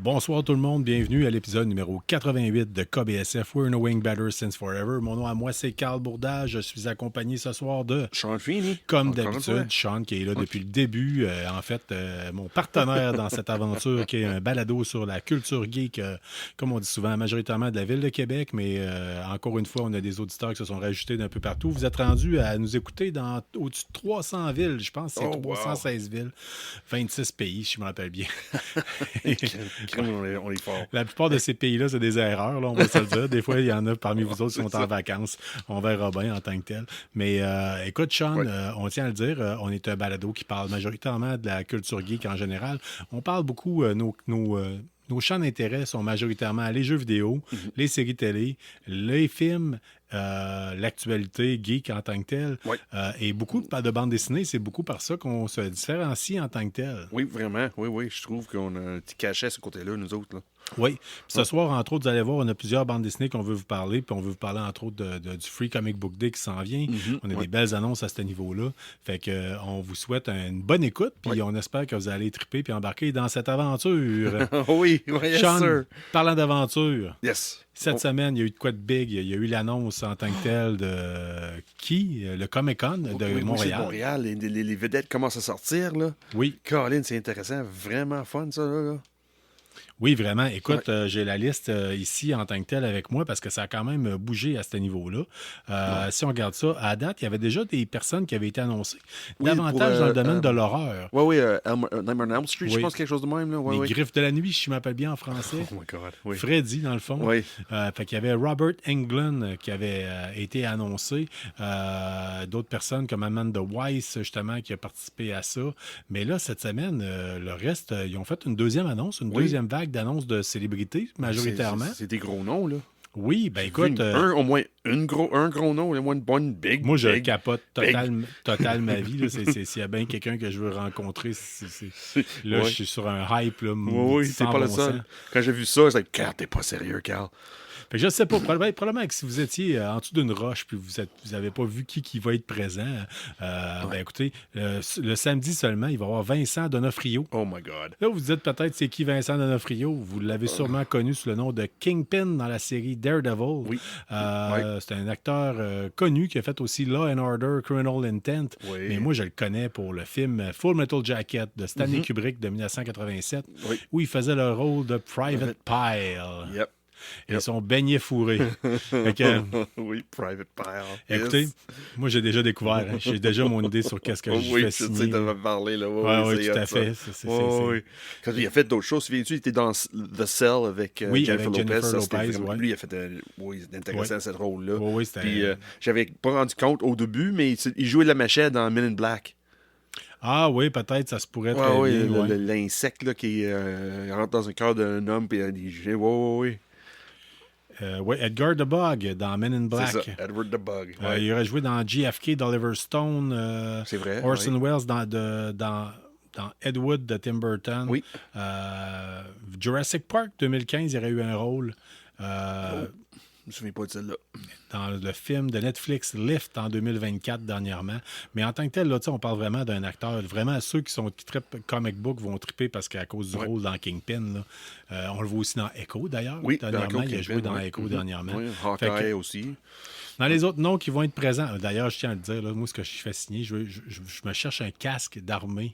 Bonsoir tout le monde, bienvenue à l'épisode numéro 88 de KBSF We're Knowing Better Since Forever. Mon nom à moi c'est Carl Bourdage, je suis accompagné ce soir de Sean Feeney. comme d'habitude, Sean qui est là depuis le début. Mon partenaire dans cette aventure qui est un balado sur la culture geek, comme on dit souvent, majoritairement de la ville de Québec, mais encore une fois, on a des auditeurs qui se sont rajoutés d'un peu partout. Vous êtes rendus à nous écouter dans au-dessus de 300 villes, je pense que c'est 316 villes, 26 pays, si je me rappelle bien. On est fort. La plupart de ces pays-là, c'est des erreurs, là, on va se le dire. Des fois, il y en a parmi vous autres qui sont en vacances. On verra bien en tant que tel. Mais écoute, Sean, on tient à le dire, on est un balado qui parle majoritairement de la culture geek en général. On parle beaucoup, nos champs d'intérêt sont majoritairement les jeux vidéo, les séries télé, les films, l'actualité geek en tant que tel. Et beaucoup de bandes dessinées, c'est beaucoup par ça qu'on se différencie en tant que tel. Oui, vraiment. Oui. Je trouve qu'on a un petit cachet à ce côté-là, nous autres. Là. Oui. Puis ce soir, entre autres, vous allez voir, on a plusieurs bandes dessinées qu'on veut vous parler. Puis on veut vous parler, entre autres, du Free Comic Book Day qui s'en vient. On a des belles annonces à ce niveau-là. Fait que on vous souhaite une bonne écoute. Puis on espère que vous allez triper puis embarquer dans cette aventure. oui, yes, Sean, sir. Parlant d'aventure. Yes. Cette semaine, il y a eu de quoi de big. Il y a eu l'annonce en tant que telle de le Comic-Con de Montréal. Montréal. C'est Montréal. Les vedettes commencent à sortir. Là. Oui. Colin, c'est intéressant. Vraiment fun, ça. Là. Oui, vraiment. Écoute, j'ai la liste ici en tant que telle avec moi parce que ça a quand même bougé à ce niveau-là. Si on regarde ça, à date, il y avait déjà des personnes qui avaient été annoncées. Davantage dans le domaine de l'horreur. Oui, Nightmare on Elm Street, je pense quelque chose de même. Là. Les Griffes de la nuit, si je m'appelle bien en français. Oh my God, oui. Freddy, dans le fond. Oui. Fait qu'il y avait Robert Englund qui avait été annoncé. D'autres personnes comme Amanda Weiss, justement, qui a participé à ça. Mais là, cette semaine, le reste, ils ont fait une deuxième annonce, une deuxième vague d'annonces de célébrités, majoritairement. C'est des gros noms, là. Oui, ben écoute... au moins un gros nom, au moins une bonne big. Moi, je big, capote total ma vie. S'il y a bien quelqu'un que je veux rencontrer, là, je suis sur un hype. Là, oui, c'est pas le seul. Quand j'ai vu ça, je me suis dit, Carl, t'es pas sérieux, Carl. Fait que je sais pas, probablement que si vous étiez en dessous d'une roche puis vous n'avez pas vu qui va être présent, ben écoutez, le samedi seulement, il va y avoir Vincent D'Onofrio. Oh my God. Là, vous vous dites peut-être c'est qui Vincent D'Onofrio. Vous l'avez sûrement connu sous le nom de Kingpin dans la série Daredevil. Oui. C'est un acteur connu qui a fait aussi Law and Order, Criminal Intent. Oui. Mais moi, je le connais pour le film Full Metal Jacket de Stanley Kubrick de 1987, où il faisait le rôle de Private Pyle. Yep. Ils sont baignés fourrés. Oui, Private Pyle. Écoutez, moi, j'ai déjà découvert. Hein. J'ai déjà mon idée sur qu'est-ce que je fais signer. Oui, tu sais, t'avais parlé. Là. Oui, tout à fait. Oui. Quand il a fait d'autres choses, souviens-tu, il était dans The Cell avec Jennifer Lopez. Lui, il a fait intéressant cette rôle-là. Oui, c'était... Puis, j'avais pas rendu compte au début, mais il jouait la machette dans Men in Black. Ah oui, peut-être, ça se pourrait très bien. L'insecte là, qui rentre dans un cœur d'un homme, puis il dit oui. Oui, Edgar the Bug dans Men in Black. C'est ça, Edward the Bug. Il aurait joué dans JFK d'Oliver Stone. C'est vrai. Orson Welles dans Ed Wood de Tim Burton. Oui. Jurassic Park 2015, il aurait eu un rôle. Je me souviens pas de celle-là. Dans le film de Netflix Lift en 2024 dernièrement. Mais en tant que tel, là, on parle vraiment d'un acteur. Vraiment, ceux qui trippent comic book vont tripper parce qu'à cause du rôle dans Kingpin, là, on le voit aussi dans Echo, d'ailleurs. Oui, dernièrement, il a joué dans Echo dernièrement. Oui, Hawkeye aussi. Dans les autres noms qui vont être présents, d'ailleurs, je tiens à le dire, là, moi, ce que je fais signer, je me cherche un casque d'armée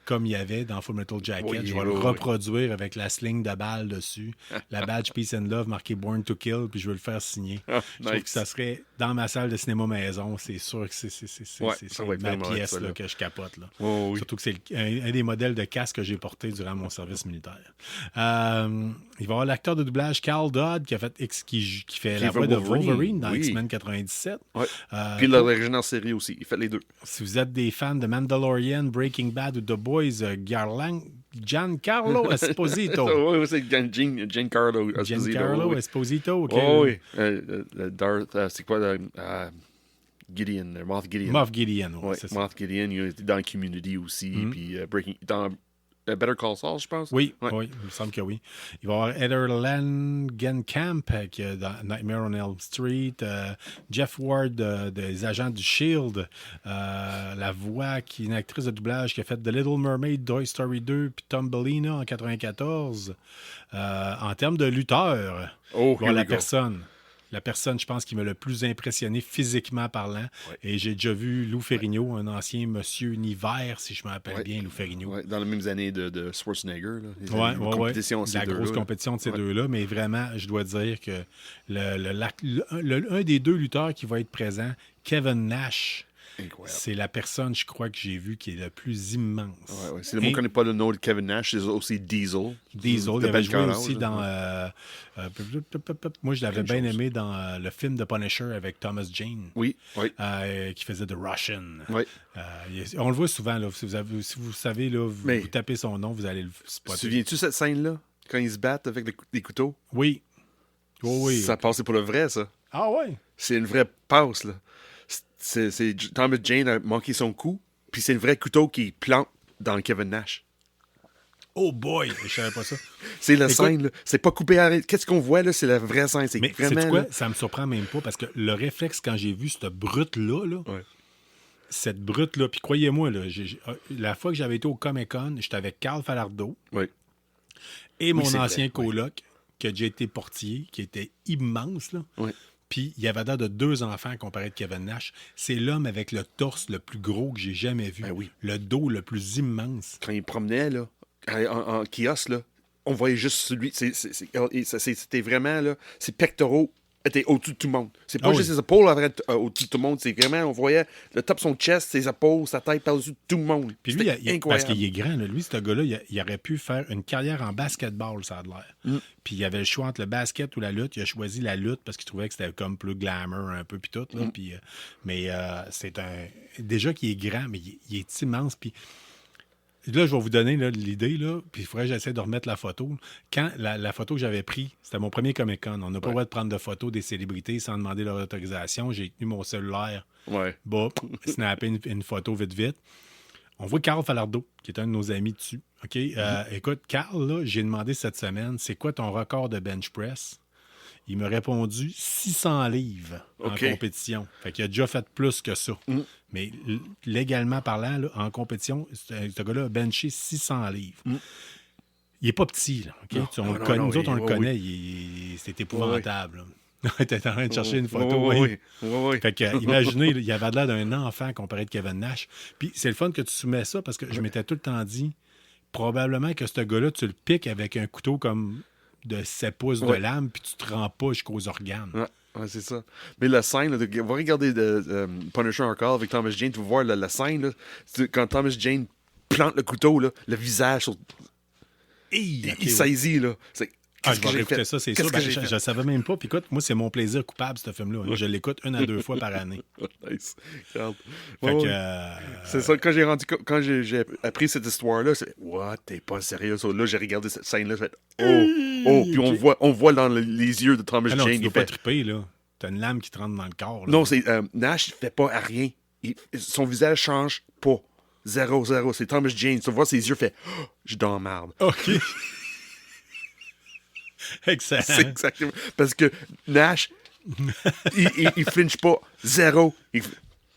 comme il y avait dans Full Metal Jacket. Je vais le reproduire avec la sling de balle dessus, la badge Peace and Love marquée Born to Kill, puis je vais le faire signer. Je trouve que ça serait dans ma salle de cinéma maison. C'est sûr que c'est ma pièce là, que je capote. Là. Surtout que c'est un des modèles de casque que j'ai porté durant mon service militaire. Il va y avoir l'acteur de doublage Carl Dodd qui fait la voix de Wolverine dans X-Men 97. Puis l'original série aussi. Il fait les deux. Si vous êtes des fans de Mandalorian, Breaking Bad ou The Boys, Giancarlo Esposito. Oui, c'est Giancarlo Esposito. Giancarlo Esposito, OK. Oui. Darth, c'est quoi? Gideon, Moff Gideon. Moff Gideon, oui, c'est ça. Moff Gideon, il était dans Community aussi. Puis dans Better Call Saul, je pense. Oui, oui, il me semble que oui. Il va y avoir Heather Langenkamp qui est dans Nightmare on Elm Street, Jeff Ward des Agents du Shield, la voix qui est une actrice de doublage qui a fait The Little Mermaid, Toy Story 2 puis Thumbelina en 94. En termes de lutteur, la personne, je pense, qui m'a le plus impressionné physiquement parlant. Ouais. Et j'ai déjà vu Lou Ferrigno, un ancien monsieur Niver, si je me rappelle bien, Lou Ferrigno. Ouais, dans les mêmes années de Schwarzenegger. La grosse compétition de ces deux-là. Mais vraiment, je dois dire que un des deux lutteurs qui va être présent, Kevin Nash, incroyable. C'est la personne, je crois, que j'ai vue qui est la plus immense. Ouais. Moi, je ne connais pas le nom de Kevin Nash, c'est aussi Diesel. Il avait joué aussi dans... moi, je l'avais bien aimé dans le film de Punisher avec Thomas Jane. Oui. Qui faisait The Russian. Oui. On le voit souvent, là. Si vous savez, là, vous tapez son nom, vous allez le spotter. Souviens-tu cette scène-là, quand ils se battent avec des couteaux? Oui. Oui. Ça passait pour le vrai, ça. Ah ouais? C'est une vraie passe, là. Thomas Jane a manqué son coup, puis c'est le vrai couteau qui plante dans Kevin Nash. Oh boy! Je savais pas ça. C'est la scène, là. C'est pas coupé à... Qu'est-ce qu'on voit, là? C'est la vraie scène. Mais vraiment, quoi? Ça me surprend même pas, parce que le réflexe, quand j'ai vu cette brute-là, cette brute-là, puis croyez-moi, là, la fois que j'avais été au Comic-Con, j'étais avec Carl Falardeau et mon ancien coloc, qui a déjà été portier, qui était immense, là. Oui. Puis il y avait l'air de 2 enfants comparé à Kevin Nash. C'est l'homme avec le torse le plus gros que j'ai jamais vu. Ben oui. Le dos le plus immense. Quand il promenait, là, en kiosque, là, on voyait juste celui. C'était vraiment, là, ses pectoraux étaient au-dessus de tout le monde. C'est pas juste ses épaules au-dessus de tout le monde. C'est vraiment, on voyait le top de son chest, ses épaules, sa tête par-dessus de tout le monde. Puis lui, parce qu'il est grand, là, lui, ce gars-là, il aurait pu faire une carrière en basketball, ça a l'air. Puis il avait le choix entre le basket ou la lutte. Il a choisi la lutte parce qu'il trouvait que c'était comme plus glamour un peu, puis tout. Là. Puis, mais c'est un... Déjà qu'il est grand, mais il est immense, puis... Là, je vais vous donner l'idée, là, puis il faudrait que j'essaie de remettre la photo. Quand la photo que j'avais prise, c'était mon premier Comic-Con. On n'a pas le droit de prendre de photos des célébrités sans demander leur autorisation. J'ai tenu mon cellulaire, snapper une photo vite. On voit Carl Falardeau, qui est un de nos amis dessus. OK? Écoute, Carl, là, j'ai demandé cette semaine, c'est quoi ton record de bench press? Il m'a répondu 600 livres en compétition. Fait qu'il a déjà fait plus que ça. Mais légalement parlant, là, en compétition, ce gars-là a benché 600 livres. Il est pas petit, là. Okay? Nous autres, on le connaît. C'est épouvantable. T'es en train de chercher une photo. Oui. Fait que, imaginez, il avait l'air d'un enfant comparé à Kevin Nash. Puis c'est le fun que tu soumets ça parce que je m'étais tout le temps dit, probablement que ce gars-là, tu le piques avec un couteau comme... de 7 pouces de lame, puis tu te rends pas jusqu'aux organes. Ouais, c'est ça. Mais la scène, là, va regarder Punisher encore avec Thomas Jane, tu vas voir la scène, là, quand Thomas Jane plante le couteau, là, le visage, il saisit, là. Je vais réécouter ça, c'est sûr. Je ne savais même pas. Puis écoute, moi, c'est mon plaisir coupable, ce film-là. Je l'écoute 1 à 2 fois par année. Nice. C'est ça, quand j'ai appris cette histoire-là, c'est « What? T'es pas sérieux? » Là, j'ai regardé cette scène-là, j'ai fait « Oh! » Puis on voit dans les yeux de Thomas Jane. Tu dois pas triper, là. T'as une lame qui te rentre dans le corps. Là. Non, c'est Nash, il fait pas à rien. Son visage change pas. 0. C'est Thomas Jane. Tu vois ses yeux, fait oh, « Je dors marde. » OK. Excellent. C'est exactement. Parce que Nash, il flinche pas. 0.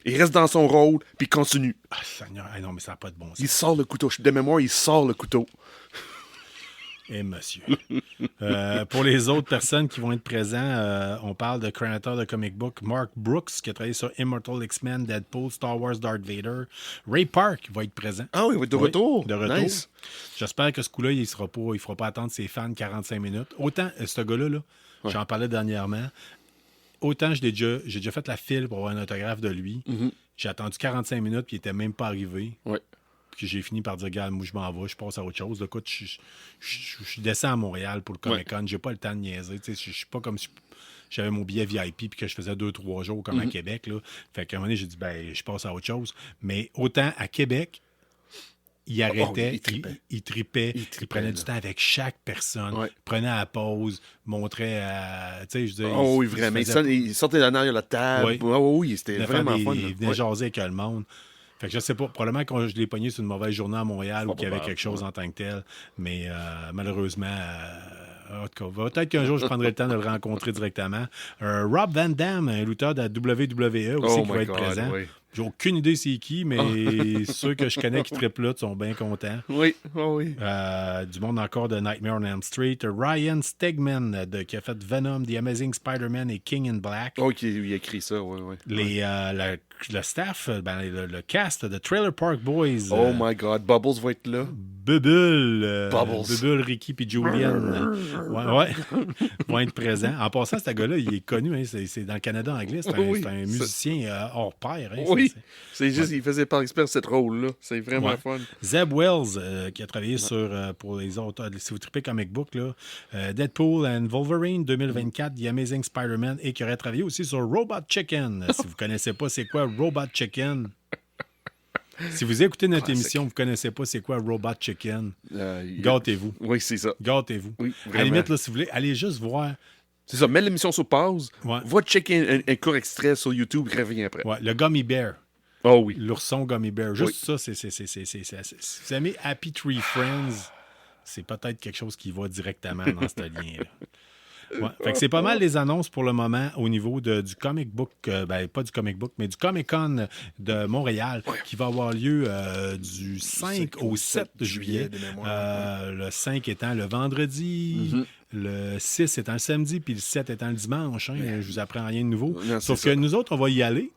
Il reste dans son rôle, puis il continue. Ah, Seigneur. Ah, non, mais ça n'a pas de bon sens. Il sort le couteau. De mémoire, il sort le couteau. Eh, monsieur. Pour les autres personnes qui vont être présents, on parle de créateur de comic book Mark Brooks, qui a travaillé sur Immortal X-Men, Deadpool, Star Wars, Darth Vader. Ray Park va être présent. Ah oui, il va être de retour. De retour. Nice. J'espère que ce coup-là, il ne fera pas attendre ses fans 45 minutes. Autant, ce gars-là, j'en parlais dernièrement, autant j'ai déjà fait la file pour avoir un autographe de lui. J'ai attendu 45 minutes, puis il n'était même pas arrivé. Ouais. Puis j'ai fini par dire, regarde, moi, je m'en vais, je passe à autre chose. Écoute, je descends à Montréal pour le Comic-Con. J'ai pas le temps de niaiser. Je suis pas comme si j'avais mon billet VIP puis que je faisais 2-3 jours comme à Québec. Là. Fait qu'à un moment donné, j'ai dit, je passe à autre chose. Mais autant à Québec, il arrêtait, il tripait, il prenait du temps avec chaque personne, il prenait à la pause, montrait à... Tu sais, je disais... oui, vraiment. Il sortait de derrière la table. Oui, c'était vraiment fun. Il venait jaser avec le monde. Fait que je sais pas, probablement que je l'ai pogné sur une mauvaise journée à Montréal ou qu'il y avait Probable, quelque chose en tant que tel, mais malheureusement, en tout cas, peut-être qu'un jour je prendrai le temps de le rencontrer directement. Rob Van Dam, un lutteur de la WWE aussi qui va être présent. Oui. J'ai aucune idée c'est qui, mais ceux que je connais qui triplent là sont bien contents. Oui, oui. Du monde encore de Nightmare on Elm Street. Ryan Stegman qui a fait Venom, The Amazing Spider-Man et King in Black. Oh, il a écrit ça, oui. Le staff, le cast de Trailer Park Boys. Oh my God, Bubbles va être là. Bubble, Bubbles. Ricky puis Julian ouais, vont être présents. En passant, ce gars-là, il est connu, hein, c'est dans le Canada anglais, c'est un musicien hors pair. Hein, oui, c'est juste qu'il faisait par expérience cette rôle-là. C'est vraiment fun. Zeb Wells, qui a travaillé sur, pour les autres, si vous tripez comic book, là, Deadpool and Wolverine 2024, The Amazing Spider-Man, et qui aurait travaillé aussi sur Robot Chicken. Si vous ne connaissez pas c'est quoi Robot Chicken... Si vous écoutez notre émission, vous ne connaissez pas c'est quoi Robot Chicken, gâtez-vous. Oui, c'est ça. Gâtez-vous. Oui, à la limite, là, si vous voulez, allez juste voir. C'est ça, mets l'émission sur pause, va checker un court extrait sur YouTube, reviens après. Ouais, le Gummy Bear. Oh oui. L'ourson Gummy Bear. Juste ça, c'est. Si vous aimez Happy Tree Friends, c'est peut-être quelque chose qui va directement dans ce lien-là. Ouais. Fait que c'est pas mal les annonces pour le moment au niveau du comic book, pas du comic book, mais du Comic-Con de Montréal qui va avoir lieu du 5 au 7 juillet. Le 5 étant le vendredi, le 6 étant le samedi, puis le 7 étant le dimanche. Hein, je vous apprends rien de nouveau. Non, sauf que nous autres, on va y aller.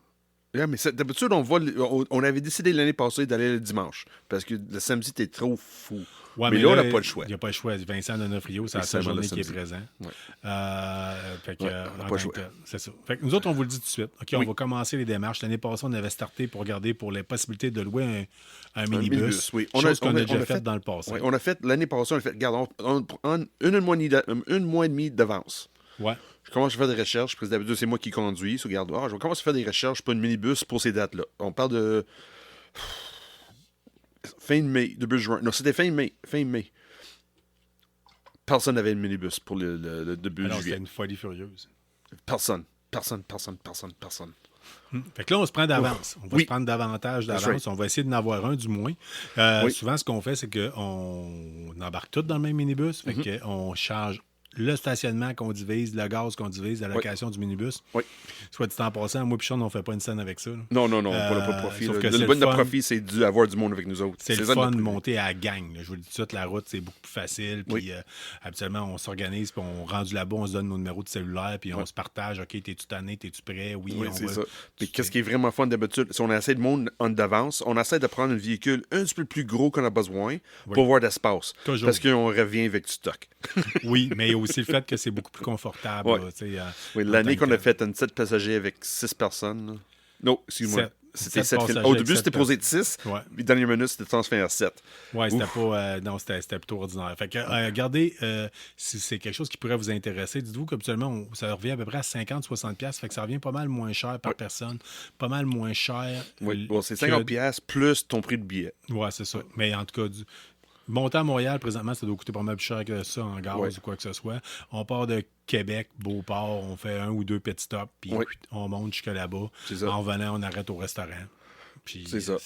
Yeah, mais d'habitude, on avait décidé l'année passée d'aller le dimanche parce que le samedi, t'es trop fou. Ouais, mais là, on n'a pas le choix. Il n'y a pas le choix. Vincent Donofrio, c'est la seule journée qui est présent. Ouais. Fait que, on n'a pas le choix. C'est ça. Fait que nous autres, on vous le dit tout de suite. OK, on va commencer les démarches. L'année passée, on avait starté pour regarder pour les possibilités de louer un minibus. Oui. Chose qu'on a déjà fait dans le passé. Oui, l'année passée, on a fait, regarde, on prend un mois et demi d'avance. Ouais. Je commence à faire des recherches, parce que d'habitude, c'est moi qui conduis. Regarde, je vais commencer à faire des recherches pour une minibus pour ces dates-là. On parle de fin de mai, début juin. Non, c'était fin mai. Personne n'avait une minibus pour le début juillet. C'était une folie furieuse. Personne. Fait que là, on se prend d'avance. On va se prendre davantage d'avance. Right. On va essayer d'en avoir un, du moins. Souvent, ce qu'on fait, c'est qu'on embarque tous dans le même minibus. Fait qu'on charge le stationnement qu'on divise, le gaz qu'on divise, la location du minibus. Oui. Soit dit en passant, moi et Sean, on ne fait pas une scène avec ça. Là. Non, on n'a pas de profit. Le bon de profit, c'est d'avoir du monde avec nous autres. C'est le fun de monter à la gang. Là. Je vous le dis tout de suite, la route, c'est beaucoup plus facile. Puis habituellement, on s'organise, puis on rendu là-bas, on se donne nos numéros de cellulaire, puis on se partage. OK, t'es-tu tanné, t'es-tu prêt? Oui, c'est ça. Puis qu'est-ce qui est vraiment fun d'habitude? Si on a assez de monde en d'avance, on essaie de prendre un véhicule un petit peu plus gros qu'on a besoin pour avoir d'espace. Toujours. Parce qu'on revient avec du stock. Oui, mais il y a aussi le fait que c'est beaucoup plus confortable. Là, l'année qu'on a fait une 7 passagers avec 6 personnes. Là. Non, excuse-moi. C'était 7 films. Au début, c'était posé de 6. Puis, dernière minute, c'était transféré à 7. Oui, c'était pas. Non, c'était plutôt ordinaire. Fait que, regardez, si c'est quelque chose qui pourrait vous intéresser, dites-vous qu'habituellement, ça revient à peu près à 50-60$. Fait que ça revient pas mal moins cher par personne. Pas mal moins cher. Oui, c'est 50$ plus ton prix de billet. Oui, c'est ça. Mais en tout cas, monter à Montréal, présentement, ça doit coûter pas mal plus cher que ça en gaz ou quoi que ce soit. On part de Québec, Beauport, on fait 1 ou 2 petits stops, puis on monte jusqu'à là-bas. En venant, on arrête au restaurant. Puis c'est ça.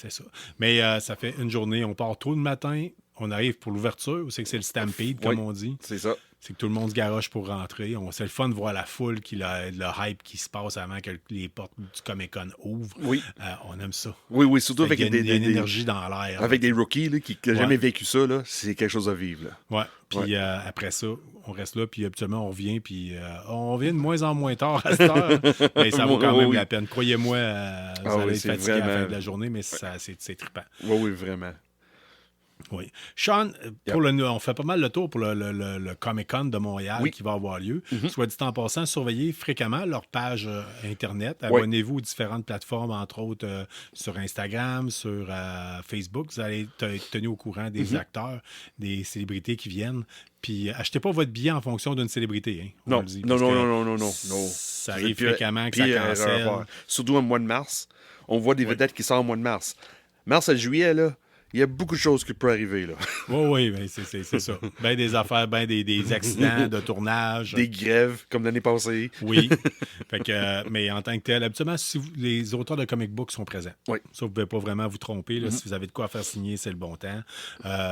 Mais ça fait une journée, on part tôt le matin, on arrive pour l'ouverture, c'est que c'est le Stampede, comme on dit. C'est ça. C'est que tout le monde se garoche pour rentrer. C'est le fun de voir la foule, le hype qui se passe avant que les portes du Comic-Con ouvrent. Oui. On aime ça. Oui, surtout avec une énergie dans l'air. Avec des rookies là, qui n'ont jamais vécu ça, là, c'est quelque chose à vivre. Oui. Puis après ça, on reste là, puis habituellement, on revient, puis on vient de moins en moins tard à cette heure. Mais ça vaut quand même la peine. Croyez-moi, vous allez être fatigué à la fin de la journée, mais c'est trippant. Oui, vraiment. Oui. Sean, on fait pas mal le tour pour le Comic-Con de Montréal qui va avoir lieu. Soit dit en passant, surveillez fréquemment leur page Internet. Abonnez-vous aux différentes plateformes, entre autres sur Instagram, sur Facebook. Vous allez être tenu au courant des acteurs, des célébrités qui viennent. Puis achetez pas votre billet en fonction d'une célébrité. Hein, non. Ça arrive fréquemment que ça cancelle. Surtout au mois de mars. On voit des vedettes qui sortent au mois de mars. Mars à juillet, là. il y a beaucoup de choses qui peuvent arriver, là. Oui, ben c'est ça. Ben des affaires, ben des accidents de tournage. Des grèves, comme l'année passée. Oui. Fait que, mais en tant que tel, habituellement, si les auteurs de comic book sont présents. Oui. Ça, vous ne pouvez pas vraiment vous tromper. Là. Si vous avez de quoi faire signer, c'est le bon temps.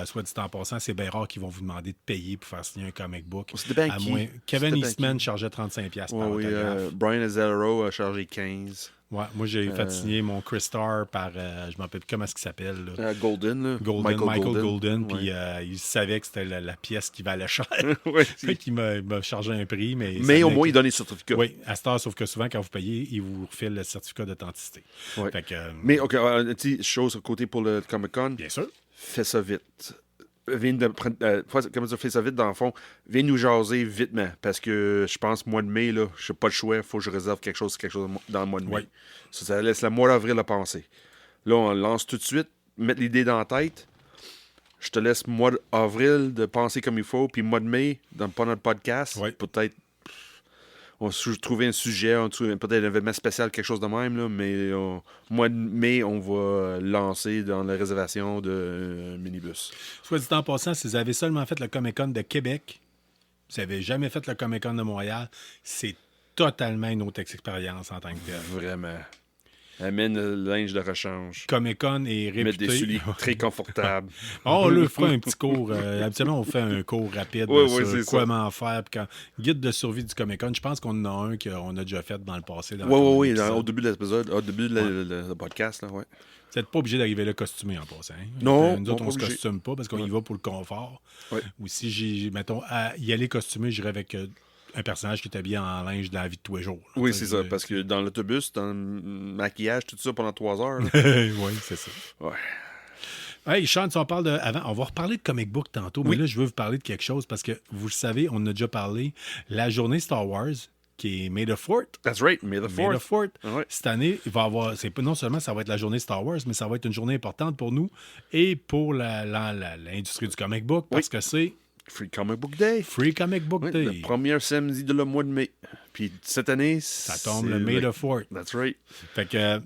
Soit dit en passant, c'est bien rare qu'ils vont vous demander de payer pour faire signer un comic book. Ça dépend à qui. moins... Kevin Ça dépend Eastman qui. chargeait 35$ par Oui, autographe. Brian Azzaro a chargé 15. Ouais, moi, j'ai fait signer mon Chris Star par, je ne me rappelle plus comment est-ce qu'il s'appelle. Là. Golden, là. Michael Golden. Puis ouais. il savait que c'était la pièce qui valait cher. Ouais, Fait qu'il m'a chargé un prix. Mais au moins, il donne les certificats. Oui, à cette heure, sauf que souvent, quand vous payez, il vous refile le certificat d'authenticité. Ouais. Fait que, Mais, OK, une petite chose à côté pour le Comic-Con. bien sûr. Fais ça vite. Viens de prendre, comment ça, fais ça vite, dans le fond. Viens nous jaser vitement. Parce que je pense, mois de mai, là, je n'ai pas le choix. Il faut que je réserve quelque chose dans le mois de mai. Oui. Ça laisse le mois d'avril à penser. Là, on lance tout de suite, mettre l'idée dans la tête. Je te laisse mois d'avril de penser comme il faut. Puis mois de mai, pas notre podcast, Oui. peut-être on va trouver un sujet, peut-être un événement spécial, quelque chose de même, là, mais mois de mai, on va lancer dans la réservation d'un minibus. Soit dit en passant, si vous avez seulement fait le Comic-Con de Québec, vous n'avez jamais fait le Comic-Con de Montréal, c'est totalement une autre expérience en tant que tel. Vraiment. Amène le linge de rechange. Comic-Con est réputé... Mettre des souliers très confortables. On leur fera un petit cours. Habituellement, on fait un cours rapide sur comment faire. Puis guide de survie du Comic-Con, je pense qu'on en a un qu'on a déjà fait dans le passé. Oui, au début de l'épisode, au début de le podcast. Là, ouais. Vous n'êtes pas obligé d'arriver là costumé en passant. Hein? Non. Nous autres, on ne se costume pas parce qu'on y va pour le confort. Ouais. Ou si mettons, à y aller costumé, j'irais avec... un personnage qui est habillé en linge de la vie de tous les jours. Oui, c'est ça, parce que dans l'autobus, dans le maquillage, tout ça pendant 3 heures. Oui, c'est ça. Ouais. Hey, Sean, si on parle avant, on va reparler de comic book tantôt, mais là, je veux vous parler de quelque chose parce que vous le savez, on en a déjà parlé. La journée Star Wars, qui est May the 4th. That's right, May the 4th. May the 4th. Ouais. Cette année, il va avoir. Non seulement ça va être la journée Star Wars, mais ça va être une journée importante pour nous et pour l'industrie du comic book parce que c'est. Free Comic Book Day. Free Comic Book Day. Le premier samedi de le mois de mai. Puis cette année, ça tombe le May the 4th. That's right. Fait que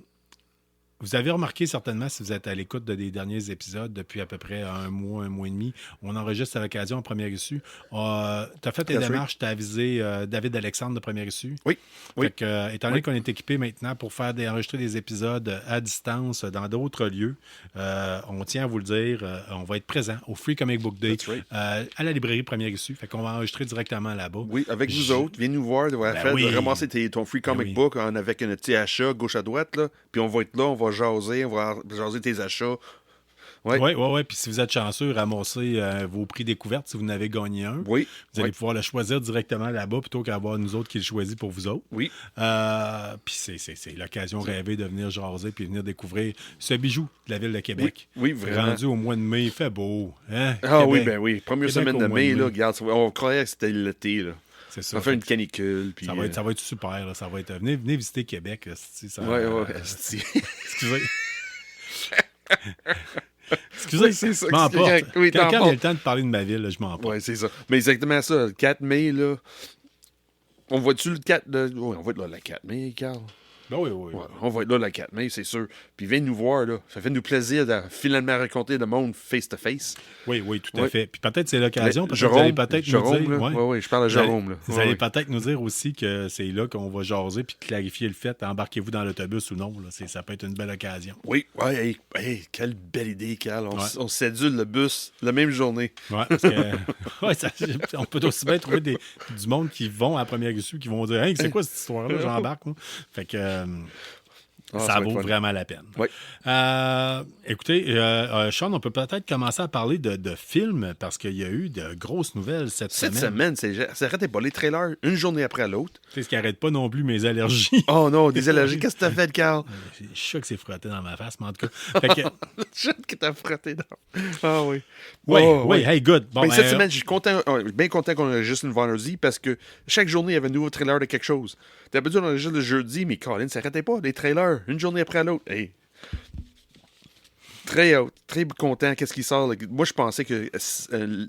vous avez remarqué certainement, si vous êtes à l'écoute des derniers épisodes depuis à peu près un mois et demi, on enregistre à l'occasion en première issue. Tu as fait tes démarches, tu as avisé David Alexandre de première issue. Oui. Fait que, étant donné qu'on est équipé maintenant pour enregistrer des épisodes à distance dans d'autres lieux, on tient à vous le dire, on va être présent au Free Comic Book Day à la librairie première issue. Fait qu'on va enregistrer directement là-bas. Oui, avec vous autres. Viens nous voir, de ramasser ton Free Comic Book avec un petit achat gauche à droite. Là, puis on va être là, on va jaser tes achats. Oui. Puis si vous êtes chanceux, ramassez vos prix découvertes si vous en avez gagné un. Oui. Vous allez pouvoir le choisir directement là-bas plutôt qu'avoir nous autres qui le choisissent pour vous autres. Oui. Puis c'est l'occasion rêvée de venir jaser puis venir découvrir ce bijou de la ville de Québec. Oui, vraiment. Rendu au mois de mai, il fait beau. Hein? Ah Québec. oui, ben oui. Première semaine de mai, là, regarde, on croyait que c'était l'été, là. C'est ça. On va faire une canicule. Puis, ça va être super. Là. Ça va être... venez visiter Québec. Là, Excusez. Excusez, c'est ça. Je m'emporte. Oui, quand il y a le temps de parler de ma ville, là, je m'emporte. Oui, c'est ça. Mais exactement ça. Le 4 mai, là. On va-tu le 4 de... Oui, on va être là le 4 mai, Carl. Ben oui. Ouais, on va être là le 4 mai, c'est sûr. Puis viens nous voir, là. Ça fait nous plaisir de finalement raconter le monde face-to-face. Oui, tout à fait. Puis peut-être c'est l'occasion, parce que Jérôme, vous allez peut-être Jérôme, nous dire... Oui, je parle à Jérôme. Vous allez peut-être nous dire aussi que c'est là qu'on va jaser puis clarifier le fait, embarquez-vous dans l'autobus ou non. Là. Ça peut être une belle occasion. Oui, hey, quelle belle idée, Carl. On sédule le bus la même journée. Oui, parce que on peut aussi bien trouver du monde qui vont à la première issue, qui vont dire « Hey, c'est quoi cette histoire-là? J'embarque. » Fait que... ça vaut vraiment la peine. Oui. Écoutez, Sean, on peut peut-être commencer à parler de films parce qu'il y a eu de grosses nouvelles cette semaine. Cette semaine, ça n'arrêtait pas. Les trailers, une journée après l'autre. C'est ce qui n'arrête pas non plus mes allergies. Oh non, des allergies. Qu'est-ce que t'as fait, Carl? Je suis sûr que c'est frotté dans ma face, mais en tout cas. Fait que... Le chat qui t'a frotté dans... Ah oui. Oui, hey, good. Bon, mais cette semaine, je suis bien content qu'on ait juste une vendredi parce que chaque journée, il y avait un nouveau trailer de quelque chose. D'habitude, on a juste le jeudi, mais Colin, ça n'arrêtait pas. Les trailers, une journée après l'autre. Hey. Très content. Qu'est-ce qui sort? Moi, je pensais que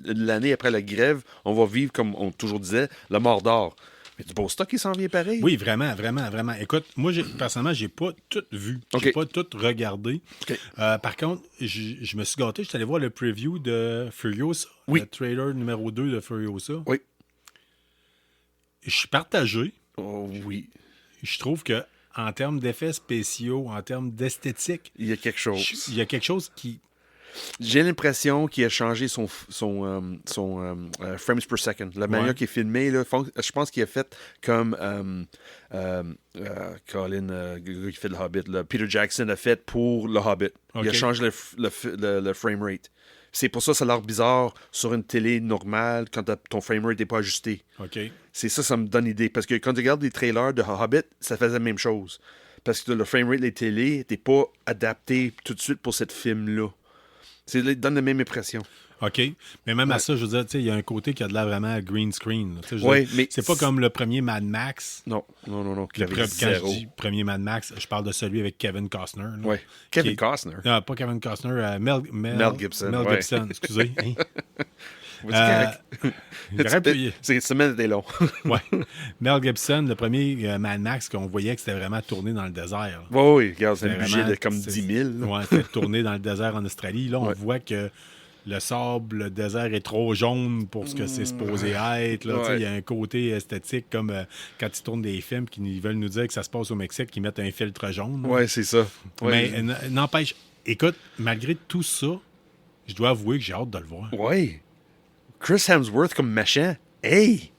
l'année après la grève, on va vivre, comme on toujours disait, le Mordor. Mais du beau stock qui s'en vient pareil. Oui, vraiment, vraiment, vraiment. Écoute, moi, personnellement, j'ai pas tout vu. J'ai pas tout regardé. OK. Par contre, je me suis gâté. Je suis allé voir le preview de Furiosa. Oui. Le trailer numéro 2 de Furiosa. Oui. Je suis partagé. Oh, oui. Je trouve que en termes d'effets spéciaux, en termes d'esthétique, Il y a quelque chose. il y a quelque chose qui... J'ai l'impression qu'il a changé son frames per second. La manière qu'il est filmé, là, je pense qu'il a fait comme Colin, qui fait le Hobbit, là, Peter Jackson a fait pour le Hobbit. Okay. Il a changé le frame rate. C'est pour ça que ça a l'air bizarre sur une télé normale quand ton frame rate n'est pas ajusté. OK. C'est ça me donne idée. Parce que quand tu regardes les trailers de Hobbit, ça faisait la même chose. Parce que le frame rate des télés n'était pas adapté tout de suite pour cette film-là. Ça donne la même impression. OK. Mais même à ça, je veux dire, il y a un côté qui a de l'air vraiment green screen. Oui, mais c'est pas comme le premier Mad Max. Non. Quand je dis premier Mad Max, je parle de celui avec Kevin Costner. Oui. Kevin Costner. Non, pas Kevin Costner, Mel Gibson. Mel Gibson, excusez. Cette semaine était long. Ouais. Mel Gibson, le premier Mad Max qu'on voyait que c'était vraiment tourné dans le désert. Oui, regarde, c'est un budget de comme 10 000. Oui, c'était tourné dans le désert en Australie. Là, on voit que le sable, le désert est trop jaune pour ce que c'est supposé être. Là, il y a un côté esthétique comme quand ils tournent des films qui veulent nous dire que ça se passe au Mexique, qu'ils mettent un filtre jaune. Oui, c'est ça. Mais n'empêche, écoute, malgré tout ça, je dois avouer que j'ai hâte de le voir. Oui. Chris Hemsworth comme machin. Hey!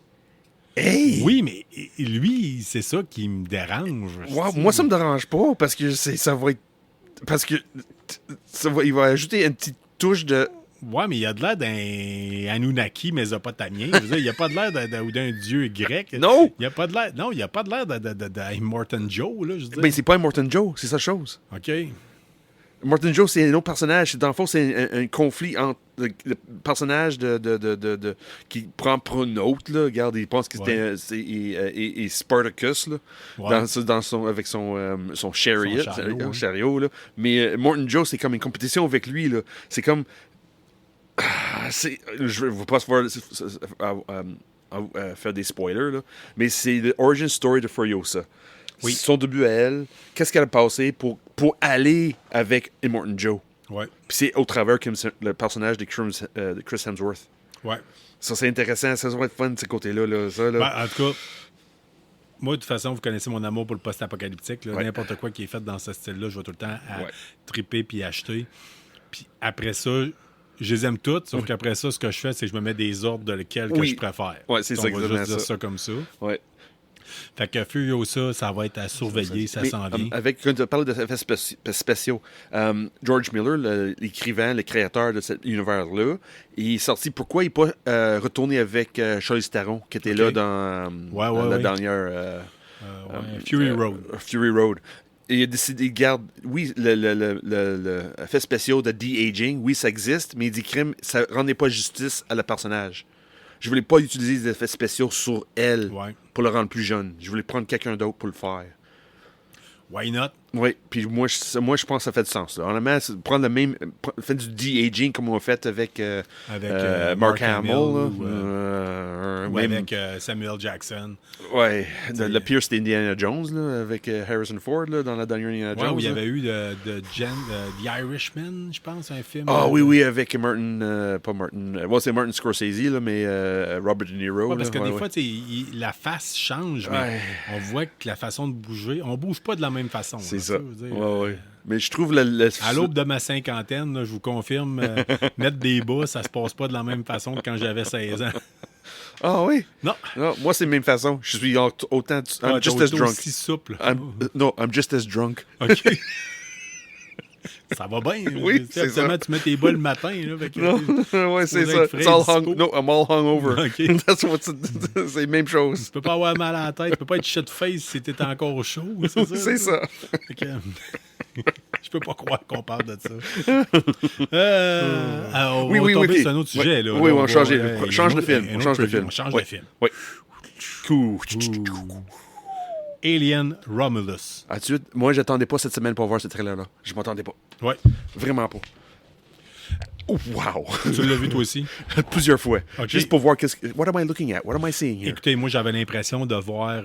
Oui, mais lui, c'est ça qui me dérange. Wow, moi, ça me dérange pas parce que ça va être... Parce que il va ajouter une petite touche de... Ouais, mais il a de l'air d'un Anunnaki mésopotamien. Je veux dire, il a pas de l'air d'un dieu grec. Non! Il a pas de l'air... Non, il a pas de l'air d'Immortan Joe, là, je veux dire. Ben, c'est pas Immortan Joe, c'est sa chose. OK. Immortan Joe, c'est un autre personnage. Dans le fond, c'est un conflit entre le personnage qui prend pour un autre. Là. Regarde, il pense que c'était Spartacus là, avec son chariot. Là. Mais Immortan Joe, c'est comme une compétition avec lui. Là. C'est comme... je ne veux pas faire des spoilers, là, mais c'est l'origin story de Furiosa. Oui. Son début à elle, qu'est-ce qu'elle a passé pour aller avec Immortan Joe. Ouais. Puis c'est au travers le personnage de Chris Hemsworth. Ouais. Ça, c'est intéressant. Ça va être fun de ce côté-là. Ça, là. Ben, en tout cas, moi, de toute façon, vous connaissez mon amour pour le post-apocalyptique. N'importe quoi qui est fait dans ce style-là, je vais tout le temps triper puis acheter. Puis après ça, je les aime toutes, sauf qu'après ça, ce que je fais, c'est que je me mets des ordres de lesquels que je préfère. Oui, c'est ça. On va juste dire ça comme ça. Oui. Fait que Furiosa, ça va être à surveiller, ça s'en vient. Quand tu parles d'effets spéciaux, George Miller, l'écrivain, le créateur de cet univers-là, il est sorti. Pourquoi il n'est pas retourné avec Charlize Theron, qui était là dans la dernière... Fury Road. Fury Road. Et il a décidé, garde, oui, l'effet spécial de de-aging, oui, ça existe, mais il dit crime, ça ne rendait pas justice à le personnage. Je voulais pas utiliser des effets spéciaux sur elle pour le rendre plus jeune. Je voulais prendre quelqu'un d'autre pour le faire. Why not? Oui, puis moi, je pense que ça fait du sens. Là. Honnêtement, prendre le même... Faire du de-aging comme on a fait avec Mark Hamill. Ou avec Samuel Jackson. Oui, le pire, c'était Indiana Jones, là, avec Harrison Ford, là, dans la dernière Indiana Jones. Oui, où il y avait eu The Irishman, je pense, un film. Ah oui, avec Martin... pas Martin... c'est Martin Scorsese, là, mais Robert De Niro. Ouais, parce que des fois, la face change, mais on voit que la façon de bouger... On bouge pas de la même façon. C'est ça. Oui. Mais je trouve à l'aube de ma cinquantaine, là, je vous confirme, mettre des bas, ça se passe pas de la même façon que quand j'avais 16 ans. Ah oui? Non. Moi, c'est la même façon. Je suis autant... I'm just as drunk. Aussi souple. I'm just as drunk. OK. Ça va bien. Oui, c'est ça. Tu mets tes bas le matin. Oui, c'est ça. I'm all hungover. Okay. C'est la même chose. Tu peux pas avoir mal à la tête. Tu peux pas être shit-face si t'es encore chaud. C'est ça. Je peux pas croire qu'on parle de ça. On va tomber sur un autre sujet. Là. Oui, on change de film. On change de film. Oui. Alien Romulus. Moi, j'attendais pas cette semaine pour voir ce trailer-là. Je m'attendais pas. Ouais. Vraiment pas. Wow! Tu l'as vu toi aussi? Plusieurs fois. Ok. Juste pour voir what am I looking at? What am I seeing here? Écoutez, moi, j'avais l'impression de voir...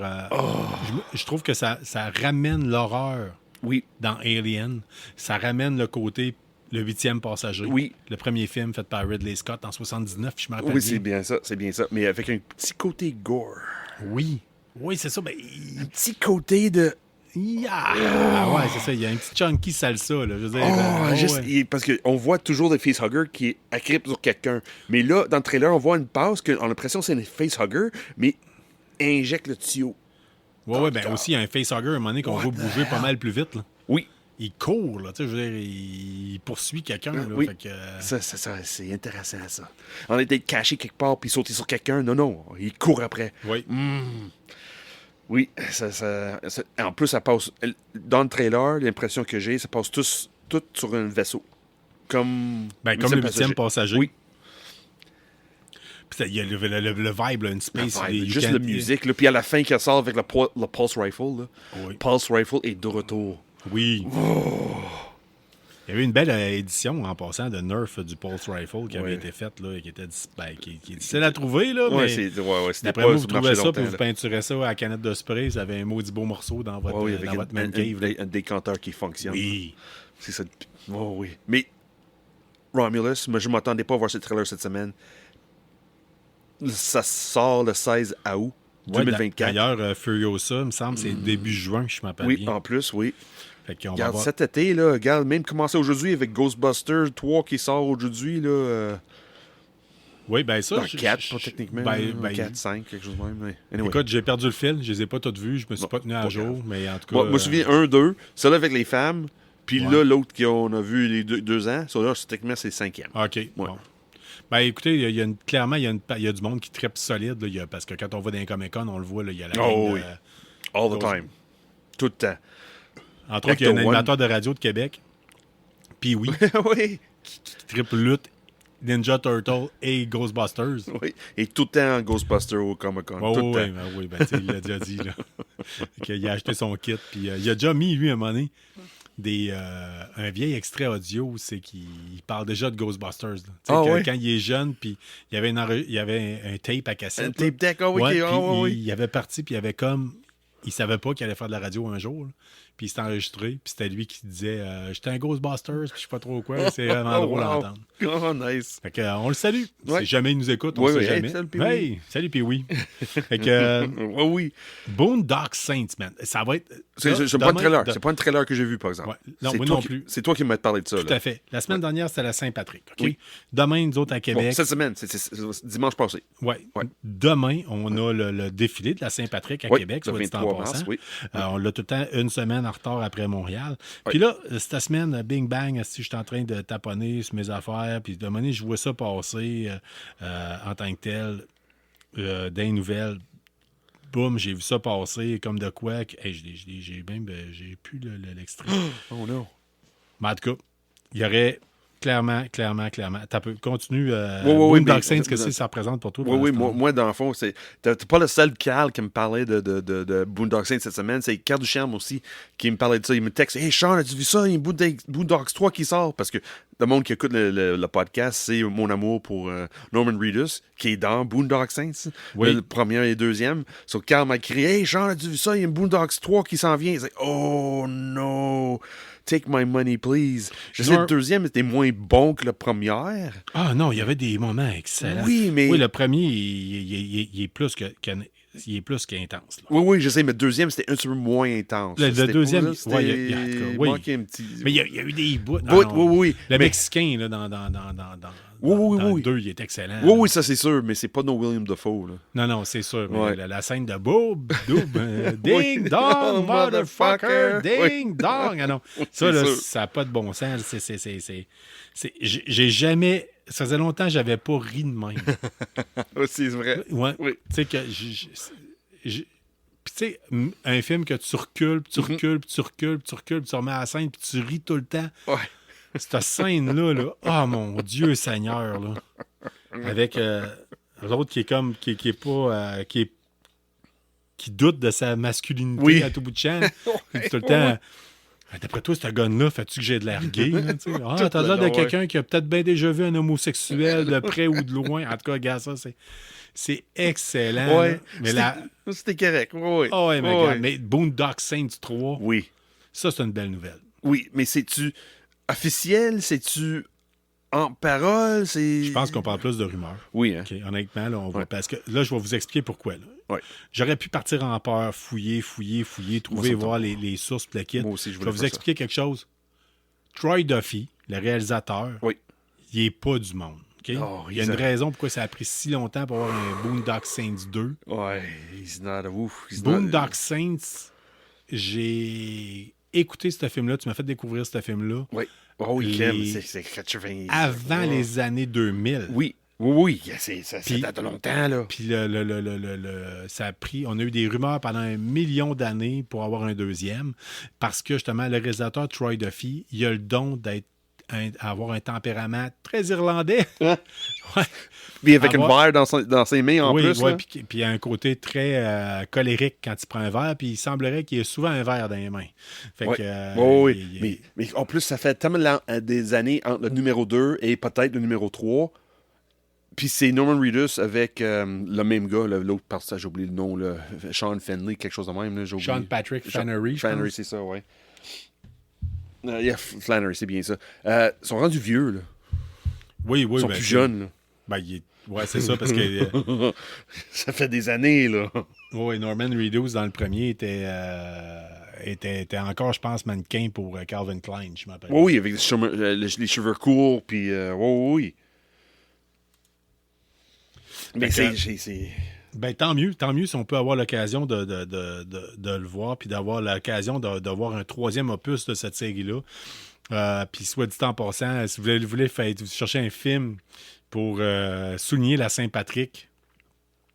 je trouve que ça ramène l'horreur Oui, dans Alien. Ça ramène le côté... Le 8e passager. Oui. Le premier film fait par Ridley Scott en 79, je me rappelle oui, bien. c'est bien ça. Mais avec un petit côté gore. Oui. Oui, c'est ça. Ben, Un petit côté de... Ouais, c'est ça. Il y a un petit chunky salsa, là. Je veux dire, ouais. Parce qu'on voit toujours des facehuggers qui agrippent sur quelqu'un. Mais là, dans le trailer, on voit une passe qu'on a l'impression que c'est un facehugger, mais injecte le tuyau. Ouais, ben aussi, il y a un facehugger à un moment donné qu'on voit bouger pas mal plus vite, là. Oui. Il court, là, tu sais, je veux dire, il poursuit quelqu'un, là. Oui. Fait que, Ça, c'est intéressant, ça. On était caché quelque part puis sauter sur quelqu'un. Non, il court après. oui. Oui, en plus, ça passe... Dans le trailer, l'impression que j'ai, ça passe tout sur un vaisseau. Comme le 8e passager. Oui. Puis il y a le vibe, là, une space. Juste la musique. Là, puis à la fin, qui sort avec le Pulse Rifle. Là. Oui. Pulse Rifle est de retour. Oui. Oh. Il y avait une belle édition, en passant, de Nerf du Pulse Rifle qui avait été faite, là, qui était qui est difficile à trouver, là, mais d'après moi, vous trouvez ça, puis vous peinturez ça à la canette de spray, ça avait un maudit beau morceau dans votre man cave. Un décanteur qui fonctionne. Oui. C'est ça. Oh, oui. Mais Romulus, moi, je ne m'attendais pas à voir ce trailer cette semaine. Ça sort le 16 août 2024. D'ailleurs, Furiosa, il me semble, c'est début juin, je m'appelle bien. Oui, en plus, oui. Fait qu'on regarde, va voir... cet été, là, regarde, même commencer aujourd'hui avec Ghostbusters 3 qui sort aujourd'hui, là. Oui, ben ça... 4, pas techniquement. 4, 5, quelque chose de même. Mais anyway. Écoute, j'ai perdu le fil, je les ai pas toutes vues, je me suis pas tenu à jour, mais en tout cas... Moi, je me souviens 1, 2, celle avec les femmes, puis là, l'autre qu'on a vu les 2 ans, ça là, techniquement, c'est le 5e. OK, bon. Ben écoutez, clairement, il y a du monde qui trippe solide, là, parce que quand on va dans les Comic-Con, on le voit, là, il y a la oui. All the time. Tout le temps. Entre autres, il y a un animateur de radio de Québec, puis oui, qui trippe lutte, Ninja Turtle et Ghostbusters. Oui, et tout le temps Ghostbusters au Comic-Con. Oui, il l'a déjà dit. Là. Il a acheté son kit, puis il a déjà mis, lui, à un moment donné, un vieil extrait audio, c'est qu'il parle déjà de Ghostbusters. Quand il est jeune, puis il y avait un tape à cassette. Un tape deck, il avait parti, puis il avait comme... Il savait pas qu'il allait faire de la radio un jour. Là. Puis il s'est enregistré, puis c'était lui qui disait j'étais un Ghostbusters, puis je sais pas trop quoi. C'est vraiment drôle à entendre. Oh, nice. Fait que, on le salue. Si jamais il nous écoute, on sait jamais. Salut, puis oui. Fait que, oui. Boondock Saints, man. Ça va être. C'est pas un trailer. C'est pas un trailer que j'ai vu, par exemple. Ouais. Non, moi non plus. C'est toi qui m'as parlé de ça. Tout à fait. La semaine dernière, c'était la Saint-Patrick. OK? Oui. Demain, nous autres à Québec. Cette semaine, c'est dimanche passé. Ouais. Demain, on a le défilé de la Saint-Patrick à Québec, soit dit en passant. On l'a tout le temps une semaine en retard après Montréal. Puis là, cette semaine, bing bang, si je suis en train de taponner sur mes affaires, puis de moment donné, je vois ça passer en tant que tel, dans les nouvelles. Boum, j'ai vu ça passer comme de quoi. J'ai plus l'extrait. Oh non. Mais en tout cas, il y aurait clairement. Tu peux continuer. Boondock Saints, qu'est-ce que ça représente pour toi? Oui, moi, dans le fond, t'es pas le seul Carl qui me parlait de Boondock Saints cette semaine. C'est Carl Ducharme aussi qui me parlait de ça. Il me texte Hey Sean, as-tu vu ça? Il y a Boondocks 3 qui sort. Parce que le monde qui écoute le podcast, c'est mon amour pour Norman Reedus, qui est dans Boondock Saints, le premier et le deuxième. So, Carl m'a crié Hey Sean, as-tu vu ça? Il y a Boondocks 3 qui s'en vient. C'est oh no! Take my money, please. Je sais que le deuxième était moins bon que le premier. Ah non, il y avait des moments excellents. Oui, mais... Oui, le premier, il est plus il est plus qu'intense. Là. Oui, je sais, mais le deuxième, c'était un petit peu moins intense. Le deuxième, il manquait un petit... Mais il y a eu des bouts. Oui. Le Mexicain, là, dans le 2, il est excellent. Oui, ça, c'est sûr, mais c'est pas no William Dafoe. Là. Non, c'est sûr. Mais la scène de Bob, ding dong, motherfucker, ding dong. Ah non, ça, là, ça n'a pas de bon sens. J'ai jamais... Ça faisait longtemps que j'avais pas ri de même. C'est vrai. Ouais. Oui. Tu sais que... Puis tu sais, un film que tu recules, puis tu recules, puis tu recules, puis tu recules, puis tu remets à la scène, puis tu ris tout le temps. Ouais. Cette scène-là, oh mon Dieu Seigneur, là. Avec l'autre qui est comme... qui est pas... qui doute de sa masculinité à tout bout de champ. Tout le temps... D'après toi, ce gun-là, fais-tu que j'ai de l'air gay? Là, t'as l'air de quelqu'un qui a peut-être bien déjà vu un homosexuel de près ou de loin. En tout cas, regarde ça, c'est excellent. Ouais. Mais c'était correct. Oui. Oh, ouais, mais, regarde, mais Boondock Saints 3, oui. Ça, c'est une belle nouvelle. Oui, mais c'est-tu officiel? C'est-tu en parole? Je pense qu'on parle plus de rumeurs. Oui, hein? Okay, honnêtement, là, on va, parce que là, je vais vous expliquer pourquoi. Là. Ouais. J'aurais pu partir en peur, fouiller, trouver, voir les sources, le kit. Moi aussi, je vais vous expliquer quelque chose. Troy Duffy, le réalisateur, il n'est pas du monde. Okay? Oh, il y a une raison pourquoi ça a pris si longtemps pour avoir un Boondock Saints 2. Ouais, he's not a ouf. Boondock Saints, j'ai écouté ce film-là. Tu m'as fait découvrir ce film-là. Oui. Oh, oui, c'est 80. Avant les années 2000. Oui. Oui, ça date de longtemps, là. Puis ça a pris... On a eu des rumeurs pendant 1 million d'années pour avoir un deuxième, parce que, justement, le réalisateur Troy Duffy, il a le don d'avoir un tempérament très irlandais. Hein? Ouais. Puis avec une bière dans ses mains, en plus. Oui, puis il a un côté très colérique quand il prend un verre, puis il semblerait qu'il ait souvent un verre dans les mains. Fait que, oui. Mais en plus, ça fait tellement des années entre le numéro 2 et peut-être le numéro 3. Puis c'est Norman Reedus avec le même gars, l'autre partie, j'ai oublié le nom, là, Sean Fenley, quelque chose de même. Là, Sean Patrick Flannery, Flannery, c'est ça, oui. Flannery, c'est bien ça. Ils sont rendus vieux, là. Oui. Ils sont plus jeunes, là. Ben, ouais, c'est ça, parce que... ça fait des années, là. Oui, Norman Reedus, dans le premier, était encore, je pense, mannequin pour Calvin Klein, je m'appelle. Oui, avec les cheveux courts, puis... oui. Mais c'est... Ben, tant mieux si on peut avoir l'occasion de le voir, puis d'avoir l'occasion de voir un troisième opus de cette série-là. Puis, soit dit en passant, si vous voulez chercher un film pour souligner la Saint-Patrick,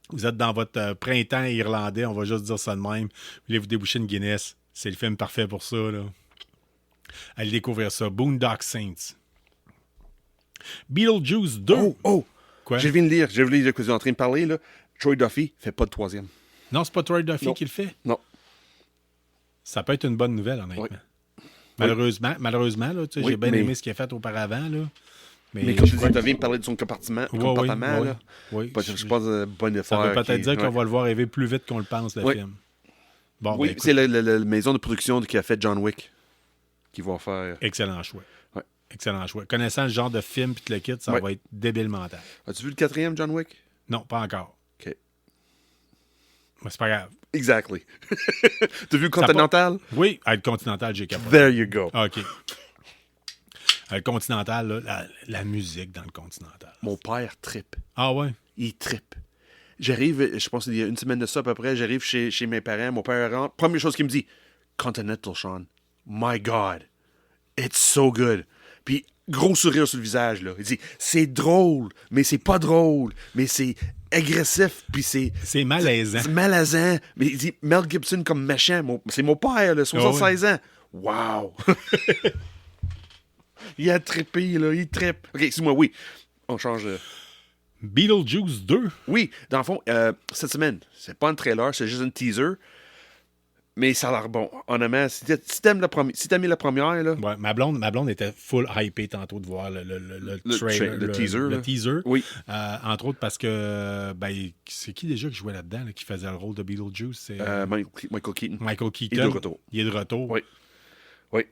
vous êtes dans votre printemps irlandais, on va juste dire ça de même, vous voulez vous déboucher une Guinness, c'est le film parfait pour ça, là. Allez découvrir ça. Boondock Saints. Beetlejuice 2. Oh! Quoi? Je viens de lire, que vous êtes en train de parler, là. Troy Duffy fait pas de troisième. Non, c'est pas Troy Duffy qui le fait? Non. Ça peut être une bonne nouvelle, honnêtement. Oui. Malheureusement là, j'ai bien aimé ce qu'il a fait auparavant. Là. Mais comme je disais, tu viens de parler de son comportement. Là. Oui. Je pense que bonne affaire. Ça veut peut-être dire qu'on va le voir arriver plus vite qu'on le pense, le film. Bon, oui, c'est la maison de production qui a fait John Wick qui va faire... Excellent choix. Ouais. Excellent choix. Connaissant le genre de film puis le kit, ça va être débile mental. As-tu vu le 4e John Wick? Non, pas encore. OK. Mais c'est pas grave. Exactly. T'as vu Continental? Oui, le Continental, j'ai capoté. There you go. OK. Le Continental, là, la musique dans le Continental. Mon père trippe. Ah ouais? Il trippe. J'arrive, je pense qu'il y a une semaine de ça à peu près, j'arrive chez mes parents, mon père rentre. Première chose qu'il me dit, Continental, Sean. My God. It's so good. Puis, gros sourire sur le visage, là. Il dit, c'est drôle, mais c'est pas drôle, mais c'est agressif, puis c'est... C'est malaisant. C'est malaisant. Mais il dit, Mel Gibson comme méchant. C'est mon père, là, 76 ans. Wow! Il a trippé, là. Il trippe. OK, excuse-moi, oui. On change de... Beetlejuice 2. Oui, dans le fond, cette semaine, c'est pas un trailer, c'est juste un teaser. Mais ça a l'air bon. Honnêtement, si t'aimes la première, là... Ouais, ma blonde était full hypée tantôt de voir le trailer. Le teaser. Le teaser. Oui. Entre autres parce que... c'est qui déjà qui jouait là-dedans, qui faisait le rôle de Beetlejuice? C'est, Michael Keaton. Michael Keaton. Il est de retour. Il est de retour. Oui.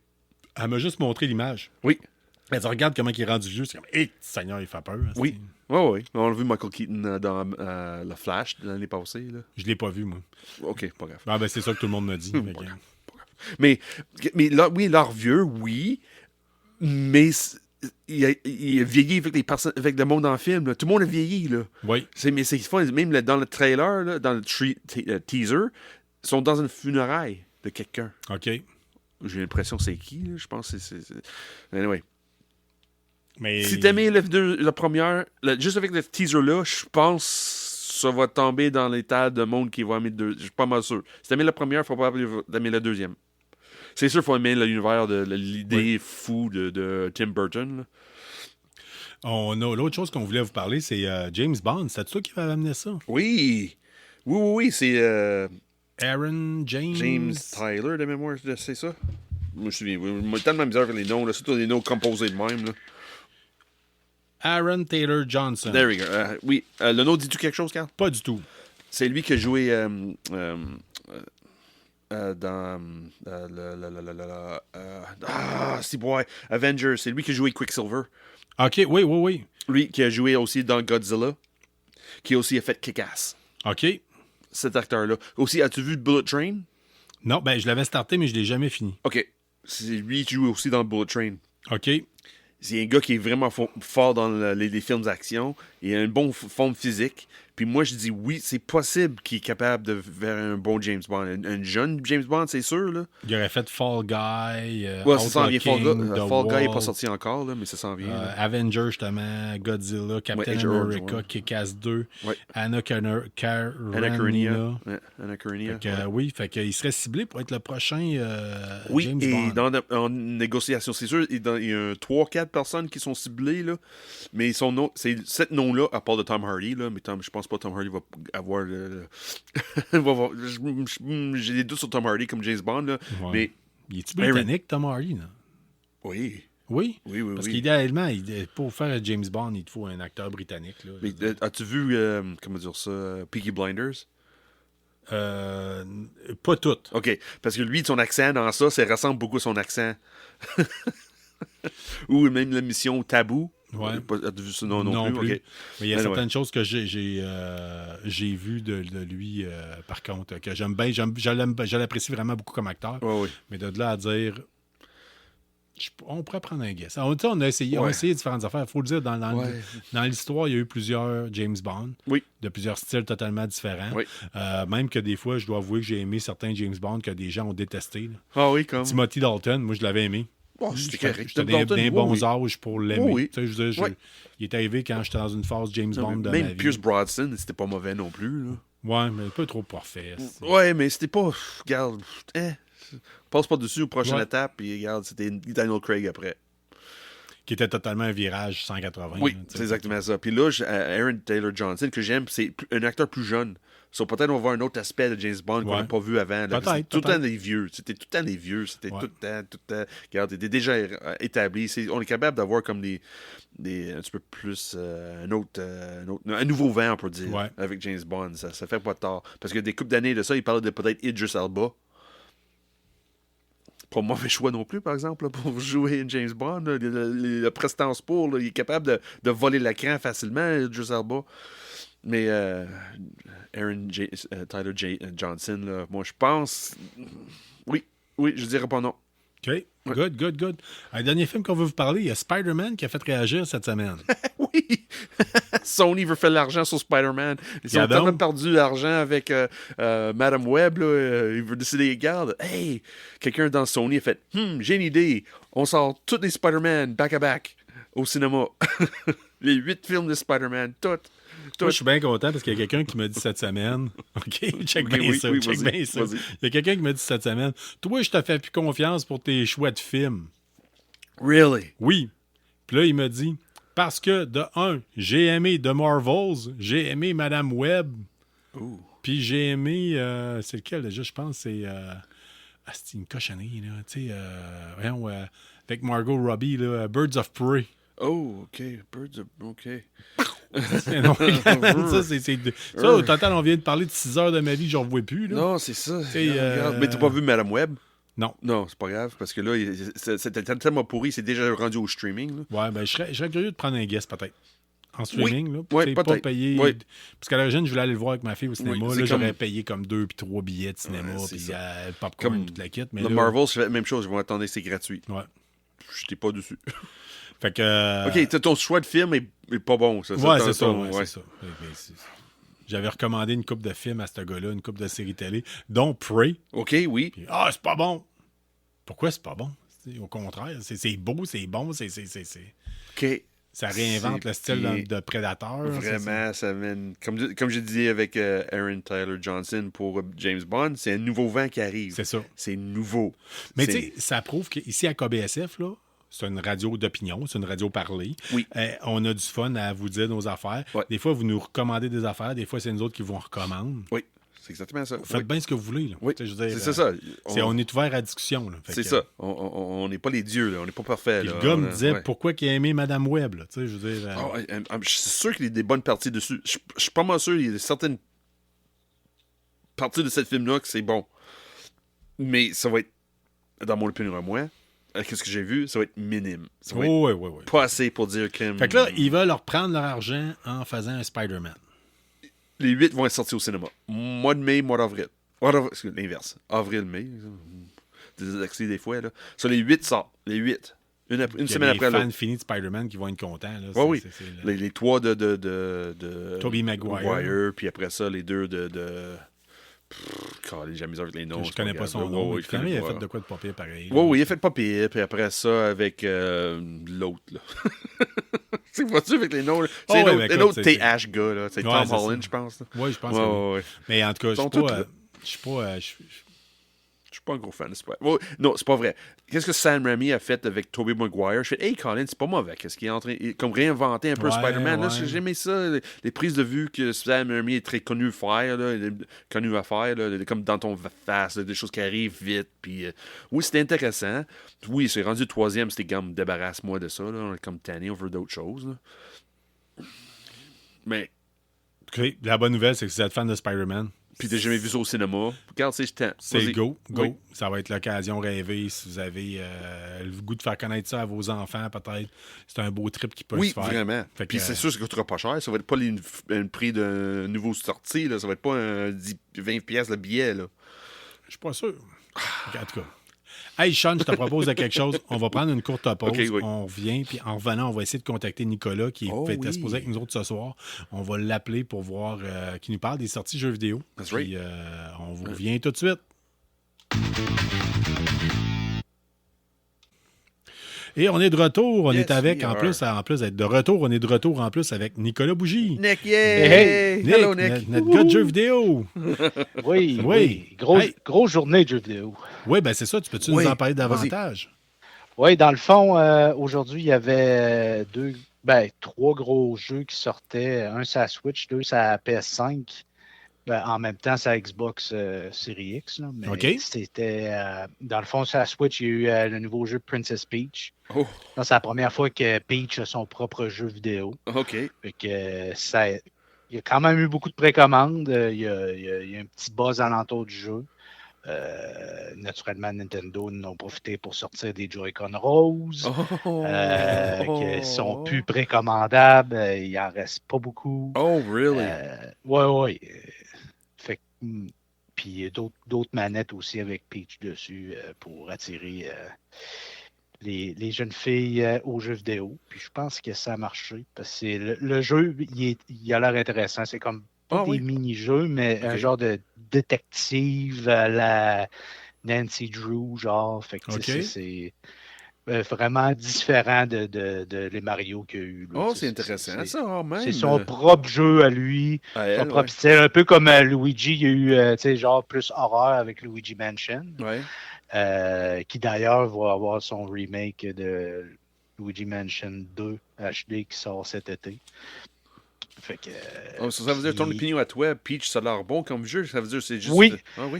Elle m'a juste montré l'image. Oui. Elle dit, regarde comment il est rendu vieux. C'est comme, hé, Seigneur, il fait peur. Oui. Oui. On a vu Michael Keaton dans le Flash de l'année passée. Là. Je l'ai pas vu, moi. OK, pas grave. C'est ça que tout le monde me dit. Pas grave. Mais là, oui, leur vieux, oui. Mais il a vieilli avec le monde en film. Là. Tout le monde a vieilli. Là. Oui. Mais c'est fun. Même dans le trailer, là, dans le teaser, ils sont dans une funéraille de quelqu'un. OK. J'ai l'impression que c'est qui, là? Je pense que c'est... Anyway. Mais... Si t'aimais la première, juste avec le teaser-là, je pense que ça va tomber dans l'état de monde qui va aimer le deuxième. Je suis pas mal sûr. Si t'aimais la première, il faut pas aimer la deuxième. C'est sûr qu'il faut aimer l'univers de l'idée fou de Tim Burton. Là. On a l'autre chose qu'on voulait vous parler, c'est James Bond. C'est toi qui va amener ça? Oui, c'est... Aaron James... James Tyler, de mémoire, c'est ça? Je me souviens. Moi, tellement misère avec les noms, là. Surtout les noms composés de même, là. Aaron Taylor Johnson. There we go. Oui. Le nom dit-tu quelque chose, Carl? Pas du tout. C'est lui qui a joué dans c'est boy, Avengers. C'est lui qui a joué Quicksilver. OK, oui. Lui qui a joué aussi dans Godzilla. Qui aussi a fait Kick-Ass. OK. Cet acteur-là. Aussi, as-tu vu Bullet Train? Non, ben je l'avais starté, mais je l'ai jamais fini. OK. C'est lui qui joue aussi dans Bullet Train. OK. C'est un gars qui est vraiment fort dans les films d'action. Il a une bonne forme physique. Puis moi, je dis oui, c'est possible qu'il est capable de faire un bon James Bond. Un jeune James Bond, c'est sûr, là. Il aurait fait Fall Guy, Ouais, ça s'en vient. Fall Guy n'est pas Wall, sorti encore, là, mais ça s'en vient. Avengers, justement, Godzilla, Captain Age of America, Ultron, ouais. Kick-Ass 2, Ouais. Anna Karenina. Ouais, Anna Karenina. Fait que, oui, fait qu'il serait ciblé pour être le prochain Oui, James et Bond. en négociation, c'est sûr, il y a 3-4 personnes qui sont ciblées, là, mais son nom, c'est 7 noms-là, à part de Tom Hardy, là, mais je pense pas que Tom Hardy va avoir j'ai des doutes sur Tom Hardy comme James Bond, là, Ouais. mais Il est-tu britannique, Tom Hardy, non? oui. Oui? Oui. Parce qu'idéalement, pour faire James Bond, il te faut un acteur britannique. Là. Mais as-tu vu, comment dire ça, Peaky Blinders? Pas toutes. OK, parce que lui, son accent dans ça ressemble beaucoup à son accent. Ou même la mission Tabou. Ouais. As-tu vu ça? Non plus. OK. Mais il y a Ben, certaines ouais. choses que j'ai vues de lui, par contre, que j'aime bien. Je l'apprécie vraiment beaucoup comme acteur. Ouais, oui. Mais de là à dire... on pourrait prendre un guess. On a essayé différentes affaires. Il faut le dire, dans l'histoire, il y a eu plusieurs James Bond, Oui. de plusieurs styles totalement différents. Oui. Même que des fois, je dois avouer que j'ai aimé certains James Bond que des gens ont détestés. Là. Ah oui, comme. Timothy Dalton, moi, je l'avais aimé. Oh, c'était correct. J'étais d'un bons âges pour l'aimer. Oui. Tu sais, je veux dire, Oui. il est arrivé quand j'étais dans une phase James Bond de ma Même vie. Pierce Brosnan, c'était pas mauvais non plus. Là. Ouais, mais pas trop parfait. Ouais, mais c'était pas. Regarde, passe pas dessus aux prochaines Ouais. étapes, puis regarde, c'était Daniel Craig après. Qui était totalement un virage 180. Oui, là, tu sais. c'est exactement ça. Puis là, Aaron Taylor Johnson, que j'aime, c'est un acteur plus jeune. So, peut-être on va voir un autre aspect de James Bond qu'on n'a pas vu avant. Là. Peut-être, C'était tout le temps des vieux. C'était tout le temps des vieux. C'était Ouais. tout le temps. Regarde, c'était déjà établi. On est capable d'avoir comme des un petit peu plus un nouveau vent, on peut dire, Ouais. avec James Bond. Ça fait pas tard. Parce que des couples d'années de ça, il parlait de peut-être Idris Elba. Pas mauvais choix non plus, par exemple, là, pour jouer James Bond. Là, le prestance pour, là, il est capable de voler l'écran facilement, Idris Elba. Mais Tyler Johnson, là, moi, je pense... Oui, je dirais pas non. OK. Good. Un dernier film qu'on veut vous parler, il y a Spider-Man qui a fait réagir cette semaine. Oui! Sony veut faire de l'argent sur Spider-Man. Ils ont Regarde tellement donc. perdu l'argent avec Madame Web. Là, il veut décider, regarde, hey, quelqu'un dans Sony a fait, j'ai une idée. On sort tous les Spider-Man back-à-back au cinéma. Les 8 films de Spider-Man, toutes. Moi, je suis bien content parce qu'il y a quelqu'un qui m'a dit cette semaine. OK, check Oui, bien oui, ça. oui, Check vas-y, bien ça. vas-y. Il y a quelqu'un qui m'a dit cette semaine, toi, je te fais plus confiance pour tes choix de films. Really? Oui. Puis là, il m'a dit, parce que, de un, j'ai aimé The Marvels, j'ai aimé Madame Web, puis j'ai aimé, c'est lequel déjà, je pense, c'est une cochonnerie, là, tu sais, voyons, avec Margot Robbie, là, Birds of Prey. Oh, OK. Birds of... OK. Non, ça, ça, au total, on vient de parler de 6 heures de ma vie que je ne revois plus, là. Non, c'est ça. Et, Regarde. Mais t'as pas vu Madame Web? Non. Non, c'est pas grave, parce que là, c'était tellement pourri, c'est déjà rendu au streaming. Là. Ouais, ben, je serais curieux de prendre un guest, peut-être. En streaming, là. Ouais, Tu sais, pas peut-être. payer. Ouais. Parce qu'à l'origine, je voulais aller le voir avec ma fille au cinéma. Oui, là, c'est j'aurais comme- payé comme 2 puis 3 billets de cinéma, Ouais, c'est puis ça. le popcorn, Comme toute la kit. Mais Le là, Marvel, c'est la même chose. Ils vont attendre, c'est gratuit. Ouais. J'étais pas dessus. Fait que. OK, ton choix de film est pas bon. Ça, Ouais, c'est ça. ouais. C'est ça. J'avais recommandé une coupe de films à ce gars-là, une coupe de séries télé, dont Prey. OK, oui. Puis, c'est pas bon. Pourquoi c'est pas bon? Au contraire, c'est beau, c'est bon, c'est. OK. Ça réinvente le style de Predator. Vraiment, ça mène... Comme j'ai dit avec Aaron Tyler Johnson pour James Bond, c'est un nouveau vent qui arrive. C'est ça. C'est nouveau. Mais tu sais, ça prouve qu'ici à KBSF, là, c'est une radio d'opinion, c'est une radio parlée. Oui. On a du fun à vous dire nos affaires. Ouais. Des fois, vous nous recommandez des affaires, des fois, c'est nous autres qui vous en recommandent. Oui, C'est exactement ça. Vous faites bien ce que vous voulez. Là. Oui, je veux dire, c'est ça. On est ouvert à la discussion. Là. C'est ça. On n'est pas les dieux, là. On n'est pas parfait. Le gars me disait pourquoi il a aimé Madame Web. Là. Je veux dire, je suis sûr qu'il y a des bonnes parties dessus. Je suis pas mal sûr qu'il y a certaines parties de cette film-là que c'est bon. Mais ça va être, dans mon opinion à moi, qu'est-ce que j'ai vu, ça va être minime. Ça va être pas assez pour dire que... Fait que là, ils veulent leur prendre leur argent en faisant un Spider-Man. Les 8 vont être sortis au cinéma. Mois de mai, mois d'avril. L'inverse. Avril-mai. Des fois, là. Ça, les 8 sortent. Les 8. Une semaine après l'autre. Les fans finis de Spider-Man qui vont être contents. Là. Oui. Les 3 de Tobey Maguire. Puis après ça, les 2 de... j'ai mis avec les noms. Je connais pas son nom. Il a fait de quoi de pas pire pareil. Oui, il a fait de pas pire. Puis après ça, avec l'autre. Là. C'est pas sûr avec les noms. C'est un autre TH gars. Là. C'est Tom Holland, je pense. Oui, je pense que oui. Mais en tout cas, je suis pas un gros fan de Spider-Man. Non, c'est pas vrai. Qu'est-ce que Sam Raimi a fait avec Tobey Maguire? Je fais, hey, Colin, c'est pas mauvais. Qu'est-ce qu'il est en train comme réinventer un peu Spider-Man? Là, j'ai aimé ça. Les prises de vue que Sam Raimi est très connu à faire. Comme dans ton face, des choses qui arrivent vite. Puis, oui, c'était intéressant. Oui, c'est rendu le 3e. C'était comme, débarrasse-moi de ça. Là. On est comme tanné, on veut d'autres choses. Là. Mais. Okay. La bonne nouvelle, c'est que si vous êtes fan de Spider-Man, puis t'as jamais vu ça au cinéma. Regarde, c'est go. Oui. Ça va être l'occasion rêvée. Si vous avez le goût de faire connaître ça à vos enfants, peut-être. C'est un beau trip qui peut se faire. Oui, vraiment. Puis c'est sûr que ça coûtera pas cher. Ça va être pas un prix d'un nouveau sorti. Là. Ça va être pas un 20$ le billet. Là. Je suis pas sûr. En tout cas. Hey, Sean, je te propose quelque chose. On va prendre une courte pause. Okay, oui. On revient, puis en revenant, on va essayer de contacter Nicolas, qui était supposé avec nous autres ce soir. On va l'appeler pour voir, qui nous parle des sorties jeux vidéo. That's puis, right. On vous revient tout de suite. Et on est de retour. On est avec, en plus d'être de retour, on est de retour en plus avec Nicolas Bougie. Nick, Hey, Nick, hello, Nick. Notre gars de jeux vidéo. Oui. Grosse journée de jeux vidéo. Oui, ben c'est ça. Tu peux-tu nous en parler davantage? Oui, dans le fond, aujourd'hui, il y avait 3 gros jeux qui sortaient. Un sur la Switch, 2 sur la PS5. En même temps, c'est la Xbox Series X. Là, mais c'était, dans le fond, sur la Switch, il y a eu le nouveau jeu Princess Peach. Oh. C'est la première fois que Peach a son propre jeu vidéo. OK. Fait que, il y a quand même eu beaucoup de précommandes. Il y a un petit buzz alentour du jeu. Naturellement, Nintendo en ont profité pour sortir des Joy-Con roses qui sont plus précommandables. Il n'en reste pas beaucoup. Oh, really? Oui. Puis il y a d'autres manettes aussi avec Peach dessus pour attirer les jeunes filles aux jeux vidéo. Puis je pense que ça a marché. Parce que le jeu, il a l'air intéressant. C'est comme pas des mini-jeux, mais un genre de détective à la Nancy Drew, genre. Fait que c'est vraiment différent de les Mario qu'il y a eu. Là. C'est intéressant, ça, même. C'est son propre jeu à lui. Son propre style. Un peu comme Luigi, il y a eu genre plus horreur avec Luigi Mansion. Ouais. Qui d'ailleurs va avoir son remake de Luigi Mansion 2 HD qui sort cet été. Fait que, ça veut dire ton opinion à toi, Peach, ça a l'air bon comme jeu. Ça veut dire c'est juste. Oui.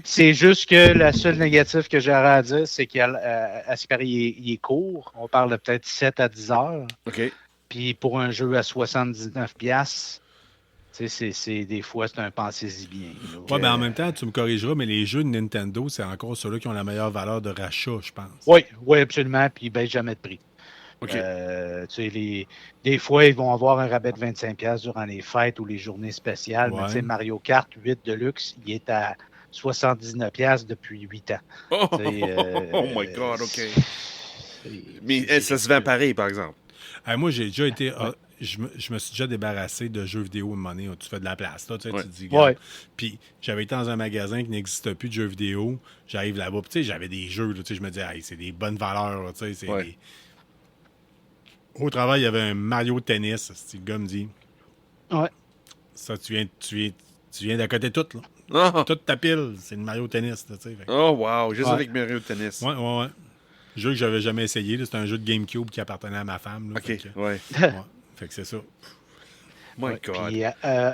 C'est juste que la seule négative que j'aurais à dire, c'est qu'il est court. On parle de peut-être 7 à 10 heures. OK. Puis pour un jeu à 79$, des fois, c'est un pensez-y bien. Oui, en même temps, tu me corrigeras, mais les jeux de Nintendo, c'est encore ceux-là qui ont la meilleure valeur de rachat, je pense. Oui, absolument. Puis ils baissent jamais de prix. Okay. Des fois, ils vont avoir un rabais de 25$ durant les fêtes ou les journées spéciales. Ouais. Mais Mario Kart 8 Deluxe, il est à 79$ depuis 8 ans. Oh my God, OK. Mais ça se vend pareil, par exemple. Moi, j'ai déjà été... je me suis déjà débarrassé de jeux vidéo à un moment donné. Tu fais de la place, là, tu dis... Puis j'avais été dans un magasin qui n'existe plus de jeux vidéo. J'arrive là-bas, puis j'avais des jeux, là, je me disais, c'est des bonnes valeurs, là, c'est des... Au travail, il y avait un Mario Tennis. Le gars me dit. Ouais. Ça, tu viens d'à côté de tout, là. Toute ta pile, c'est le Mario Tennis. Là, oh, wow. Juste avec Mario Tennis. Ouais. Jeu que j'avais jamais essayé. C'est un jeu de GameCube qui appartenait à ma femme. Là, OK, fait que c'est ça. My God. Puis,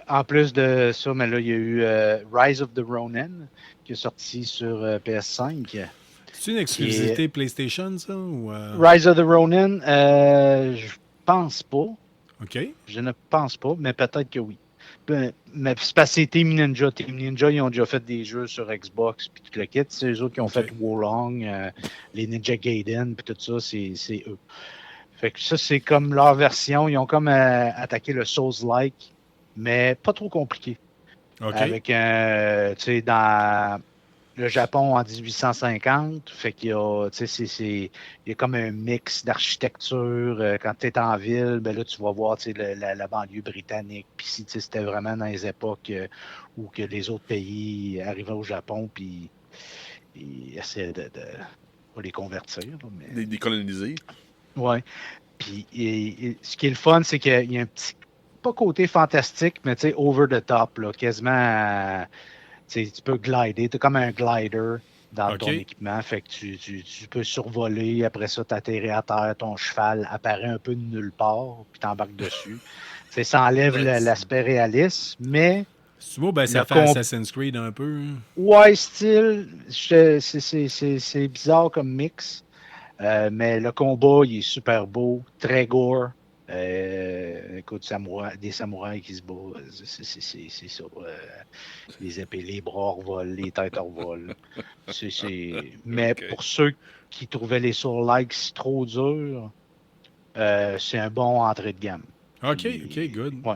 en plus de ça, mais là, il y a eu Rise of the Ronin qui est sorti sur PS5. C'est une exclusivité PlayStation, ça? Ou, Rise of the Ronin, je pense pas. OK. Je ne pense pas, mais peut-être que oui. Mais c'est parce que c'est Team Ninja. Team Ninja, ils ont déjà fait des jeux sur Xbox puis tout le kit. C'est eux autres qui ont fait Wolong, les Ninja Gaiden puis tout ça, c'est eux. Fait que ça, c'est comme leur version. Ils ont comme attaqué le Souls-like, mais pas trop compliqué. OK. Avec un, tu sais, dans le Japon en 1850, fait qu'il y a, tu sais, il y a comme un mix d'architecture. Quand tu es en ville, ben là, tu vas voir, tu sais, la banlieue britannique. Puis si, tu sais, c'était vraiment dans les époques où que les autres pays arrivaient au Japon, puis ils essayaient de pas les convertir. Là, mais... Des coloniser. Ouais. Puis ce qui est le fun, c'est qu'il y a un petit, pas côté fantastique, mais tu sais, over the top, là, quasiment... tu peux glider, tu as comme un glider dans ton équipement, fait que tu peux survoler, après ça, t'atterris à terre, ton cheval apparaît un peu de nulle part, puis t'embarques dessus. Ça enlève l'aspect réaliste, mais... Sumo, ben, ça fait Assassin's Creed un peu. Ouais, style, c'est bizarre comme mix, mais le combat, il est super beau, très gore. Écoute, des samouraïs qui se battent, c'est ça. Les épées, les bras revolent, les têtes revolent. Mais pour ceux qui trouvaient les Soul-likes trop durs, c'est un bon entrée de gamme. OK, good. Ouais.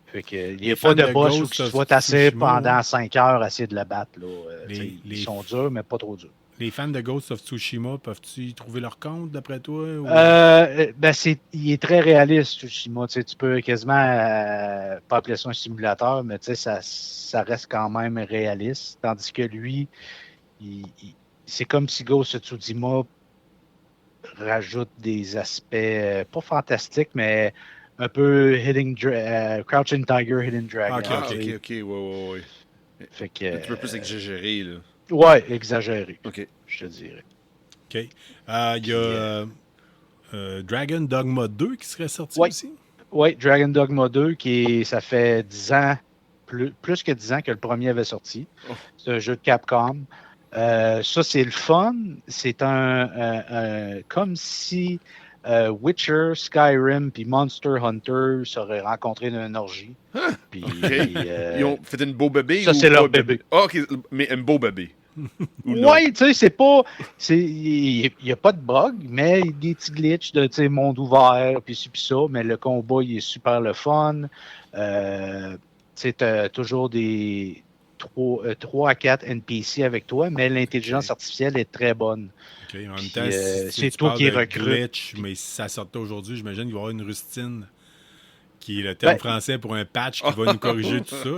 Fait que, il n'y a pas de boss où tu sois tassé pendant 5 heures à essayer de le battre. Là. Ils sont durs, mais pas trop durs. Les fans de Ghost of Tsushima, peuvent-ils y trouver leur compte, d'après toi? Ou... Ben il est très réaliste, Tsushima. Tu peux quasiment pas appeler ça un simulateur, mais ça reste quand même réaliste. Tandis que lui, c'est comme si Ghost of Tsushima rajoute des aspects pas fantastiques, mais un peu Crouching Tiger, Hidden Dragon. OK, ouais. Fait que, un petit peu plus exagéré, là. Ouais, exagéré. OK. Je te dirais. OK. Il y a Dragon Dogma 2 qui serait sorti aussi? Oui, Dragon Dogma 2, ça fait 10 ans, plus que 10 ans que le premier avait sorti. Oh. C'est un jeu de Capcom. Ça, c'est le fun. C'est comme si Witcher, Skyrim puis Monster Hunter seraient rencontrés dans une orgie. Hein? Puis, ils ont fait une beau bébé? Ça, c'est leur bébé. Ah, OK, mais un beau bébé. Oui, tu sais, c'est pas... Il n'y a pas de bug, mais il y a des petits glitches de monde ouvert, puis ça, mais le combat, il est super le fun. Tu sais, t'as toujours des 3 à 4 NPC avec toi, mais l'intelligence artificielle est très bonne. OK, en même temps, c'est toi qui recrute. Glitch, mais si ça sortait aujourd'hui, j'imagine qu'il va y avoir une rustine qui est le terme français pour un patch qui va nous corriger tout ça.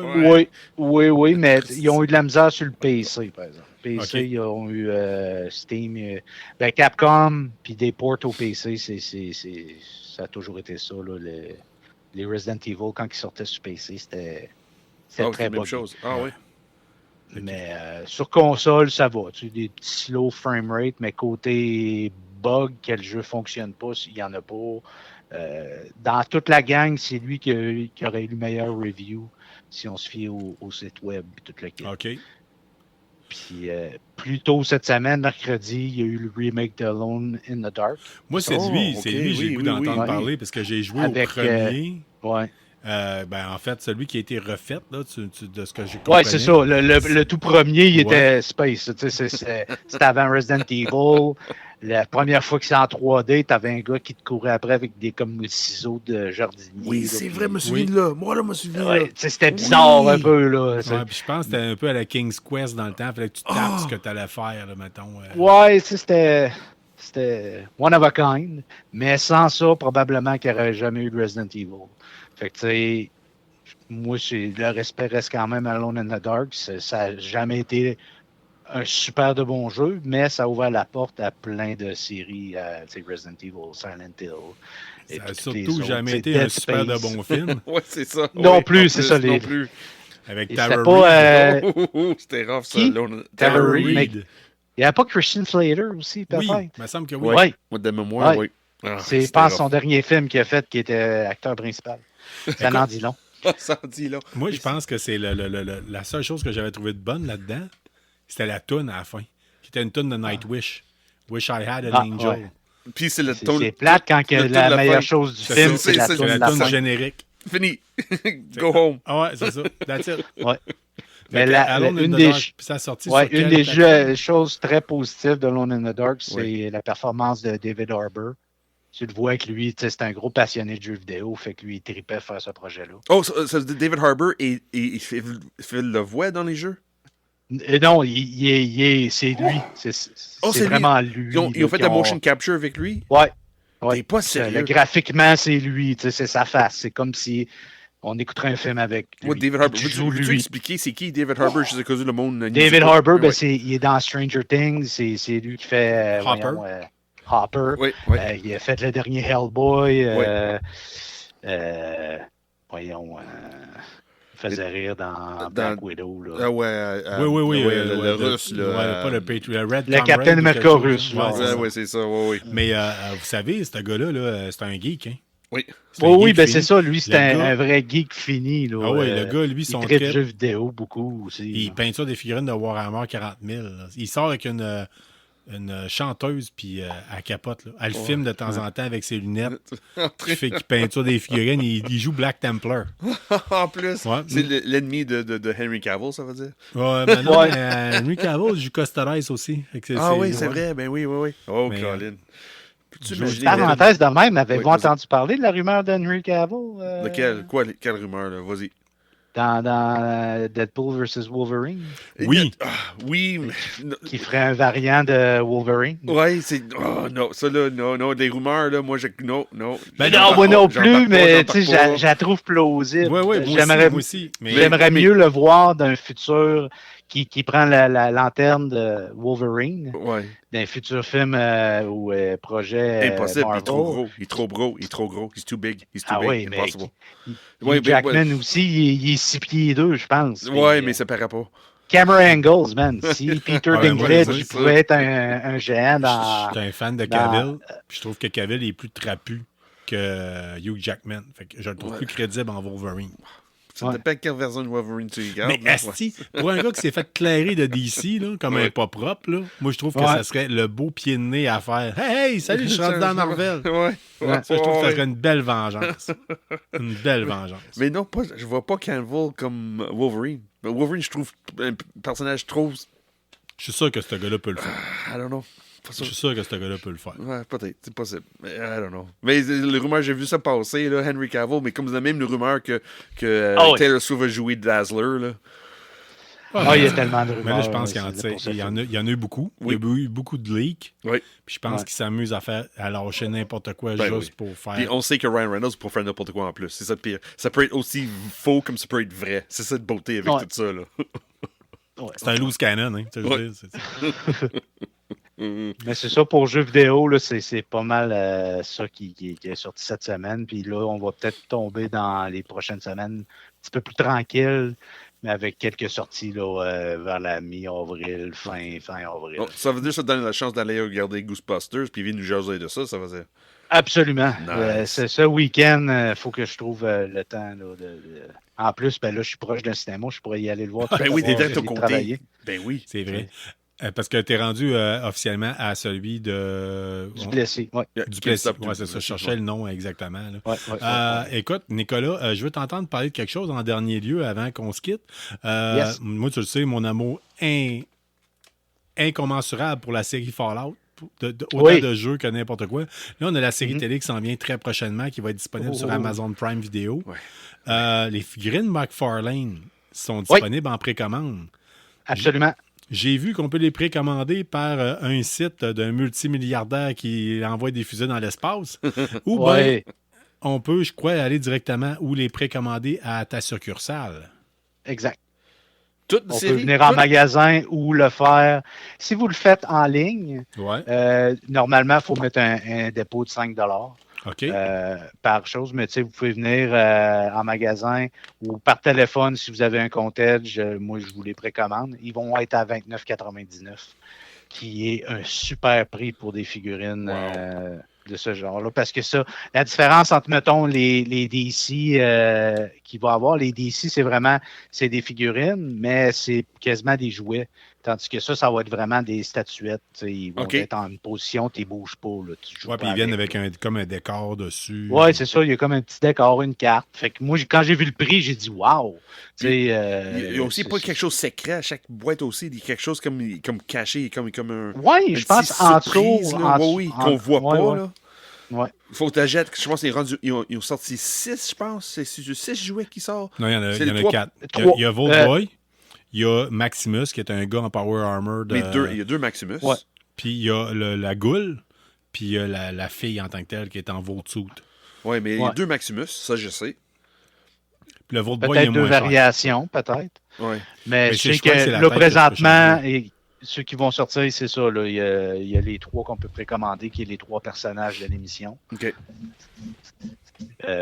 Oui, mais ils ont eu de la misère sur le PC, par exemple. PC, ils ont eu Steam, Capcom, puis des ports au PC, ça a toujours été ça. Là, les Resident Evil, quand ils sortaient sur PC, c'était très bon. Chose. Ah oui. Mais sur console, ça va. Tu sais, des petits slow framerate, mais côté bug, que le jeu fonctionne pas, il n'y en a pas. Dans toute la gang, c'est lui qui aurait eu le meilleur review si on se fie au site web et tout le kit. OK. Puis plus tôt cette semaine, mercredi, il y a eu le remake de Alone in the Dark. Moi, c'est lui, j'ai le goût d'entendre parler parce que j'ai joué au premier. En fait, celui qui a été refait, là, de ce que j'ai compris. Oui, c'est ça. Le tout premier, il était Space. C'était avant Resident Evil. La première fois que c'est en 3D, t'avais un gars qui te courait après avec des ciseaux de jardinier. Oui, c'est vrai, me souviens-là. Moi, là, me souviens là. C'était bizarre un peu, là. Puis je pense que c'était un peu à la King's Quest dans le temps. Il fallait que tu tapes ce que tu allais faire, là, mettons. Ouais, c'était one of a kind. Mais sans ça, probablement qu'il n'y aurait jamais eu de Resident Evil. Fait que, tu sais, moi, le respect reste quand même Alone in the Dark. Ça n'a jamais été un super de bon jeu, mais ça a ouvert la porte à plein de séries, Resident Evil, Silent Hill. Ça n'a surtout jamais été un super de bon film. Oui, c'est ça. Non plus, c'est ça. Non plus. Avec Tara Reid. C'était rough, ça. Tara Reid. Il n'y avait pas Christian Slater aussi, peut-être? Oui, il me semble que oui. Moi, de mémoire, oui. C'est, je pense, son dernier film qu'il a fait qui était acteur principal. Ça n'en dit long. Ça en dit, là. Moi, je pense que c'est la seule chose que j'avais trouvé de bonne là-dedans, c'était la toune à la fin, qui était une toune de Nightwish. Wish I Had an Angel. Ouais. Puis c'est le ton. C'est plate quand que la meilleure chose du film, c'est la C'est toune de la la toune fin. générique. Fini. Go home. Ah ouais, c'est ça. That's it. Ouais. Fait Mais que Alone in une the des, Dark, puis ça a sorti ouais, sur une quelle des plateforme? choses très positives de Alone in the Dark, c'est Oui. la performance de David Harbour. Tu le vois que lui, c'est un gros passionné de jeux vidéo, fait que lui, il tripait faire ce projet-là. Oh, ça, David Harbour, il fait le voix dans les jeux? Non, c'est lui. Oh, C'est vraiment lui. Ils ont là, fait qui la motion capture avec lui? Ouais. T'es pas sérieux? Graphiquement, c'est lui. C'est sa face. C'est comme si on écouterait un film avec lui. Moi, David Harbour. Tu joues Veux-tu lui. expliquer c'est qui David Harbour? Je sais que le monde. David Harbour, Ouais. il est dans Stranger Things. C'est lui qui fait Hopper. Oui, Hopper. oui. Il a fait le dernier Hellboy. Voyons. Il faisait rire dans Black Widow. Là. Ah ouais. Oui. Le russe, là. Ouais, pas le Patriot. Le Red Le Comrade Captain ou America quelque chose. russe, Ouais, là. c'est ça. Ouais, c'est ça. Ouais. Mais vous savez, ce gars-là, là, c'est un geek. Hein? Oui. C'est un Oui, geek ben fini. c'est ça. Lui, c'est Le un gars- vrai geek fini. Là. Ah oui, le gars, lui, il son tripe trip, jeux vidéo beaucoup aussi. il là. peinture des figurines de Warhammer 40 000. Là. Il sort avec une chanteuse, puis elle capote. Là. Elle filme de temps en temps avec ses lunettes. Qui fait qu'il peinture des figurines. Il joue Black Templar. En plus, Ouais. c'est l'ennemi de Henry Cavill, ça veut dire? Ouais, mais non, Ouais. mais, Henry Cavill joue Costarice aussi. Fait que Ah oui, c'est ouais. vrai. Ben oui. Oh, Mais, Colin. Peux-tu je- imaginer Parenthèse de même, avez-vous Oui, vas-y. entendu parler de la rumeur d'Henry Cavill Lequel? Quelle rumeur, là? Vas-y. dans Deadpool vs. Wolverine, Oui. Oui, mais... qui ferait un variant de Wolverine? Ouais, c'est... Oh, non, ça, là, non, des rumeurs, là, moi, non. Ben Non, moi non J'en plus, parle pas, mais j'en tu sais, parle pas. je la trouve plausible. Ouais, moi aussi. Mais J'aimerais mieux le voir d'un futur qui prend la lanterne de Wolverine, Ouais, d'un futur film ou projet impossible, Marvel. il est trop gros, he's too big, Ah oui, mais impossible. Hugh Ouais, Jackman aussi, il est 6 pieds 2, je pense. Ouais, Puis, mais ça paraît pas. Camera angles, man. Si Peter Ouais, Dinklage ouais, il c'est pouvait être un géant dans... je suis un fan de Cavill. Puis je trouve que Cavill est plus trapu que Hugh Jackman. Fait que je le trouve plus crédible en Wolverine. Ça Ouais. dépend quelle version de Wolverine tu regardes. Mais là. asti, pour un gars qui s'est fait clairer de DC, là, comme un pas propre, là, moi je trouve que Ouais. ça serait le beau pied de nez à faire. Hey, salut, je suis rentré dans Marvel. Ouais. Ça, je trouve que ça Ouais. serait une belle vengeance. Une belle vengeance. Mais non, je vois pas Cavill comme Wolverine. Mais Wolverine, je trouve un personnage trop... Je suis sûr que ce gars-là peut le faire. I don't know. Pas Je sûr. suis sûr que ce gars-là peut le faire. Ouais, peut-être, c'est possible. Mais I don't know. Mais les rumeurs, j'ai vu ça passer, là, Henry Cavill, mais comme vous avez même une rumeur que Ah oui. Taylor Swift va jouer Dazzler, là. Ah, il y a tellement de rumeurs. Mais là, je pense qu'il c'est pour ça y que- en a eu beaucoup. Oui. Il y a eu beaucoup de leaks. Oui. Puis je pense Ouais. qu'ils s'amusent à lâcher n'importe quoi Ben juste oui. pour faire. Puis on sait que Ryan Reynolds pourrait faire n'importe quoi en plus. C'est ça le pire. Ça peut être aussi faux comme ça peut être vrai. C'est ça de beauté avec Ouais. tout ça, là. Ouais. C'est un loose cannon, hein. Tu sais, je veux Ouais. dire, c'est- Mais c'est ça, pour jeux vidéo, là, c'est pas mal ça qui est sorti cette semaine. Puis là, on va peut-être tomber dans les prochaines semaines un petit peu plus tranquille, mais avec quelques sorties là, vers la mi-avril, fin avril. Bon, ça veut dire que ça te donne la chance d'aller regarder Ghostbusters puis venir nous jaser de ça veut dire. Absolument. Nice. C'est ce week-end, il faut que je trouve le temps. Là, En plus, ben là, je suis proche d'un cinéma, je pourrais y aller le voir. tout Ben à oui, t'es l'heure, direct au j'ai côté. travaillé. Ben oui. C'est vrai. Parce que tu es rendu officiellement à celui de. Du blessé. Ouais. Du Plessis. Ouais, c'est ça. Je cherchais le nom exactement. Là. Ouais. Écoute, Nicolas, je veux t'entendre parler de quelque chose en dernier lieu avant qu'on se quitte. Yes. Moi, tu le sais, mon amour incommensurable pour la série Fallout. Autant Oui. de jeux que n'importe quoi. Là, on a la série télé qui s'en vient très prochainement, qui va être disponible sur Amazon Prime Video. Ouais. Les figurines McFarlane sont disponibles en précommande. Absolument. J'ai vu qu'on peut les précommander par un site d'un multimilliardaire qui envoie des fusées dans l'espace. Ou bien Ouais. on peut, je crois, aller directement ou les précommander à ta succursale. Exact. Toute On série, peut venir en toute- magasin ou le faire. Si vous le faites en ligne, Ouais. normalement, il faut mettre un dépôt de 5 OK. par chose, mais tu sais, vous pouvez venir en magasin ou par téléphone si vous avez un compte Edge. Moi, je vous les précommande. Ils vont être à 29,99, qui est un super prix pour des figurines Wow. de de ce genre-là. Parce que ça, la différence entre, mettons, les DC qu'il va avoir, les DC, c'est des figurines, mais c'est quasiment des jouets. Tandis que ça va être vraiment des statuettes. Ils vont être en une position, tu ne bouges pas. Là, puis ils viennent avec comme un décor dessus. Oui, c'est ça. Il y a comme un petit décor, une carte. Fait que moi, quand j'ai vu le prix, j'ai dit waouh! Il y a aussi pas quelque chose secret à chaque boîte aussi. Il y a quelque chose comme caché, comme un. Oui, je pense en dessous. Qu'on voit pas. Là. Ouais. Il faut que tu achètes. Je pense qu'ils ont sorti 6, je pense. C'est 6 jouets qui sortent. Non, il y en a 4. Il y a Voltboy. Il y a Maximus, qui est un gars en Power Armor. Il y a 2 Maximus. Ouais. Puis il y a la Goule, puis il y a la fille en tant que telle qui est en Voltsuit. Oui, mais il y a 2 Maximus, ça je sais. Puis le Voltboy, peut-être il est moins 2 variations, cher. peut-être. Ouais. Mais je sais que là, présentement, ceux qui vont sortir, c'est ça. Là, il y a les 3 qu'on peut précommander, qui est les 3 personnages de l'émission. OK.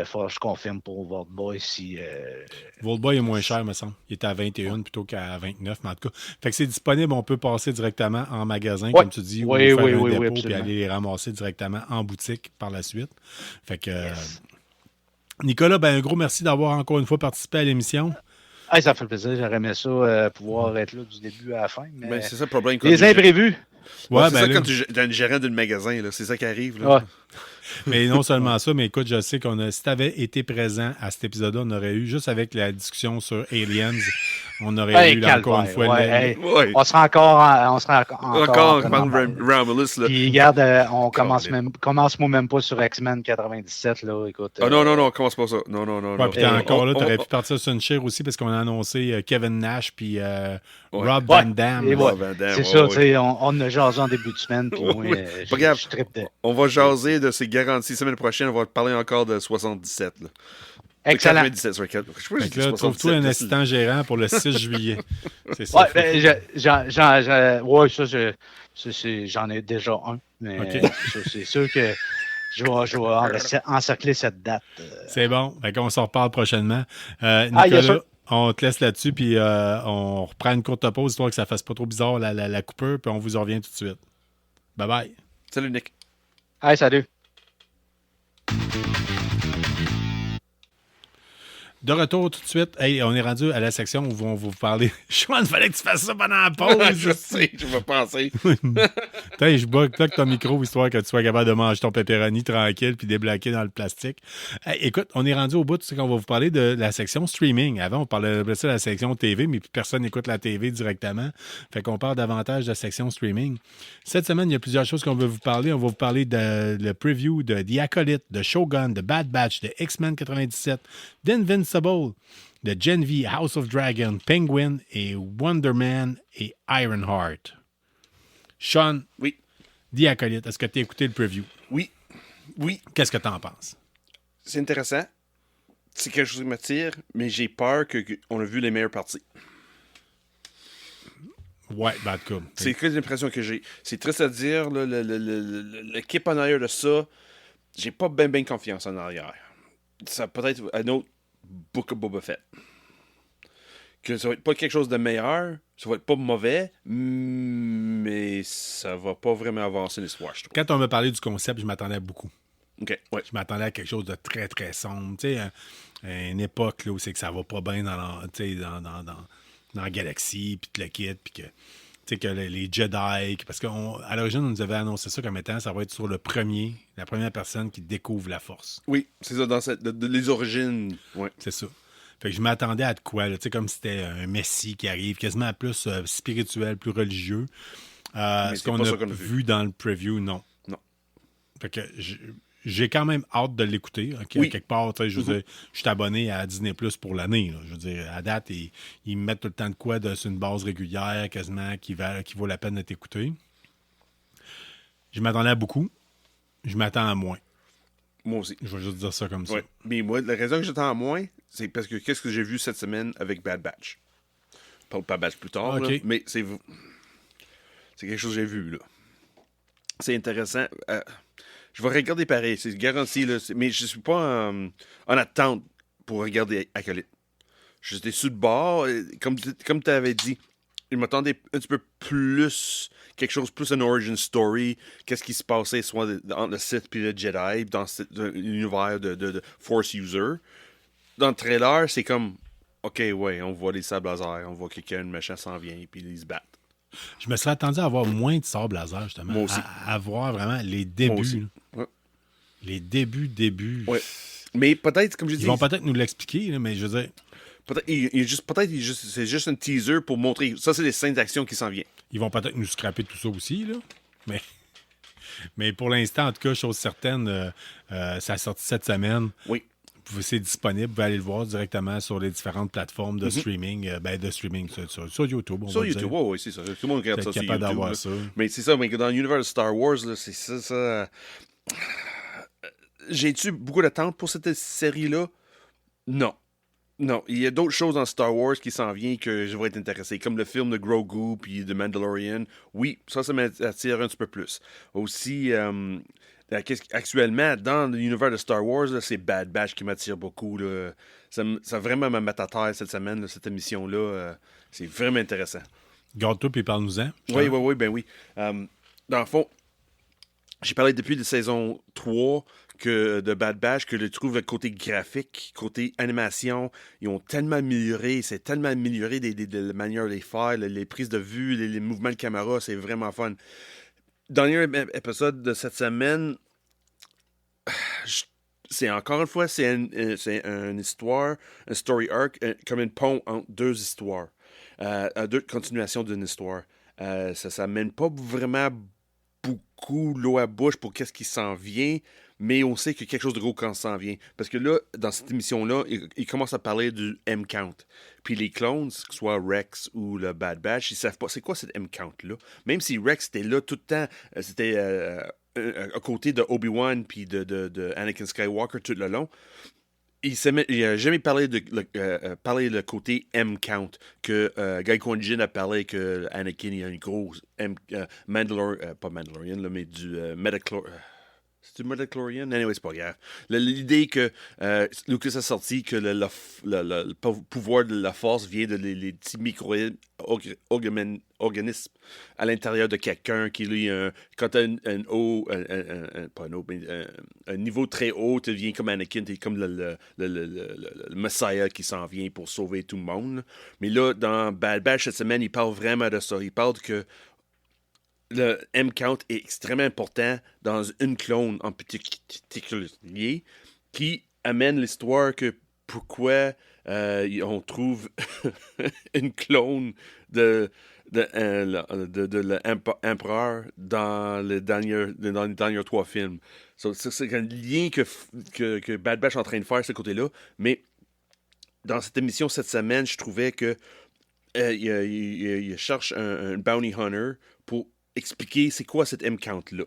Faut que je confirme pour Voltboy si. Voltboy est moins cher, me semble. Il est à 21 plutôt qu'à 29, mais en tout cas. Fait que c'est disponible, on peut passer directement en magasin, comme tu dis, ou faire un dépôt puis aller les ramasser directement en boutique par la suite. Fait que Nicolas, un gros merci d'avoir encore une fois participé à l'émission. Hey, ça fait plaisir, j'aurais aimé ça pouvoir être là du début à la fin. Mais c'est ça le problème. Les imprévus. C'est ça quand tu es un gérant d'un magasin, là, c'est ça qui arrive. Là. Ouais. Mais non seulement ça, mais écoute, je sais si tu avais été présent à cet épisode-là, on aurait eu, juste avec la discussion sur Aliens, on aurait eu encore une fois... On sera encore Romulus. Là. Puis regarde, on commence-moi même pas sur X-Men 97. Là, écoute, non, on commence pas ça. Non. Puis encore là, tu aurais pu partir sur une chair aussi parce qu'on a annoncé Kevin Nash puis Rob Van Damme. C'est ça, on a jasé en début de semaine. Puis moi, je trippe. On va jaser de ces garanties. Semaine prochaine, on va parler encore de 77. Là. Excellent. 97 sur 4. Là, trouve-toi un assistant gérant pour le 6 juillet. C'est ça. J'en ai déjà un. Mais c'est sûr que je vais encercler cette date. C'est bon. On s'en reparle prochainement. Nicolas, on te laisse là-dessus, puis on reprend une courte pause, histoire que ça ne fasse pas trop bizarre la coupure, puis on vous en revient tout de suite. Bye-bye. Salut, Nick. Hey, salut. De retour tout de suite. Hey, on est rendu à la section où on va vous parler. Sean, il fallait que tu fasses ça pendant la pause. Je sais, je vais penser. Je bloque ton micro histoire que tu sois capable de manger ton pepperoni tranquille puis débloquer dans le plastique. Hey, écoute, on est rendu au bout, c'est qu'on va vous parler de la section streaming. Avant, on parlait de la section TV, mais personne n'écoute la TV directement. Fait qu'on parle davantage de la section streaming. Cette semaine, il y a plusieurs choses qu'on veut vous parler. On va vous parler de le preview de The Acolyte, de Shogun, de Bad Batch, de X-Men 97, d'Invincible, de Gen V, House of Dragon, Penguin et Wonder Man et Ironheart. Sean, oui. The Acolyte, est-ce que tu as écouté le preview? Oui. Qu'est-ce que tu en penses? C'est intéressant. C'est quelque chose qui m'attire, mais j'ai peur qu'on a vu les meilleures parties. Ouais, bad coup. C'est que l'impression que j'ai. C'est triste à dire, là, l'équipe en arrière de ça, j'ai pas bien confiance en arrière. Ça peut être un autre Book of Boba Fett. Que ça va être pas quelque chose de meilleur, ça va être pas mauvais, mais ça va pas vraiment avancer l'histoire, je trouve. Quand on m'a parlé du concept, je m'attendais à beaucoup. OK, ouais. Je m'attendais à quelque chose de très, très sombre. Tu sais, une époque là, où c'est que ça va pas bien dans la galaxie, puis le kit, puis que les Jedi... Parce qu'à l'origine, on nous avait annoncé ça comme étant, ça va être sur la première personne qui découvre la Force. Oui, c'est ça, dans les origines. Ouais. C'est ça. Fait que je m'attendais à de quoi, là, comme si c'était un messie qui arrive, quasiment plus spirituel, plus religieux. Ce qu'on a vu dans le preview, non. Fait que j'ai quand même hâte de l'écouter. Okay? Oui. Quelque part, je suis abonné à Disney Plus pour l'année. Là. Je veux dire, à date, ils me mettent tout le temps de quoi sur une base régulière, quasiment, qui vaut la peine d'être écouté. Je m'attendais à beaucoup. Je m'attends à moins. Moi aussi. Je vais juste dire ça comme ça. Mais moi, la raison que j'attends à moins, c'est parce que qu'est-ce que j'ai vu cette semaine avec Bad Batch? Pas Bad Batch plus tard, là, mais c'est quelque chose que j'ai vu, là. C'est intéressant. Je vais regarder pareil, c'est garanti, là, mais je suis pas en attente pour regarder Acolyte. J'étais sur le bord, comme tu avais dit. il m'attendait un petit peu plus, quelque chose plus une origin story, qu'est-ce qui se passait soit entre le Sith et le Jedi, dans l'univers de Force User. Dans le trailer, c'est comme, ok, ouais, on voit les sables laser, on voit quelqu'un, le méchant s'en vient, puis ils se battent. Je me serais attendu à avoir moins de sables laser, justement. Moi aussi. À voir vraiment les débuts. Ouais. Les débuts. Ouais. Mais peut-être, comme je dis... Ils vont peut-être nous l'expliquer, là, mais je veux dire... C'est juste un teaser pour montrer... Ça, c'est les scènes d'action qui s'en viennent. Ils vont peut-être nous scraper tout ça aussi, là. Mais pour l'instant, en tout cas, chose certaine, ça a sorti cette semaine. Oui. C'est disponible. Vous pouvez aller le voir directement sur les différentes plateformes de streaming. Sur YouTube. Sur YouTube, oui, c'est ça. Tout le monde regarde ça sur YouTube. D'avoir ça. Mais c'est ça, mais dans l'univers de Star Wars, là, c'est ça. J'ai-tu beaucoup d'attentes pour cette série-là? Non. Non, il y a d'autres choses dans Star Wars qui s'en viennent que je vais être intéressé, comme le film de Grogu puis de Mandalorian. Oui, ça m'attire un petit peu plus. Aussi, actuellement, dans l'univers de Star Wars, là, c'est Bad Batch qui m'attire beaucoup. Là. Ça vraiment me met à terre cette semaine, là, cette émission-là. C'est vraiment intéressant. Garde-toi puis parle-nous-en. Oui, ben oui. Dans le fond, j'ai parlé depuis la saison 3 de Bad Batch, que je trouve le côté graphique, côté animation, ils ont tellement amélioré, c'est tellement amélioré de la manière de les faire, les prises de vue, les mouvements de caméra, c'est vraiment fun. Dernier épisode de cette semaine, c'est encore une fois, c'est une histoire, un story arc, comme une pont entre deux histoires, deux continuations d'une histoire. Ça mène pas vraiment beaucoup l'eau à bouche pour qu'est-ce qui s'en vient, mais on sait qu'il y a quelque chose de gros quand ça s'en vient. Parce que là, dans cette émission-là, il commence à parler du M-Count. Puis les clones, que ce soit Rex ou le Bad Batch, ils savent pas c'est quoi cet M-Count-là. Même si Rex était là tout le temps, c'était à côté de Obi-Wan puis de Anakin Skywalker tout le long, il n'a jamais parlé le côté M-Count, que Qui-Gon Jinn a parlé que Anakin il a une grosse pas Mandalorian, là, mais du c'est du Metachlorian? Anyway, c'est pas grave. L'idée que Lucas a sorti que le pouvoir de la force vient de les petits micro-organismes à l'intérieur de quelqu'un qui, lui, quand tu as un niveau très haut, tu deviens comme Anakin, tu es comme le Messiah qui s'en vient pour sauver tout le monde. Mais là, dans Bad Batch cette semaine, il parle vraiment de ça. Il parle que le M-Count est extrêmement important dans une clone en particulier qui amène l'histoire que pourquoi on trouve une clone de l'empereur dans les derniers 3 films. C'est un lien que Bad Batch est en train de faire, ce côté-là. Mais dans cette émission cette semaine, je trouvais que il cherche un bounty hunter pour expliquer c'est quoi cet M-Count-là.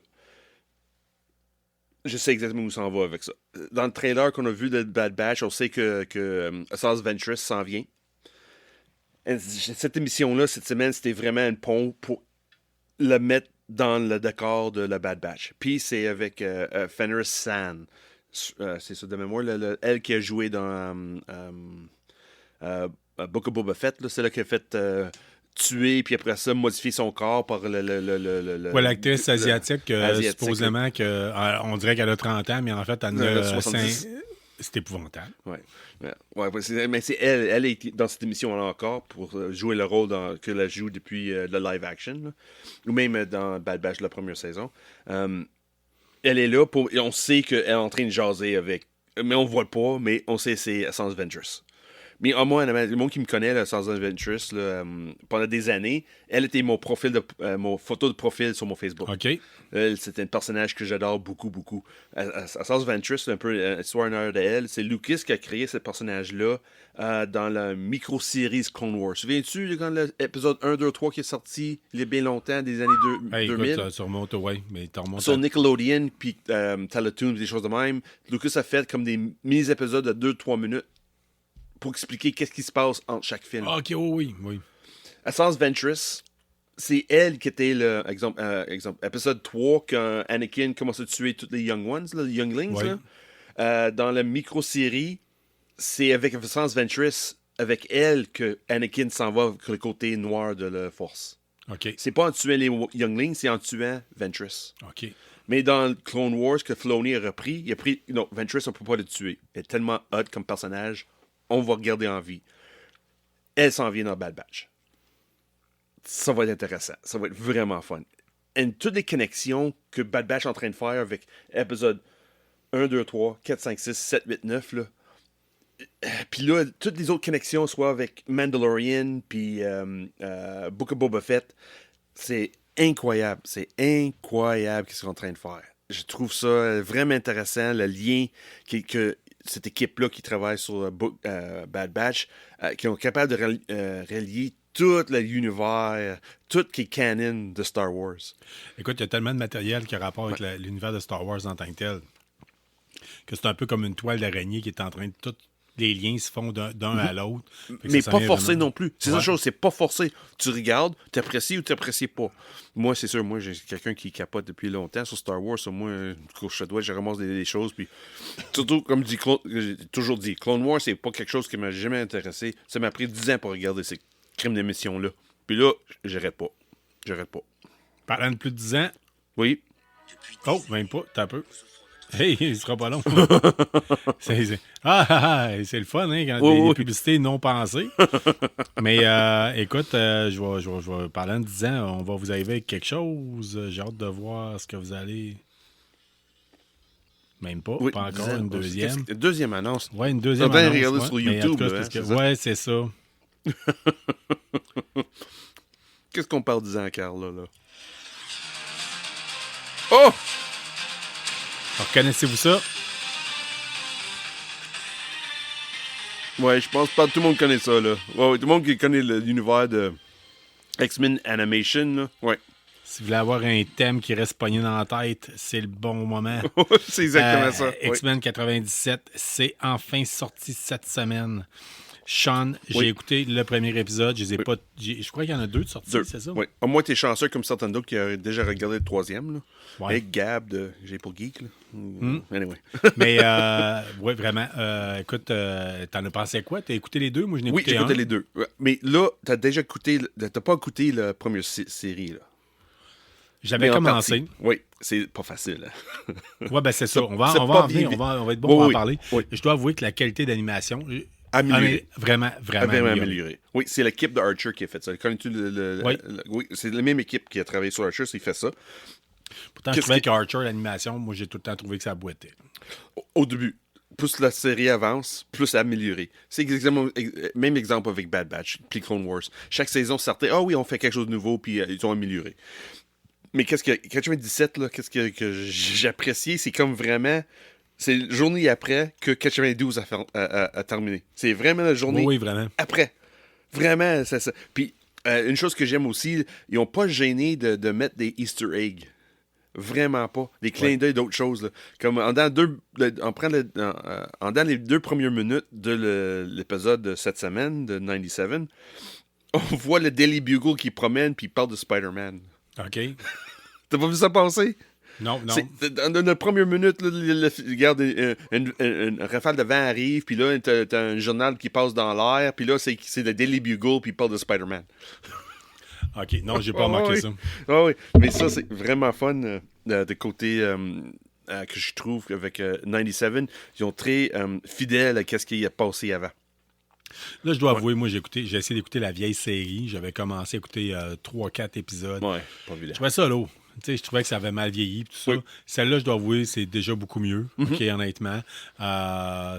Je sais exactement où ça en va avec ça. Dans le trailer qu'on a vu de Bad Batch, on sait que Asajj Ventress s'en vient. Et cette émission-là, cette semaine, c'était vraiment un pont pour le mettre dans le décor de la Bad Batch. Puis c'est avec Fenris San. C'est ça de mémoire. Elle qui a joué dans Book of Boba Fett. C'est là qu'elle a fait... tuer, puis après ça, modifier son corps par l'actrice asiatique, supposément, on dirait qu'elle a 30 ans, mais en fait, elle a 70. C'est épouvantable. Ouais, mais c'est elle est dans cette émission-là encore pour jouer le rôle qu'elle a joué depuis le live action, là. Ou même dans Bad Batch, la première saison. Elle est là, et on sait qu'elle est en train de jaser avec... Mais on voit pas, mais on sait que c'est Asajj Ventress. Mais moi, le monde qui me connaît, Asajj Ventress, pendant des années, elle était mon photo de profil sur mon Facebook. OK. C'est un personnage que j'adore beaucoup, beaucoup. Asajj Ventress, c'est un peu l'histoire en de elle. C'est Lucas qui a créé ce personnage-là dans la micro-série Clone Wars. Souviens-tu quand l'épisode 1, 2, 3 qui est sorti il y a bien longtemps, des années 2000? Écoute, ça remonte, mais t'en remontes. Sur Nickelodeon, puis Teletoon, des choses de même. Lucas a fait comme des mini-épisodes de 2-3 minutes pour expliquer qu'est-ce qui se passe entre chaque film. OK, oui. Asajj Ventress, c'est elle qui était exemple, épisode 3, quand Anakin commence à tuer tous les Young Ones, les Younglings. Oui. Dans la micro-série, c'est avec Asajj Ventress avec elle que Anakin s'en va avec le côté noir de la Force. OK. C'est pas en tuant les Younglings, c'est en tuant Ventress. OK. Mais dans Clone Wars que Filoni a repris, il a pris... Non, Ventress, on peut pas le tuer. Elle est tellement hot comme personnage, on va regarder en vie. Elle s'en vient dans Bad Batch. Ça va être intéressant. Ça va être vraiment fun. Et toutes les connexions que Bad Batch est en train de faire avec épisode 1, 2, 3, 4, 5, 6, 7, 8, 9, là. Puis là, toutes les autres connexions, soit avec Mandalorian, puis Book of Boba Fett, c'est incroyable. C'est incroyable ce qu'ils sont en train de faire. Je trouve ça vraiment intéressant, le lien que cette équipe-là qui travaille sur Bad Batch, qui sont capables de relier tout l'univers, tout qui est canon de Star Wars. Écoute, il y a tellement de matériel qui a rapport avec l'univers de Star Wars en tant que tel, que c'est un peu comme une toile d'araignée qui est en train de... Tous les liens se font d'un à l'autre. Mais pas forcé vraiment... non plus. C'est la chose, c'est pas forcé. Tu regardes, t'apprécies ou t'apprécies pas. Moi, c'est sûr, moi, j'ai quelqu'un qui capote depuis longtemps sur Star Wars. Moi, je ramasse des choses. Puis, surtout, comme j'ai toujours dit, Clone Wars, c'est pas quelque chose qui m'a jamais intéressé. Ça m'a pris 10 ans pour regarder ces crimes d'émission-là. Puis là, j'arrête pas. Parlant de plus de 10 ans... Oui. Oh, même pas, t'as peu. Hey, il sera pas long. c'est le fun, hein, quand des publicités non pensées. Mais écoute, je vais parler en disant, on va vous arriver avec quelque chose. J'ai hâte de voir ce que vous allez... Même pas, pas encore, une deuxième. Deuxième annonce. Ouais, une deuxième annonce. Regarder sur YouTube. Ouais, c'est ça. Qu'est-ce qu'on parle 10 ans, Carl, là? Oh! Reconnaissez-vous ça? Ouais, je pense pas que tout le monde connaît ça, là. Ouais, tout le monde qui connaît l'univers de X-Men Animation, là. Ouais. Si vous voulez avoir un thème qui reste pogné dans la tête, c'est le bon moment. C'est exactement ça. X-Men 97, c'est enfin sorti cette semaine. Sean, j'ai écouté le premier épisode. Je crois qu'il y en a 2 de sortis, c'est ça? Oui. Moi, t'es chanceux comme certains d'autres qui ont déjà regardé le 3e. Là. Ouais. Avec Gab de J'ai pour Geek. Là. Anyway. Mais, oui, vraiment. Écoute, t'en as pensé quoi? T'as écouté les 2? Moi, je n'ai écouté j'ai écouté les 2. Mais là, t'as pas écouté la première série, là. J'avais commencé. Oui, c'est pas facile. Oui, ben c'est ça. On va en venir. On va être bon pour en parler. Oui. Je dois avouer que la qualité d'animation... Vraiment amélioré. Oui, c'est l'équipe de Archer qui a fait ça. Connais-tu oui, c'est la même équipe qui a travaillé sur Archer, c'est fait ça. Pourtant, je trouvais qu'Archer, l'animation, moi, j'ai tout le temps trouvé que ça boitait. Au début. Plus la série avance, plus amélioré. C'est exactement même exemple avec Bad Batch, puis Clone Wars. Chaque saison sortait, oui, on fait quelque chose de nouveau, puis ils ont amélioré. Mais qu'est-ce que 97, là, qu'est-ce que j'appréciais, c'est comme vraiment... C'est la journée après que 92 a terminé. C'est vraiment la journée vraiment. Après. Vraiment, c'est ça. Puis, une chose que j'aime aussi, ils n'ont pas gêné de mettre des Easter eggs. Vraiment pas. Des clins d'œil d'autres choses. Là. Comme dans les 2 premières minutes de l'épisode de cette semaine, de 97, on voit le Daily Bugle qui promène puis il parle de Spider-Man. OK. T'as pas vu ça passer? Non. Dans la première minute, regarde, une rafale de vent arrive, puis là, t'as un journal qui passe dans l'air, puis là, c'est le Daily Bugle, puis il parle de Spider-Man. OK, non, j'ai pas remarqué ça. Oui, mais ça, c'est vraiment fun de côté que je trouve avec 97. Ils ont très fidèle à ce qui a passé avant. Là, je dois avouer, moi, j'ai essayé d'écouter la vieille série. J'avais commencé à écouter 3-4 épisodes. Ouais, pas évident. Je trouvais ça lourd. Je trouvais que ça avait mal vieilli. Tout ça. Oui. Celle-là, je dois avouer, c'est déjà beaucoup mieux. OK, honnêtement.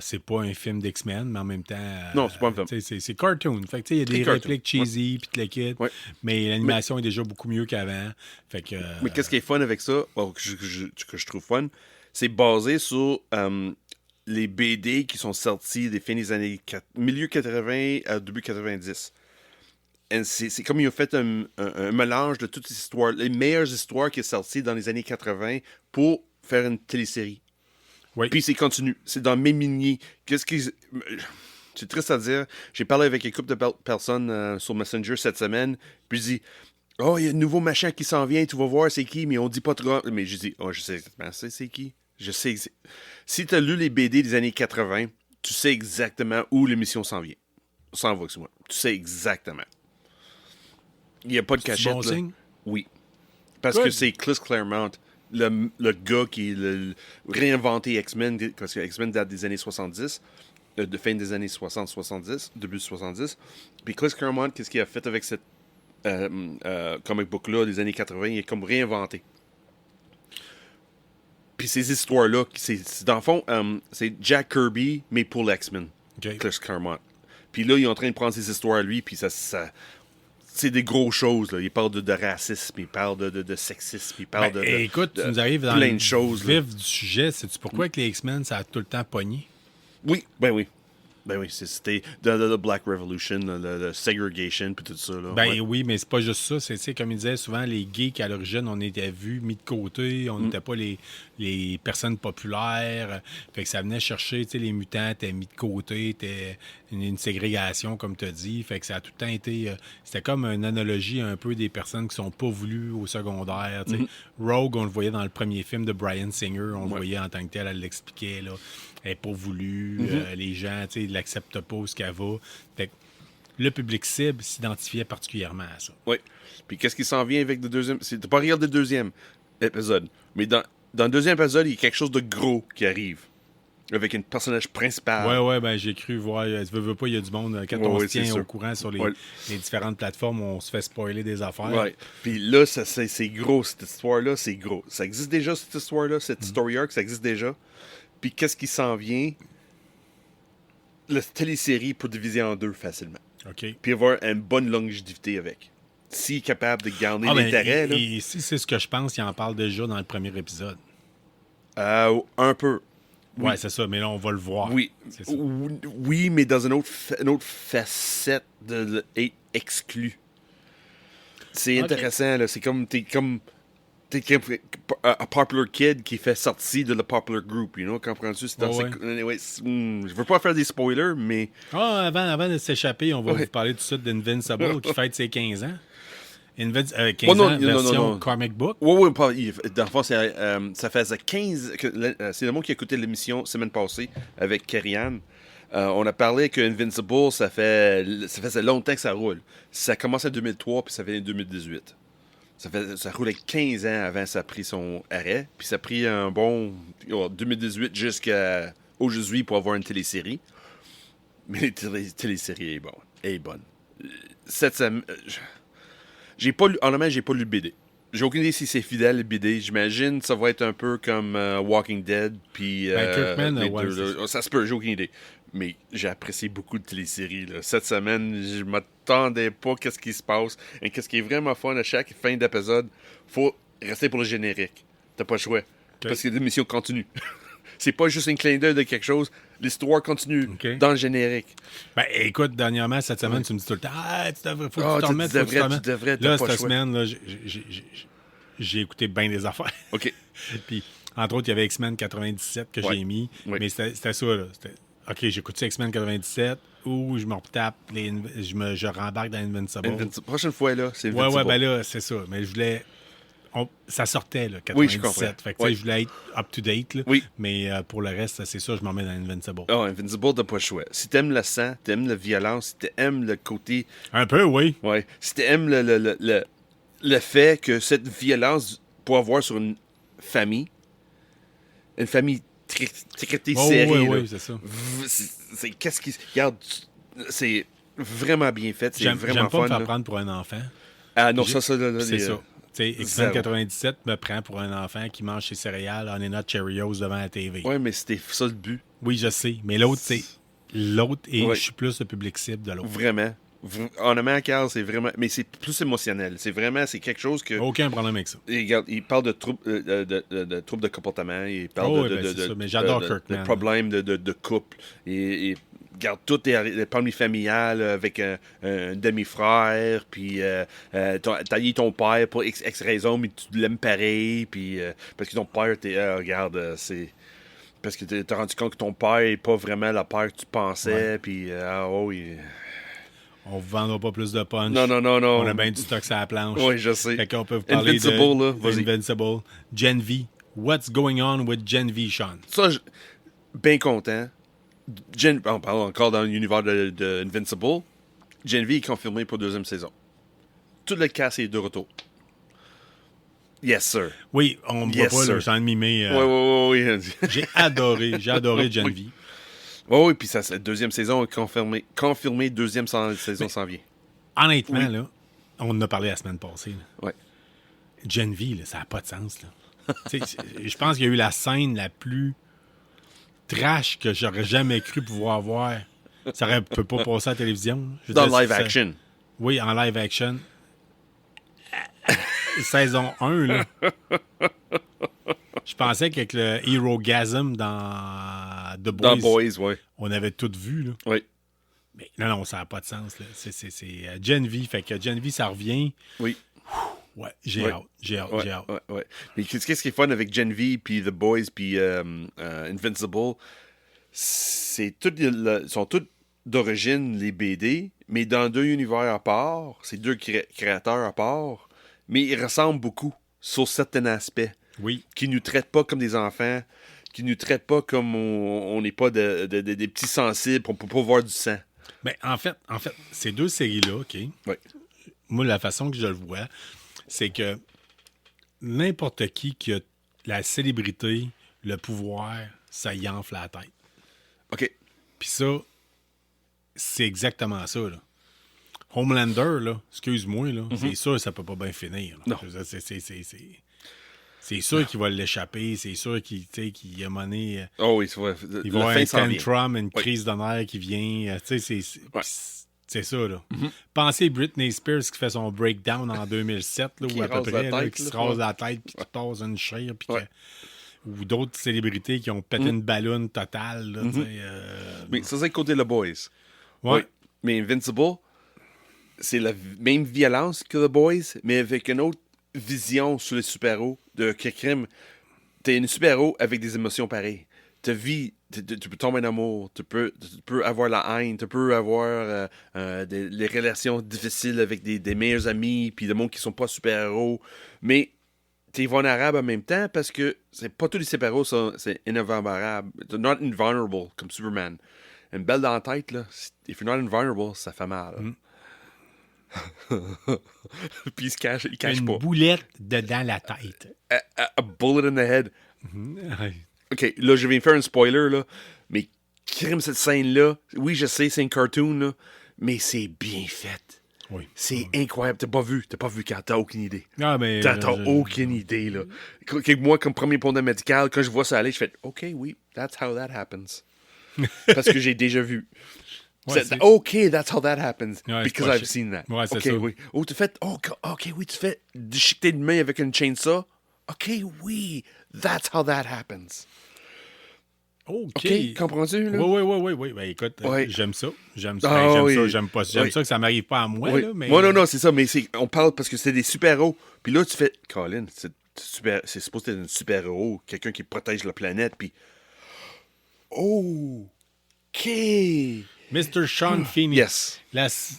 C'est pas un film d'X-Men, mais en même temps... non, c'est pas un film. C'est cartoon. Fait que, il y a des répliques cheesy puis le kit. Ouais. Mais l'animation est déjà beaucoup mieux qu'avant. Fait que... Mais qu'est-ce qui est fun avec ça, que je trouve fun, c'est basé sur... les BD qui sont sortis des fins des années milieu 80 à début 90. C'est comme ils ont fait un mélange de toutes les histoires, les meilleures histoires qui sont sorties dans les années 80 pour faire une télésérie. Oui. Puis c'est continu. C'est dans mes miniers. C'est triste à dire. J'ai parlé avec un couple de personnes sur Messenger cette semaine. Puis je dis, il y a un nouveau machin qui s'en vient. Tu vas voir c'est qui, mais on dit pas trop. Mais je dis, je sais exactement c'est qui. Je sais. Si tu as lu les BD des années 80, tu sais exactement où l'émission s'en vient. sans voix que c'est moi. Tu sais exactement. Il n'y a pas de C'est cachette. bon là. signe? Oui. Parce Good. que c'est Chris Claremont, le gars qui a réinventé X-Men, parce que X-Men date des années 70, de fin des années 60-70, début 70. Puis Chris Claremont, qu'est-ce qu'il a fait avec cette comic book-là des années 80? Il est comme réinventé. Puis ces histoires-là, dans le fond, c'est Jack Kirby, mais pour l'X-Men. OK. Chris Claremont. Puis là, il est en train de prendre ses histoires à lui, puis ça c'est des grosses choses. Là. Il parle de racisme, il parle de sexisme, il parle écoute, tu nous arrives dans plein le de choses. vif du sujet. Sais-tu pourquoi que les X-Men, ça a tout le temps pogné? Oui, ben oui. Ben oui, c'était the Black Revolution, le segregation, puis tout ça. Là. Ben Ouais. oui, mais c'est pas juste ça. C'est comme il disait souvent, les geeks à l'origine, on était vus, mis de côté. On n'était pas les personnes populaires. Fait que ça venait chercher, les mutants étaient mis de côté. C'était une ségrégation, comme tu as dit. Fait que ça a tout le temps été... c'était comme une analogie un peu des personnes qui sont pas voulues au secondaire. Rogue, on le voyait dans le premier film de Bryan Singer. On le voyait en tant que tel, elle l'expliquait, là. Elle n'est pas voulue, les gens, ils ne l'acceptent pas où ce qu'elle va. Fait que le public cible s'identifiait particulièrement à ça. Oui. Puis qu'est-ce qui s'en vient avec le deuxième... Tu n'as pas regardé le deuxième épisode, mais dans le deuxième épisode, il y a quelque chose de gros qui arrive. Avec un personnage principal. Ouais, ben j'ai cru voir. Veux pas, il y a du monde. Quand on se tient au courant sur les différentes plateformes, on se fait spoiler des affaires. Ouais. Puis là, c'est gros, cette histoire-là, c'est gros. Ça existe déjà, cette histoire-là, cette story arc, ça existe déjà. Puis qu'est-ce qui s'en vient? La télésérie pour diviser en deux facilement. OK. Puis avoir une bonne longévité avec. S'il est capable de garder l'intérêt. Là. Et si c'est ce que je pense, il en parle déjà dans le premier épisode. Un peu. Ouais, Oui. c'est ça, mais là, on va le voir. Oui. C'est ça. Oui, mais dans une autre facette d'être exclu. C'est intéressant, là. C'est comme t'es un popular kid qui fait sortie de le popular group, you know, comprends-tu? Anyway, je veux pas faire des spoilers, mais... Avant de s'échapper, on va vous parler tout de suite d'Invincible qui fête ses 15 ans. 15 non, ans, version non. comic book. Oui, dans le fond, ça faisait 15... c'est le monde qui a écouté l'émission semaine passée avec Kerry-Ann. On a parlé que Invincible, ça faisait longtemps que ça roule. Ça a commencé en 2003, puis ça fait en 2018. Ça roulait 15 ans avant ça a pris son arrêt. Puis ça a pris un bon 2018 jusqu'à aujourd'hui pour avoir une télésérie. Mais la télésérie est bonne. Cette semaine, honnêtement, j'ai pas lu le BD. J'ai aucune idée si c'est fidèle le BD. J'imagine que ça va être un peu comme Walking Dead. Puis Kirkman, ça se peut, j'ai aucune idée. Mais j'ai apprécié beaucoup de téléséries. Là. Cette semaine, je m'attendais pas qu'est-ce qui se passe. Et qu'est-ce qui est vraiment fun à chaque fin d'épisode, faut rester pour le générique. T'as pas le choix. Parce que l'émission continue. C'est pas juste un clin d'œil de quelque chose. L'histoire continue dans le générique. Ben, écoute, dernièrement, cette semaine, tu me dis tout le temps, faut que tu t'en remettes. Tu devrais, là, cette semaine, là, j'ai écouté bien des affaires. OK. Puis, entre autres, il y avait X-Men 97 que j'ai mis. Oui. Mais c'était ça, là. OK, j'écoute X-Men 97 ou je me retape, je rembarque dans Invincible. Prochaine fois, là, c'est Invincible. Ouais, ben là, c'est ça. Mais je voulais... ça sortait, là, 97. Oui, je comprends. Fait que, je voulais être up-to-date, là. Oui. Mais pour le reste, c'est ça, je m'en mets dans Invincible. Invincible, t'as pas le choix. Si t'aimes le sang, t'aimes la violence, si t'aimes le côté... Un peu, oui. Ouais. Si t'aimes le fait que cette violence peut avoir sur une famille traitée serrée, oui, c'est ça. Qu'est-ce qui... Regarde, c'est vraiment bien fait, c'est vraiment j'aime pas fun. me faire là. prendre pour un enfant. Ah non, c'est ça. X-Men X-Men 97 me prend pour un enfant qui mange ses céréales en énot Cheerios devant la TV. Ouais, mais c'était ça le but. Oui, je sais. Mais l'autre, et Ouais. je suis plus le public cible de l'autre. Vraiment. Honnêtement, Carl, c'est vraiment... Mais c'est plus émotionnel. C'est quelque chose que... Aucun problème avec ça. Regarde, il parle de troubles de comportement, il parle c'est ça, mais j'adore Kirkman. de problèmes de couple. Et regarde, tout est famille familiale avec un demi-frère, puis t'as eu ton père pour X raison, mais tu l'aimes pareil, puis parce que ton père, regarde, c'est... Parce que t'es rendu compte que ton père n'est pas vraiment le père que tu pensais, puis On vous vendra pas plus de punch. Non. On a bien du stock sur la planche. Oui, je sais. Fait qu'on peut vous parler Invincible, là, vas-y. Invincible. Gen V. What's going on with Gen V, Sean? Ça, bien content. On parle encore dans l'univers de Invincible. Genevieve est confirmée pour 2e saison. Tout le cast est de retour. Yes, sir. Oui, on me voit pas, là, je suis en train de mimer. Oui. J'ai adoré Genevieve. Oui, puis ça, la 2e saison est confirmée. Confirmée, 2e saison s'en vient. Honnêtement, là, on en a parlé la semaine passée. Là. Ouais. Genevieve, là, ça n'a pas de sens. Là. Je pense qu'il y a eu la scène la plus trash que j'aurais jamais cru pouvoir voir. Ça ne peut pas passer à la télévision. Dans live action. Oui, en live action. Saison 1, là. Je pensais qu'avec le Herogasm dans The Boys, Dans Boys, oui. on avait tout vu. Là. Oui. Mais non, ça n'a pas de sens. Là. C'est Genevieve. Fait que Genevieve, ça revient. Oui. Ouais, j'ai hâte. Ouais. Mais qu'est-ce qui est fun avec Genevieve, puis The Boys, puis Invincible, c'est sont toutes d'origine les BD, mais dans 2 univers à part, c'est 2 créateurs à part, mais ils ressemblent beaucoup sur certains aspects. Oui. Qui nous traitent pas comme des enfants, qui nous traitent pas comme on n'est pas des petits sensibles, on peut pas voir du sang. Mais en fait, ces 2 séries-là, OK? Oui. Moi, la façon que je le vois, c'est que n'importe qui a la célébrité, le pouvoir, ça y enfle la tête. OK. Puis ça, c'est exactement ça, là. Homelander, là, excuse-moi, là, c'est sûr que ça peut pas bien finir. Là. Non. C'est sûr qu'il va l'échapper, c'est sûr qu'il a mené... Oh oui, c'est vrai. Il va y avoir un tantrum, une crise de nerfs qui vient. C'est ça, là. Pensez Britney Spears qui fait son breakdown en 2007, là, ou à peu près, là, qui se rase la tête, puis qui passe une chair, puis ou d'autres célébrités qui ont pété une ballonne totale. Là, Mais ça, c'est le côté The Boys. Ouais. Oui. Mais Invincible, c'est la même violence que The Boys, mais avec une autre vision sur les super-héros de crime. T'es une super-héros avec des émotions pareilles. Ta vie, tu peux tomber en amour, tu peux avoir la haine, tu peux avoir les relations difficiles avec des meilleurs amis, puis des monde qui sont pas super-héros, mais t'es vulnérable en même temps parce que c'est pas tous les super-héros c'est invulnérable. They're not invulnerable, comme Superman. Une balle dans la tête, là, if you're not invulnerable, ça fait mal. Puis il cache une pas. Une boulette dedans la tête. A bullet in the head. Ouais. OK, là, je vais faire un spoiler, là, mais crime cette scène-là. Oui, je sais, c'est un cartoon, là, mais c'est bien fait. Oui. C'est incroyable. T'as pas vu quand t'as aucune idée. Ah, mais T'as aucune idée, là. Moi, comme premier pondeur médical, quand je vois ça aller, je fais « OK, oui, that's how that happens. » Parce que j'ai déjà vu. Ouais, OK, that's how that happens. Ouais, because I've seen that. Ouais, c'est OK, ça. oui. Oh, tu fais... OK, oui, tu fais déchiqueter une main avec une chainsaw. OK, oui, that's how that happens. OK. Comprends-tu, là? Oui. Ben, écoute, Ouais. j'aime ça. J'aime pas. J'aime ça que ça m'arrive pas à moi, Oui. là, mais... Moi, non, c'est ça, mais on parle parce que c'est des super-héros. Puis là, tu fais, Colin, c'est supposé être un super-héros, quelqu'un qui protège la planète, puis... Oh! OK! Mr. Sean Feeney. Yes.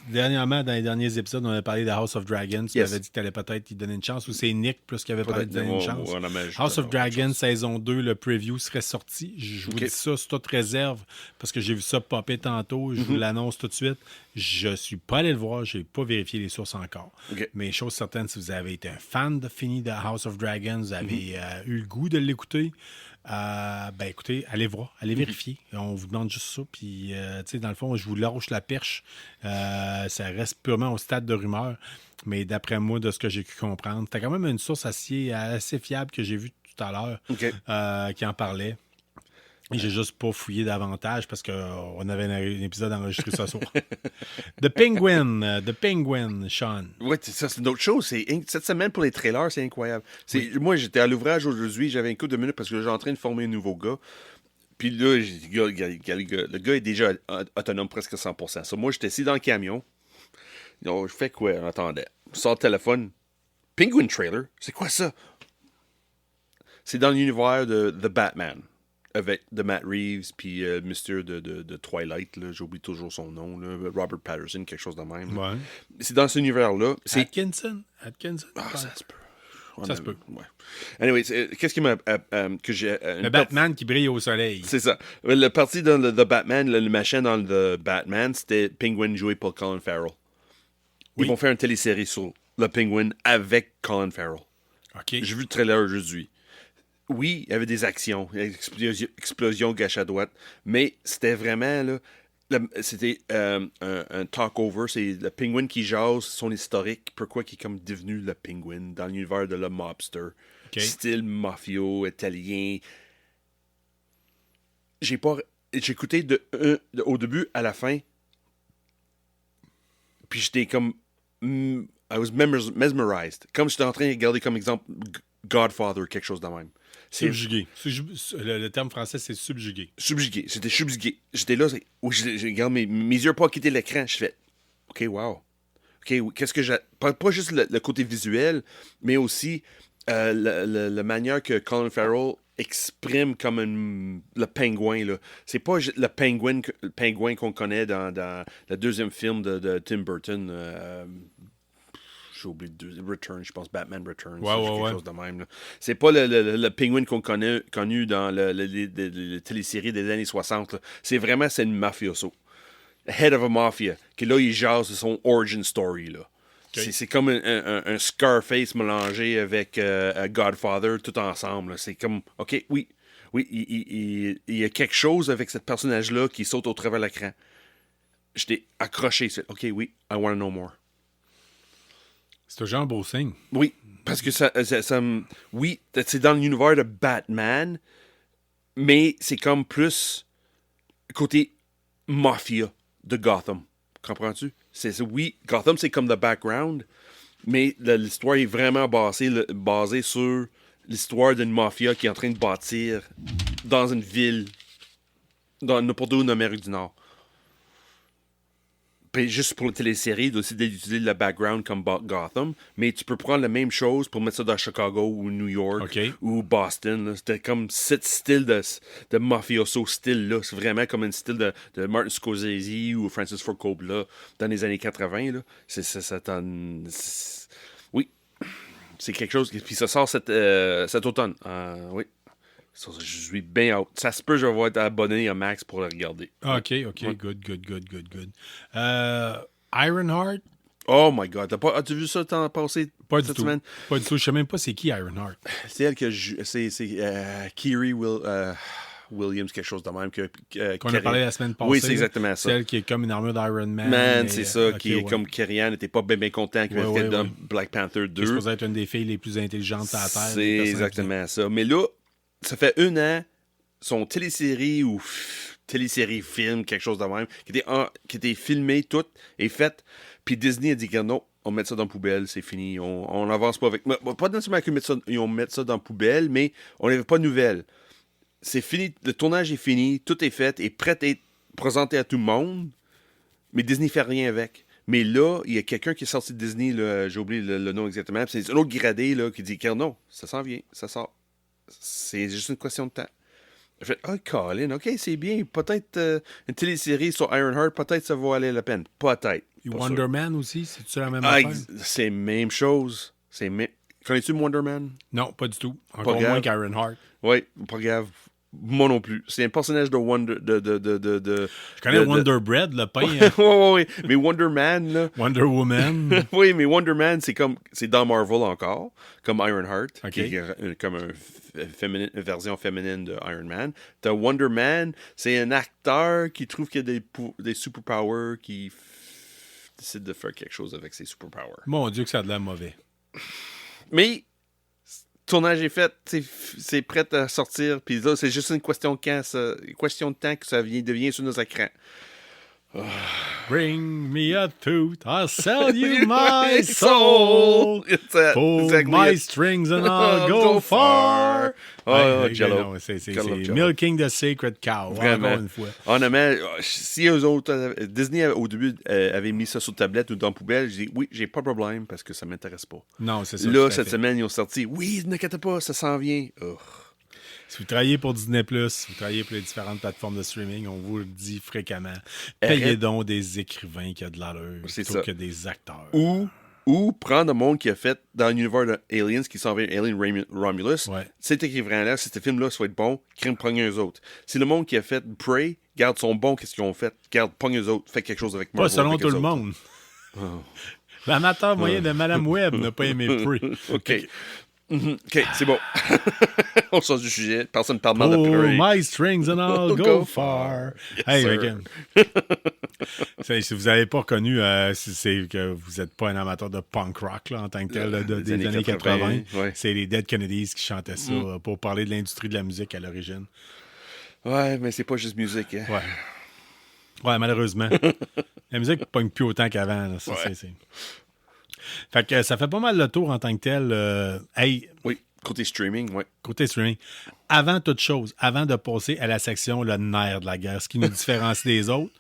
Dernièrement, dans les derniers épisodes, on a parlé de House of Dragons. Tu m'avais dit que tu allais peut-être y donner une chance, ou c'est Nick plus qui avait parlé de donner une chance. House of Dragons, saison 2, le preview serait sorti. Je vous dis ça sur toute réserve, parce que j'ai vu ça popper tantôt. Je vous l'annonce tout de suite. Je suis pas allé le voir, j'ai pas vérifié les sources encore. Mais chose certaine, si vous avez été un fan de Feeney de House of Dragons, vous avez eu le goût de l'écouter, ben écoutez, allez voir, allez vérifier. On vous demande juste ça. Puis, tu sais, dans le fond, je vous lâche la perche. Ça reste purement au stade de rumeur. Mais d'après moi, de ce que j'ai pu comprendre, c'était quand même une source assez fiable que j'ai vue tout à l'heure qui en parlait. Et j'ai juste pas fouillé davantage parce qu'on avait un épisode enregistré ce soir. The Penguin, Sean. Oui, ça, c'est une autre chose. Cette semaine, pour les trailers, c'est incroyable. Moi, j'étais à l'ouvrage aujourd'hui, j'avais un coup de minutes parce que j'étais en train de former un nouveau gars. Puis là, le gars est déjà autonome presque 100%. So, moi, j'étais assis dans le camion. Donc, je fais quoi? On attendait. Je sors le téléphone. Penguin Trailer? C'est quoi ça? C'est dans l'univers de The Batman. Avec de Matt Reeves, puis Mr. de Twilight, là, j'oublie toujours son nom, là, Robert Patterson, quelque chose de même. Ouais. C'est dans cet univers-là. Atkinson? Ah, ça se peut. Ça se peut. Ouais. Anyway, qu'est-ce qui m'a... que j'ai, le Batman qui brille au soleil. C'est ça. Le parti dans The Batman, le machin dans The Batman, c'était Penguin joué par Colin Farrell. Ils vont faire une télésérie sur le Penguin avec Colin Farrell. OK. J'ai vu le trailer aujourd'hui. Oui, il y avait des actions, explosion gauche à droite, mais c'était vraiment, là, c'était un talk-over. C'est le Penguin qui jase son historique, pourquoi il est comme devenu le Penguin dans l'univers de le mobster. Style mafio, italien. J'ai écouté au début à la fin, puis j'étais comme... I was mesmerized. Comme j'étais en train de regarder comme exemple Godfather, quelque chose de même. Subjugué. Le terme français, c'est subjugué. Subjugué. J'étais subjugué. J'étais là, j'ai regarde mes yeux pas quitter l'écran. Je fais, OK, wow. OK, qu'est-ce que j'ai... Pas juste le côté visuel, mais aussi la manière que Colin Farrell exprime comme le pingouin. Là. C'est pas le pingouin qu'on connaît dans le deuxième film de Tim Burton. J'ai oublié Return, je pense Batman Returns, quelque chose de même. Là. C'est pas le pingouin qu'on connu dans les téléséries des années 60. Là. C'est une mafioso. Head of a mafia. Que là, il jase son origin story. Là. Okay. C'est comme un Scarface mélangé avec Godfather tout ensemble. Là. C'est comme, OK, oui, il y a quelque chose avec ce personnage-là qui saute au travers de l'écran. J'étais accroché. OK, oui, I want to know more. C'est un genre beau signe. Oui, parce que oui, c'est dans l'univers de Batman, mais c'est comme plus côté mafia de Gotham. Comprends-tu? Oui, Gotham, c'est comme le background, mais l'histoire est vraiment basée sur l'histoire d'une mafia qui est en train de bâtir dans une ville, dans n'importe où en Amérique du Nord. Puis juste pour la télésérie, aussi d'utiliser le background comme Gotham, mais tu peux prendre la même chose pour mettre ça dans Chicago ou New York ou Boston. Là. C'était comme ce style de mafioso style-là. C'est vraiment comme un style de Martin Scorsese ou Francis Ford Coppola dans les années 80. Là. Oui, c'est quelque chose. Puis ça sort cet automne. Oui. Je suis bien out. Ça se peut, je vais être abonné à Max pour le regarder. OK. Ouais. Good. Ironheart? Oh my God. As-tu vu ça t'en passé cette semaine? Pas du tout. Je sais même pas c'est qui Ironheart. C'est elle que c'est Kiri Williams, quelque chose de même. Qu'on a parlé la semaine passée. Oui, c'est exactement ça. Celle qui est comme une armure d'Iron Man. C'est ça. Qui est comme Kerry-Ann n'était pas bien content qu'il avait fait dans Black Panther 2. C'est supposé être une des filles les plus intelligentes à la Terre. C'est exactement ça. Mais là, ça fait 1 an, son télésérie ou télésérie film, quelque chose de même, qui était filmé, tout, et fait. Puis Disney a dit que non, on met ça dans la poubelle, c'est fini. On n'avance pas avec. Pas nécessairement qu'ils mettent ça dans la poubelle, mais on n'avait pas de nouvelles. C'est fini, le tournage est fini, tout est fait, est prêt à être présenté à tout le monde, mais Disney fait rien avec. Mais là, il y a quelqu'un qui est sorti de Disney, là, j'ai oublié le nom exactement, c'est un autre gradé là, qui dit que non, ça s'en vient, ça sort. C'est juste une question de temps. Je fais, Colin, OK, c'est bien. Peut-être une télésérie sur Ironheart, peut-être ça va aller la peine. Peut-être. Wonder Man aussi, c'est-tu la même affaire? C'est la même chose. Connais-tu Wonder Man? Non, pas du tout. Encore moins qu'Ironheart. Oui, pas grave. Moi non plus. C'est un personnage de Wonder... Je connais Wonder Bread, le pain. Oui. Mais Wonder Man, là... Wonder Woman. Oui, mais Wonder Man, c'est dans Marvel encore, comme Ironheart, qui est comme une version féminine de Iron Man. T'as Wonder Man, c'est un acteur qui trouve qu'il y a des superpowers, qui décide de faire quelque chose avec ses superpowers. Mon Dieu que ça a de l'air mauvais. Mais... tournage est fait, c'est prêt à sortir, puis là, c'est juste une question de temps que ça devient sur nos écrans. Bring me a tooth, I'll sell you my soul. Pull my strings and I'll go far. Jello. C'est milking the sacred cow. Vraiment. Encore une fois. Honnêtement, si eux autres, Disney au début avait mis ça sur tablette ou dans la poubelle, j'ai dit oui, j'ai pas de problème parce que ça m'intéresse pas. Non, c'est ça. Là, cette semaine, ils ont sorti oui, n'inquiète pas, ça s'en vient. Si vous travaillez pour Disney+, si vous travaillez pour les différentes plateformes de streaming, on vous le dit fréquemment, payez donc des écrivains qui ont de l'allure plutôt que des acteurs. Ou ou prendre le monde qui a fait dans l'univers de Aliens, qui s'en vient Alien Romulus, Ouais. cet écrivain-là, si ce film-là soit être bon, crime pogne eux autres. Si le monde qui a fait Prey, garde son bon, qu'est-ce qu'ils ont fait, garde pogne eux autres, fait quelque chose avec Marvel. Pas selon avec tout eux le autres. monde. L'amateur moyen de Madame Webb n'a pas aimé Prey. OK. OK, c'est bon. On sort du sujet. Personne ne parle mal de Oh, Prey. my strings and I'll go far. Hey, sir. si vous n'avez pas reconnu, c'est que vous n'êtes pas un amateur de punk rock là, en tant que tel, là, des années 80. Ouais. C'est les Dead Kennedys qui chantaient ça pour parler de l'industrie de la musique à l'origine. Ouais, mais c'est pas juste musique. Hein. Ouais, malheureusement. La musique ne pogne plus autant qu'avant. Là, ça, c'est... Fait que ça fait pas mal le tour en tant que tel. Hey, Oui, côté streaming, ouais. côté streaming, avant toute chose, avant de passer à la section le nerf de la guerre, ce qui nous différencie des autres,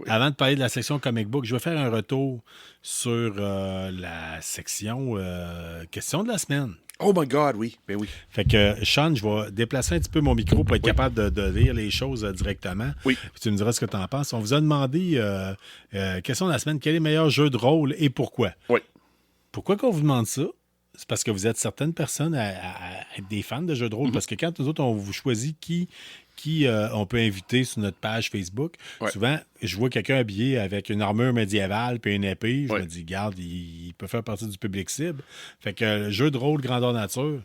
avant de parler de la section comic book, je vais faire un retour sur la section question de la semaine. Oh my God, oui. Ben oui. Fait que, Sean, je vais déplacer un petit peu mon micro pour être capable de lire les choses directement. Oui. Puis tu me diras ce que tu en penses. On vous a demandé, question de la semaine, quel est le meilleur jeu de rôle et pourquoi? Oui. Pourquoi qu'on vous demande ça? C'est parce que vous êtes certaines personnes à être des fans de jeux de rôle. Parce que quand nous autres, on vous choisit qui on peut inviter sur notre page Facebook, souvent, je vois quelqu'un habillé avec une armure médiévale puis une épée. Je me dis, garde, il peut faire partie du public cible. Fait que jeu de rôle grandeur nature.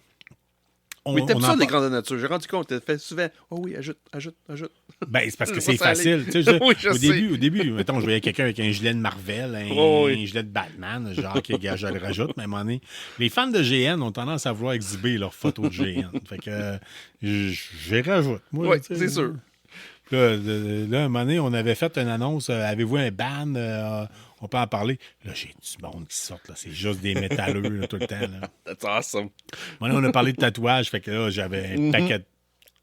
Mais t'aimes ça, les grandes natures. J'ai rendu compte, t'as fait souvent. Oh oui, ajoute. Ben, c'est parce que Je vois c'est ça aller. facile. Tu sais, Oui, je au début, mettons, je voyais quelqu'un avec un gilet de Marvel, un gilet de Batman, genre, OK, gars, je le rajoute, mais à un moment donné, les fans de GN ont tendance à vouloir exhiber leurs photos de GN. Fait que je les rajoute. Oui, c'est sûr. Là, à un moment donné, on avait fait une annonce, avez-vous un ban? On peut en parler. Là, j'ai du monde qui sort, là. C'est juste des métalleux, là, tout le temps, là. That's awesome. Maintenant, on a parlé de tatouage, fait que là, j'avais un paquet de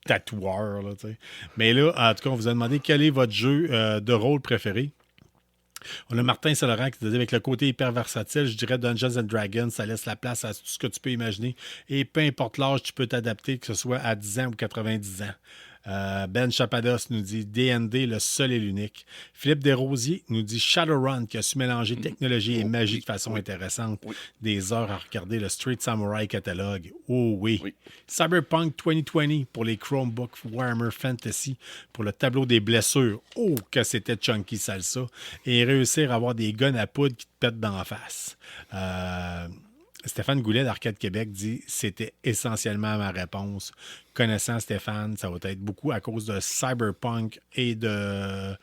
tatoueurs, là, tu sais. Mais là, en tout cas, on vous a demandé quel est votre jeu de rôle préféré. On a Martin Saint-Laurent qui dit avec le côté hyper versatile, je dirais Dungeons and Dragons, ça laisse la place à tout ce que tu peux imaginer. Et peu importe l'âge, tu peux t'adapter, que ce soit à 10 ans ou 90 ans. Ben Chapados nous dit D&D, le seul et l'unique. Philippe Desrosiers nous dit Shadowrun, qui a su mélanger technologie et magie de façon intéressante. Des heures à regarder le Street Samurai catalogue. Oh oui. Cyberpunk 2020 pour les Chromebook Warhammer Fantasy pour le tableau des blessures. Oh, que c'était chunky salsa. Et réussir à avoir des guns à poudre qui te pètent d'en face. Stéphane Goulet d'Arcade Québec dit « C'était essentiellement ma réponse. Connaissant Stéphane, ça va être beaucoup à cause de Cyberpunk et de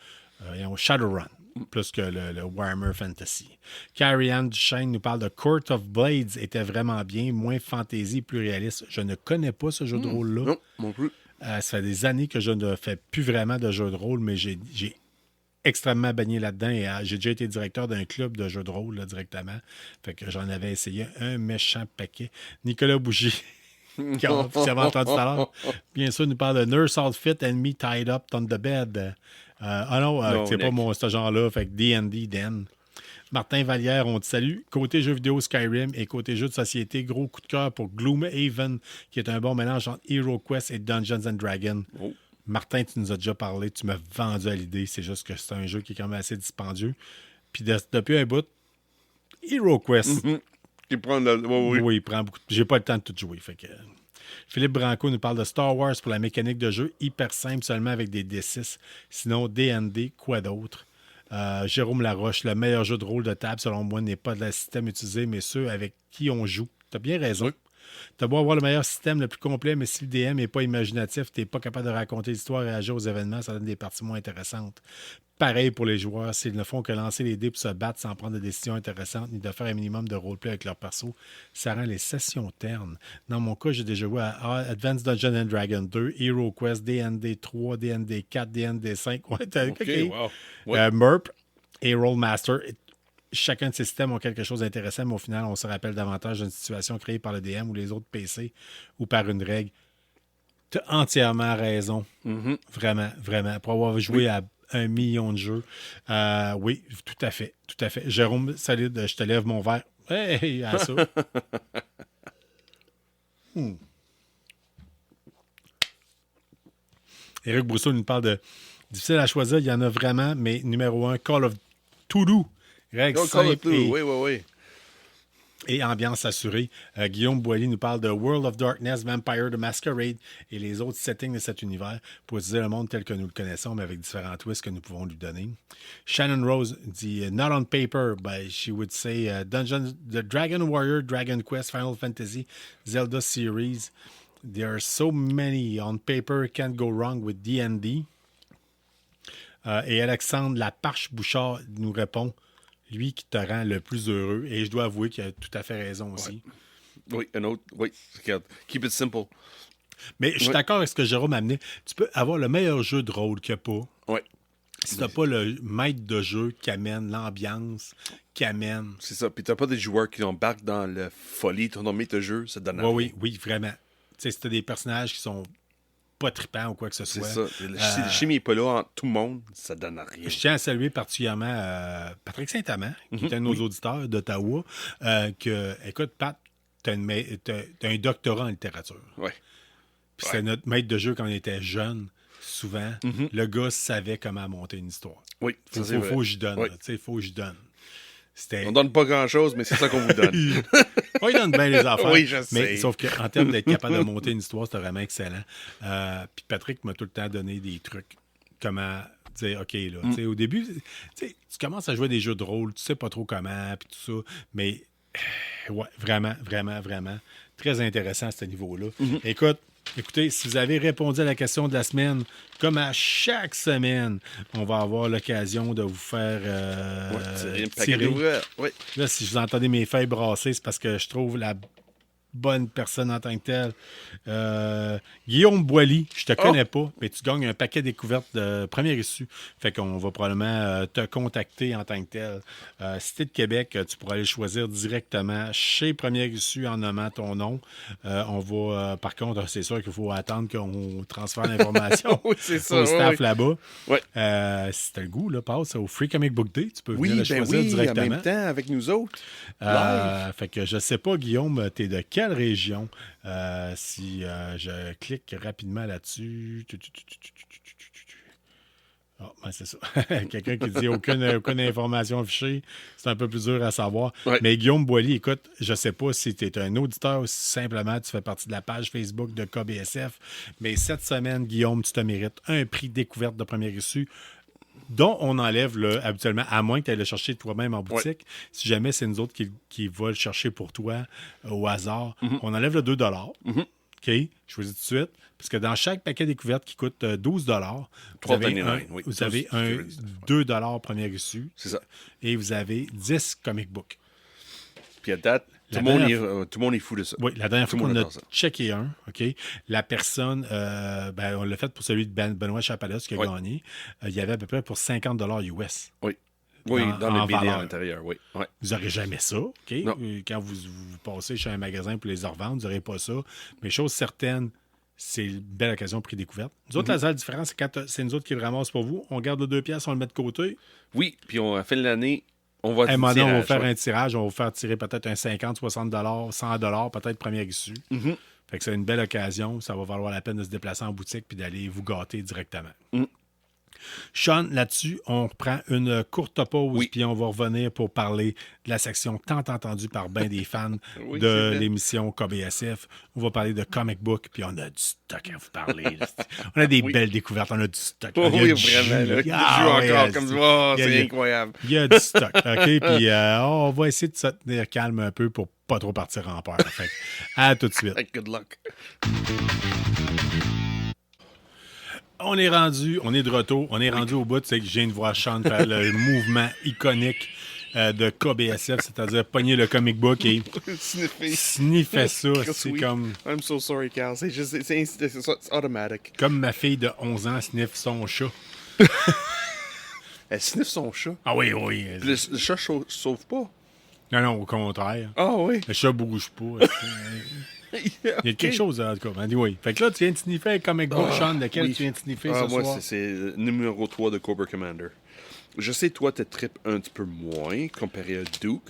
Shadowrun, plus que le Warhammer Fantasy. » Carrie-Anne Duchesne nous parle de Court of Blades, était vraiment bien, moins fantasy, plus réaliste. Je ne connais pas ce jeu de rôle-là. Non, non plus. Ça fait des années que je ne fais plus vraiment de jeu de rôle, mais j'ai extrêmement baigné là-dedans et j'ai déjà été directeur d'un club de jeux de rôle là, directement. Fait que j'en avais essayé un méchant paquet. Nicolas Bougie, qui a officiellement entendu tout à l'heure, bien sûr, nous parle de Nurse Outfit and Me Tied Up on the Bed. Non, c'est pas ce genre-là. Fait que D&D, Den. Martin Vallière, on te salue. Côté jeux vidéo Skyrim et côté jeux de société, gros coup de cœur pour Gloomhaven, qui est un bon mélange entre Hero Quest et Dungeons and Dragons. Oh. Martin, tu nous as déjà parlé, tu m'as vendu à l'idée. C'est juste que c'est un jeu qui est quand même assez dispendieux. Puis depuis un bout, Hero Quest. Il prend oui, il prend beaucoup. J'ai pas le temps de tout jouer. Fait que... Philippe Branco nous parle de Star Wars pour la mécanique de jeu hyper simple, seulement avec des D6. Sinon, D&D, quoi d'autre? Jérôme Laroche, le meilleur jeu de rôle de table, selon moi, n'est pas le système utilisé, mais ceux avec qui on joue. T'as bien raison. Oui. T'as beau avoir le meilleur système, le plus complet, mais si le DM n'est pas imaginatif, t'es pas capable de raconter l'histoire et réagir aux événements, ça donne des parties moins intéressantes. Pareil pour les joueurs, s'ils ne font que lancer les dés pour se battre sans prendre de décisions intéressantes, ni de faire un minimum de roleplay avec leur perso, ça rend les sessions ternes. Dans mon cas, j'ai déjà joué à Advanced Dungeons and Dragons 2, Hero Quest, D&D 3, D&D 4, D&D 5, wow. MERP et Rollmaster. Chacun de ces systèmes ont quelque chose d'intéressant, mais au final, on se rappelle davantage d'une situation créée par le DM ou les autres PC ou par une règle. Tu as entièrement raison. Vraiment, vraiment. Pour avoir joué à 1 million de jeux. Oui, tout à fait. Tout à fait. Jérôme, salut, je te lève mon verre. Hey, à ça. Éric Brousseau nous parle de difficile à choisir. Il y en a vraiment, mais numéro 1, Call of Toulouse. Règle simple et oui. et ambiance assurée. Guillaume Boilly nous parle de World of Darkness, Vampire the Masquerade et les autres settings de cet univers pour utiliser le monde tel que nous le connaissons, mais avec différents twists que nous pouvons lui donner. Shannon Rose dit Not on paper, but she would say the Dragon Warrior, Dragon Quest, Final Fantasy, Zelda series. There are so many on paper, can't go wrong with D&D. Et Alexandre Laparche-Bouchard nous répond lui qui te rend le plus heureux. Et je dois avouer qu'il a tout à fait raison aussi. Oui, un autre. Oui, regarde. Keep it simple. Mais je suis d'accord avec ce que Jérôme a amené. Tu peux avoir le meilleur jeu de rôle qu'il n'y a pas. Oui. Si tu n'as pas le maître de jeu qui amène l'ambiance, qui amène. C'est ça. Puis tu n'as pas des joueurs qui embarquent dans la folie. Ton maître de jeu, ça te donne rien. Oui, vraiment. Tu sais, si tu as des personnages qui sont pas trippants ou quoi que ce soit. C'est ça. Si le chimie n'est pas là entre tout le monde, ça donne rien. Je tiens à saluer particulièrement Patrick Saint-Amand, qui est un de nos auditeurs d'Ottawa, écoute, Pat, t'as un doctorat en littérature. Oui. Puis c'était notre maître de jeu quand on était jeune. Souvent, le gars savait comment monter une histoire. Oui, faut que j'y donne. Il faut que j'y donne. On donne pas grand-chose, mais c'est ça qu'on vous donne. Il donne bien les affaires. Oui, je sais. Mais sauf qu'en termes d'être capable de monter une histoire, c'était vraiment excellent. Puis Patrick m'a tout le temps donné des trucs. Comment dire, OK, là, au début, tu commences à jouer des jeux de rôle, tu sais pas trop comment, puis tout ça. Mais, ouais, vraiment, vraiment, vraiment, très intéressant à ce niveau-là. Écoutez, si vous avez répondu à la question de la semaine, comme à chaque semaine, on va avoir l'occasion de vous faire tirer. Oui. Là, si vous entendez mes feuilles brasser, c'est parce que je trouve la bonne personne en tant que telle. Guillaume Boilly, je te connais pas, mais tu gagnes un paquet découverte de première issue. Fait qu'on va probablement te contacter en tant que tel. Si t'es de Québec, tu pourras aller choisir directement chez Première Issue en nommant ton nom. On va, par contre, c'est sûr qu'il faut attendre qu'on transfère l'information au staff là-bas. Ouais. Si t'as le goût, là, passe au Free Comic Book Day. Tu peux venir le choisir directement. En même temps, avec nous autres. Fait que je sais pas, Guillaume, t'es de quelle région? Si je clique rapidement là-dessus. C'est ça. Quelqu'un qui dit aucune information affichée. C'est un peu plus dur à savoir. Ouais. Mais Guillaume Boilly, écoute, je sais pas si tu es un auditeur ou si simplement tu fais partie de la page Facebook de KBSF. Mais cette semaine, Guillaume, tu te mérites un prix découverte de première issue dont on enlève habituellement, à moins que tu ailles le chercher toi-même en boutique. Ouais. Si jamais c'est nous autres qui va le chercher pour toi au hasard, on enlève le 2 OK? Je vous dis tout de suite. Parce que dans chaque paquet découverte qui coûte 12 vous avez un 2 première issue. C'est ça. Et vous avez 10 comic books. Puis à date, tout le monde est fou de ça. Oui, la dernière fois qu'on a checké un, OK, la personne, on l'a fait pour celui de Benoît Chapalas qui a gagné. Il y avait à peu près pour 50 US. Oui. Oui, dans les BD à l'intérieur, oui. Ouais. Vous n'aurez jamais ça, OK? Non. Quand vous passez chez un magasin pour les revendre, vous n'aurez pas ça. Mais chose certaine, c'est une belle occasion de prix découverte. Nous autres, la seule différence, c'est quand c'est nous autres qui le ramassent pour vous. On garde le 2 piastres, on le met de côté. Oui, puis à la fin de l'année, on va on va faire un tirage. On va vous faire tirer peut-être un 50, 60 $, 100 peut-être première issue. Fait que c'est une belle occasion. Ça va valoir la peine de se déplacer en boutique puis d'aller vous gâter directement. Sean, là-dessus, on reprend une courte pause, puis on va revenir pour parler de la section tant entendue par bien des fans de l'émission KBSF. On va parler de comic book, puis on a du stock à vous parler. On a des belles découvertes, on a du stock. Oui, vraiment. Encore comme ça, c'est incroyable. Il y a du stock, OK? Puis on va essayer de se tenir calme un peu pour pas trop partir en peur. Fait, à tout de suite. Good luck. On est de retour, on est rendu au bout. Tu sais que je viens de voir Sean faire le mouvement iconique de KBSF, c'est-à-dire pogner le comic book et sniffer ça. C'est comme... I'm so sorry, Carl. C'est automatique. Comme ma fille de 11 ans sniffe son chat. Elle sniffe son chat? Ah oui. Le chat sauve pas? Non, au contraire. Ah oui? Le chat bouge pas. Il y a quelque chose, en tout cas. Oui. Fait que là, tu viens de sniffer un comic book, Sean. Lequel tu viens de sniffer ce soir? Moi, c'est numéro 3 de Cobra Commander. Je sais, toi, tu tripes un petit peu moins comparé à Duke.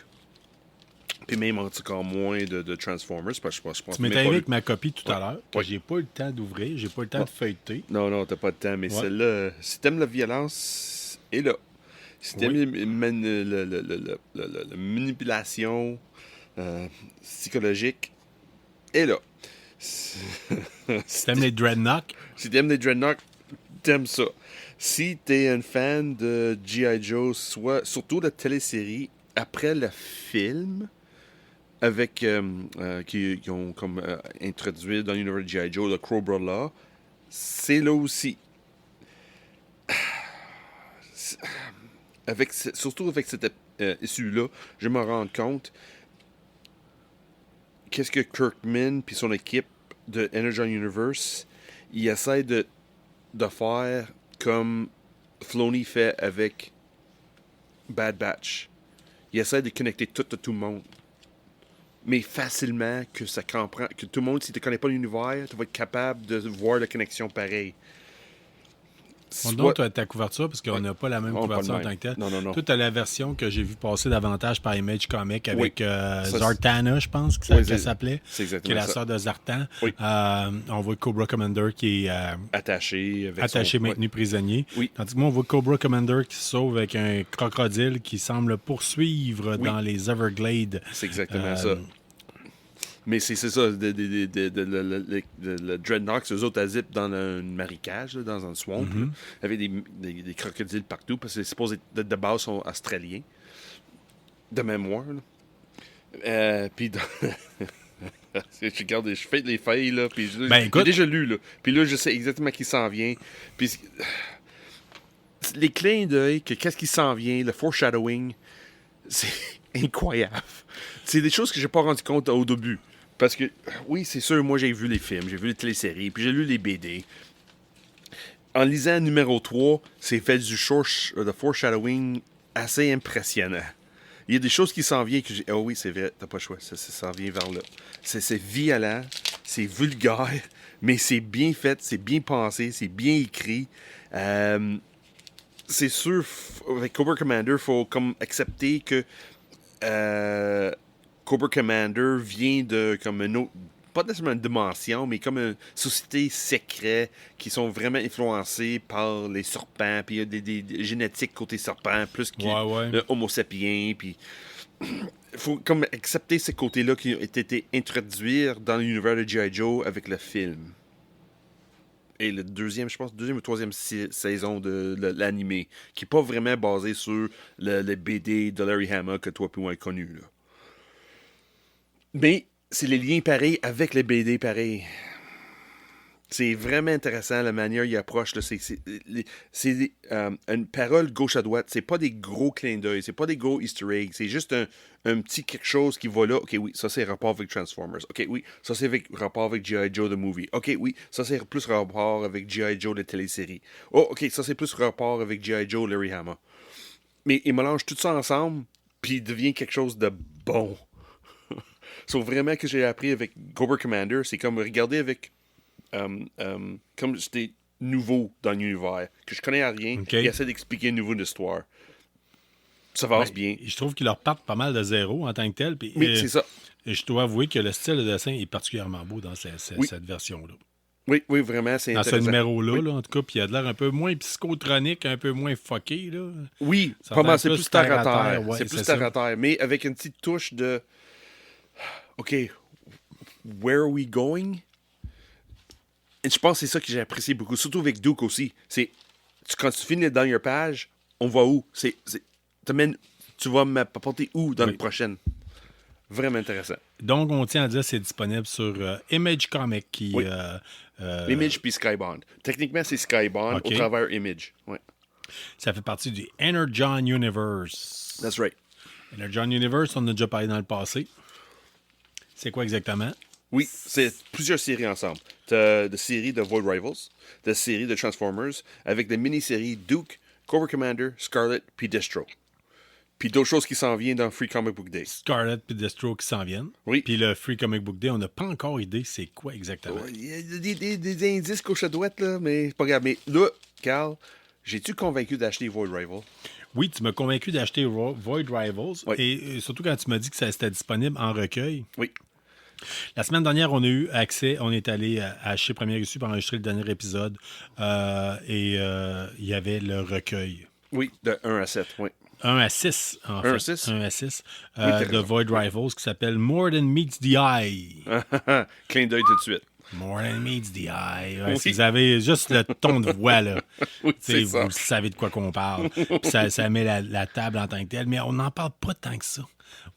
Puis même encore moins de Transformers. Parce que je pense tu m'es arrivé avec ma copie tout à l'heure. Que j'ai pas eu le temps d'ouvrir. J'ai pas eu le temps de feuilleter. Non, t'as pas de temps. Mais celle-là, si t'aimes la violence, est là. Si t'aimes la manipulation... psychologique est là. Si t'aimes les Dreadnoughts, Si t'aimes les Dreadnoughts, t'aimes ça. Si t'es un fan de G.I. Joe, surtout la télésérie, après le film, avec qui ont comme introduit dans l'univers de G.I. Joe le Cobra Law, c'est là aussi. Surtout avec cette issue-là, je me rends compte qu'est-ce que Kirkman puis son équipe de Energon Universe, ils essaient de faire comme Filoni fait avec Bad Batch. Ils essaient de connecter tout le monde. Mais facilement que ça comprend, que tout le monde, si tu ne connais pas l'univers, tu vas être capable de voir la connexion pareille. On donne ta couverture, parce qu'on n'a pas la même couverture en tant que telle. Non. Toi, tu as la version que j'ai vu passer davantage par Image Comics avec Ça, Zartana, je pense que ça s'appelait. C'est exactement qui est la ça. sœur de Zartan. Oui. On voit Cobra Commander qui est Attaché, avec maintenu prisonnier. Oui. Tandis que moi, on voit Cobra Commander qui se sauve avec un crocodile qui semble poursuivre dans les Everglades. C'est exactement ça. Mais c'est ça, le Dreadnoughts, eux autres, zippent dans un marécage, là, dans un swamp, là, avec des crocodiles partout, parce que c'est supposé de base sont australiens, de mémoire. Puis, je fais les feuilles, là, puis j'ai déjà lu, là. Puis là, je sais exactement qui s'en vient. Puis, les clins d'œil, qu'est-ce qui s'en vient, le foreshadowing, c'est incroyable. C'est des choses que j'ai pas rendu compte au début. Parce que, oui, c'est sûr, moi, j'ai vu les films, j'ai vu les téléséries, puis j'ai lu les BD. En lisant numéro 3, c'est fait du foreshadowing assez impressionnant. Il y a des choses qui s'en viennent que j'ai... Oh oui, c'est vrai, t'as pas le choix, ça s'en vient vers là. C'est violent, c'est vulgaire, mais c'est bien fait, c'est bien pensé, c'est bien écrit. C'est sûr, avec Cobra Commander, il faut comme accepter que... Cobra Commander vient de comme une autre, pas nécessairement une dimension, mais comme une société secrète qui sont vraiment influencés par les serpents, puis il y a des génétiques côté serpent, plus que le Homo sapiens, puis il faut comme accepter ces côtés-là qui ont été introduits dans l'univers de G.I. Joe avec le film. Et le deuxième ou troisième saison de l'animé, qui n'est pas vraiment basé sur le BD de Larry Hama que toi et moi connu, là. Mais c'est les liens pareils avec les BD pareils. C'est vraiment intéressant la manière il approche. Là. C'est une parole gauche à droite. C'est pas des gros clins d'œil. C'est pas des gros Easter eggs. C'est juste un petit quelque chose qui va là. OK, oui, ça c'est rapport avec Transformers. OK, oui, ça c'est rapport avec G.I. Joe the Movie. OK, oui, ça c'est plus rapport avec G.I. Joe la télésérie. Oh, OK, ça c'est plus rapport avec G.I. Joe Larry Hama. Mais il mélange tout ça ensemble, puis il devient quelque chose de bon. So, vraiment que j'ai appris avec Cobra Commander, c'est comme regarder avec comme c'était nouveau dans l'univers, que je connais à rien, et essaie d'expliquer une nouvelle histoire. Ça avance bien. Je trouve qu'ils leur partent pas mal de zéro en tant que tel. Puis, oui, c'est ça. Et je dois avouer que le style de dessin est particulièrement beau dans cette version-là. Oui, vraiment, c'est intéressant. Dans ce numéro-là, là, en tout cas, puis il a l'air un peu moins psychotronique, un peu moins fucké. Là. Oui, pas mal, c'est plus terre à terre. C'est plus terre à terre, mais avec une petite touche de... OK, where are we going? Et je pense que c'est ça que j'ai apprécié beaucoup, surtout avec Duke aussi. C'est quand tu finis la dernière page, on va où? Tu vas m'apporter où dans la prochaine? Vraiment intéressant. Donc, on tient à dire que c'est disponible sur Image Comics. Image puis Skybound. Techniquement, c'est Skybound au travers Image. Ouais. Ça fait partie du Energon Universe. That's right. Energon Universe, on en a déjà parlé dans le passé. C'est quoi exactement? Oui, c'est plusieurs séries ensemble. T'as des séries de Void Rivals, des séries de Transformers, avec des mini-séries Duke, Cobra Commander, Scarlet, puis Destro. Puis d'autres choses qui s'en viennent dans Free Comic Book Day. Scarlet puis Destro qui s'en viennent. Oui. Puis le Free Comic Book Day, on n'a pas encore idée c'est quoi exactement. Il y a des indices gauche à droite, là, mais c'est pas grave. Mais là, Carl, j'ai-tu convaincu d'acheter Void Rivals? Oui, tu m'as convaincu d'acheter Void Rivals. Oui. Et surtout quand tu m'as dit que ça c'était disponible en recueil. Oui. La semaine dernière, on a eu accès, on est allé à chez Première Issue pour enregistrer le dernier épisode et il y avait le recueil. Oui, de 1 à 7, oui. 1 à 6, en fait. 1 à 6? 1 à 6. t'as de raison. Void Rivals qui s'appelle More Than Meets the Eye. Clin d'œil tout de suite. More Than Meets the Eye. Ouais, Oui. Si vous avez juste le ton de voix, là, Oui, t'sais, c'est ça. vous savez de quoi qu'on parle. Puis ça met la table en tant que telle. Mais on n'en parle pas tant que ça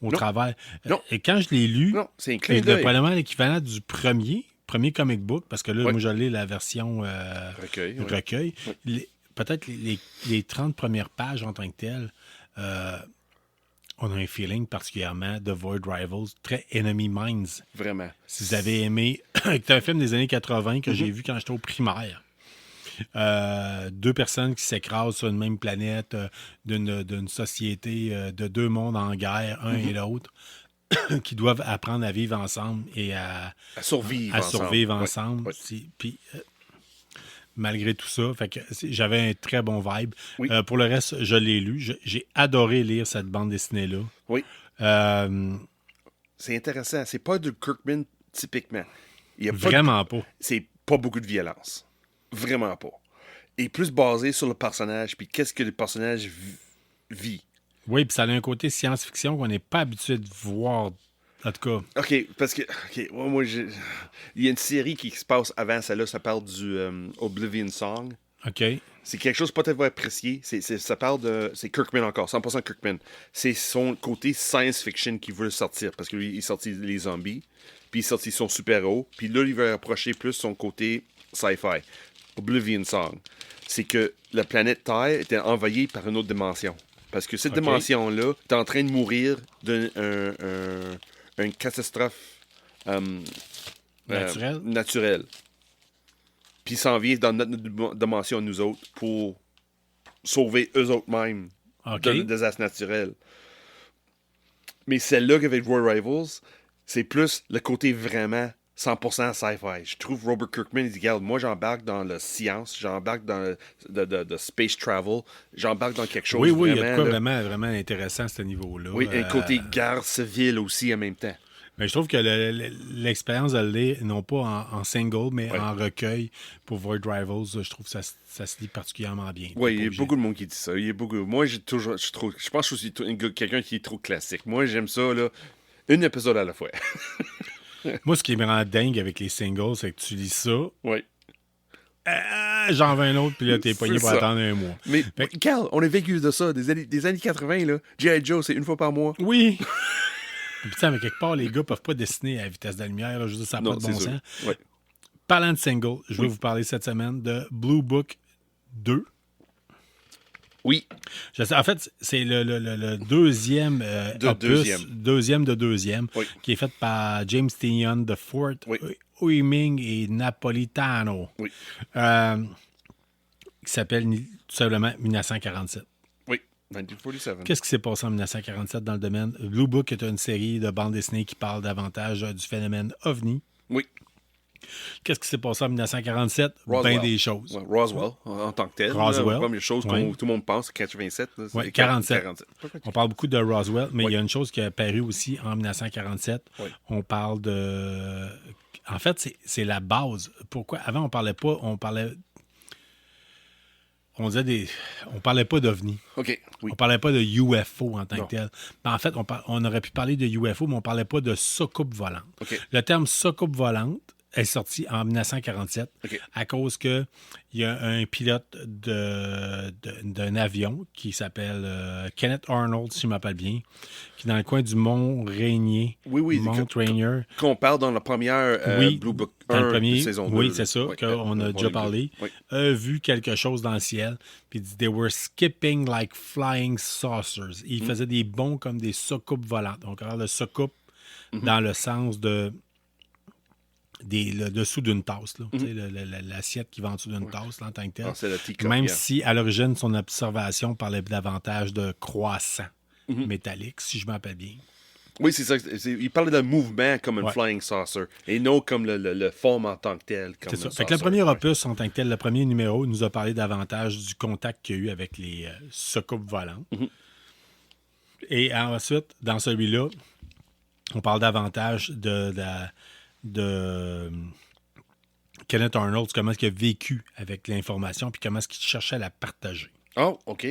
au travers. Non. Et quand je l'ai lu, Non, c'est un clin c'est d'œil. probablement l'équivalent du premier comic book, parce que là, Ouais. moi, je l'ai la version Recueil, ouais. recueil. Peut-être les 30 premières pages en tant que telles, on a un feeling particulièrement de Void Rivals, très Enemy Minds. Vraiment. Si vous avez aimé, c'est un film des années 80 que j'ai vu quand j'étais au primaire. Deux personnes qui s'écrasent sur une même planète d'une société de deux mondes en guerre, un et l'autre, qui doivent apprendre à vivre ensemble et à survivre ensemble. survivre Ouais, ensemble. ouais. Puis, malgré tout ça, fait que j'avais un très bon vibe. Oui. Pour le reste, je l'ai lu. J'ai adoré lire cette bande dessinée-là. Oui. Euh, C'est intéressant. C'est pas du Kirkman typiquement. Il y a pas vraiment pas. c'est pas beaucoup de violence. Vraiment pas. Et plus basé sur le personnage, puis qu'est-ce que le personnage vit. Oui, puis ça a un côté science-fiction qu'on n'est pas habitué de voir. En tout cas, OK, parce que... OK, moi, il y a une série qui se passe avant celle-là, ça parle du Oblivion Song. OK. C'est quelque chose peut-être va apprécier. Ça parle de... C'est Kirkman encore, 100% Kirkman. C'est son côté science-fiction qui veut sortir, parce que lui, il est sorti les zombies, puis il est sorti son super-héros, puis là, il veut approcher plus son côté sci-fi. Oblivion Song. C'est que la planète Terre était envahie par une autre dimension. Parce que cette OK. dimension-là est en train de mourir d'une catastrophe naturelle. Puis il s'en vient dans notre dimension, nous autres, pour sauver eux autres mêmes OK. d'un désastre naturel. Mais celle-là qu'avec Void Rivals, c'est plus le côté vraiment 100% sci-fi. Je trouve Robert Kirkman, il dit, regarde, moi j'embarque dans la science, j'embarque dans de space travel, j'embarque dans quelque chose Oui, vraiment... il y a de quoi là. vraiment, vraiment intéressant à ce niveau-là. Oui, un côté guerre civile aussi en même temps. Mais je trouve que l'expérience de le lire, non pas en single, mais Ouais. en recueil pour Void Rivals, je trouve que ça se lit particulièrement bien. Oui, il y a beaucoup de monde qui dit ça. Il y a beaucoup... Moi, je pense que je suis quelqu'un qui est trop classique. Moi, j'aime ça, là, une épisode à la fois. Moi, ce qui me rend dingue avec les singles, c'est que tu lis ça, Oui. j'en veux un autre, puis là, t'es pogné pour ça. attendre un mois. Mais, Fait- Carl, on a vécu de ça, des années 80, là. G.I. Joe, c'est une fois par mois. Oui! Puis, tu sais, mais quelque part, les gars peuvent pas dessiner à la vitesse de la lumière. Là. Je veux dire, ça n'a pas de bon sûr. sens. Ouais. Parlant de single, je vais vous parler cette semaine de Blue Book 2. Oui. Je sais, en fait, c'est le deuxième opus, deuxième de deuxième, Oui. qui est fait par James Tynion de Fort, Oui. Oeming et Napolitano, Oui. qui s'appelle tout simplement 1947. Oui. 1947. Qu'est-ce qui s'est passé en 1947 dans le domaine? Blue Book est une série de bandes dessinées qui parle davantage du phénomène OVNI. Oui. Qu'est-ce qui s'est passé en 1947? Roswell. Bien des choses. Ouais, Roswell, en tant que tel. Roswell. La première chose Ouais. tout le monde pense, 87. Là, c'est Oui, 47. 47. On parle beaucoup de Roswell, mais Oui. il y a une chose qui a apparu aussi en 1947. Oui. On parle de... En fait, c'est la base. Pourquoi? Avant, on parlait pas... On parlait pas d'OVNI. OK, oui. On parlait pas de UFO en tant Non. que tel. En fait, on aurait pu parler de UFO, mais on parlait pas de soucoupe volante. OK. Le terme soucoupe volante est sorti en 1947 OK. à cause que il y a un pilote d'un avion qui s'appelle Kenneth Arnold, si je m'appelle bien, qui est dans le coin du Mont Rainier. Oui, Mont Rainier. Qu'on parle dans la première Oui, Blue Book dans 1 le premier, de saison 2. oui, c'est ça, Oui, qu'on a déjà parlé, Oui. a vu quelque chose dans le ciel, puis il dit « They were skipping like flying saucers ». Il faisait des bonds comme des soucoupes volantes. Donc, alors, le soucoupe dans le sens de le dessous d'une tasse, là. Tu sais, l'assiette qui va en dessous d'une tasse, là, en tant que tel. Ah, c'est la teacup, Même yeah. si, à l'origine, son observation parlait davantage de croissant métallique, si je m'appelle bien. Oui, c'est ça. Il parlait d'un mouvement comme un Ouais. flying saucer et non comme le forme en tant que tel. Comme C'est ça. un Fait que le saucer. premier opus, en tant que tel, le premier numéro, nous a parlé davantage du contact qu'il y a eu avec les soucoupes volantes. Et ensuite, dans celui-là, on parle davantage de Kenneth Arnold, comment est-ce qu'il a vécu avec l'information, puis comment est-ce qu'il cherchait à la partager. Oh, OK.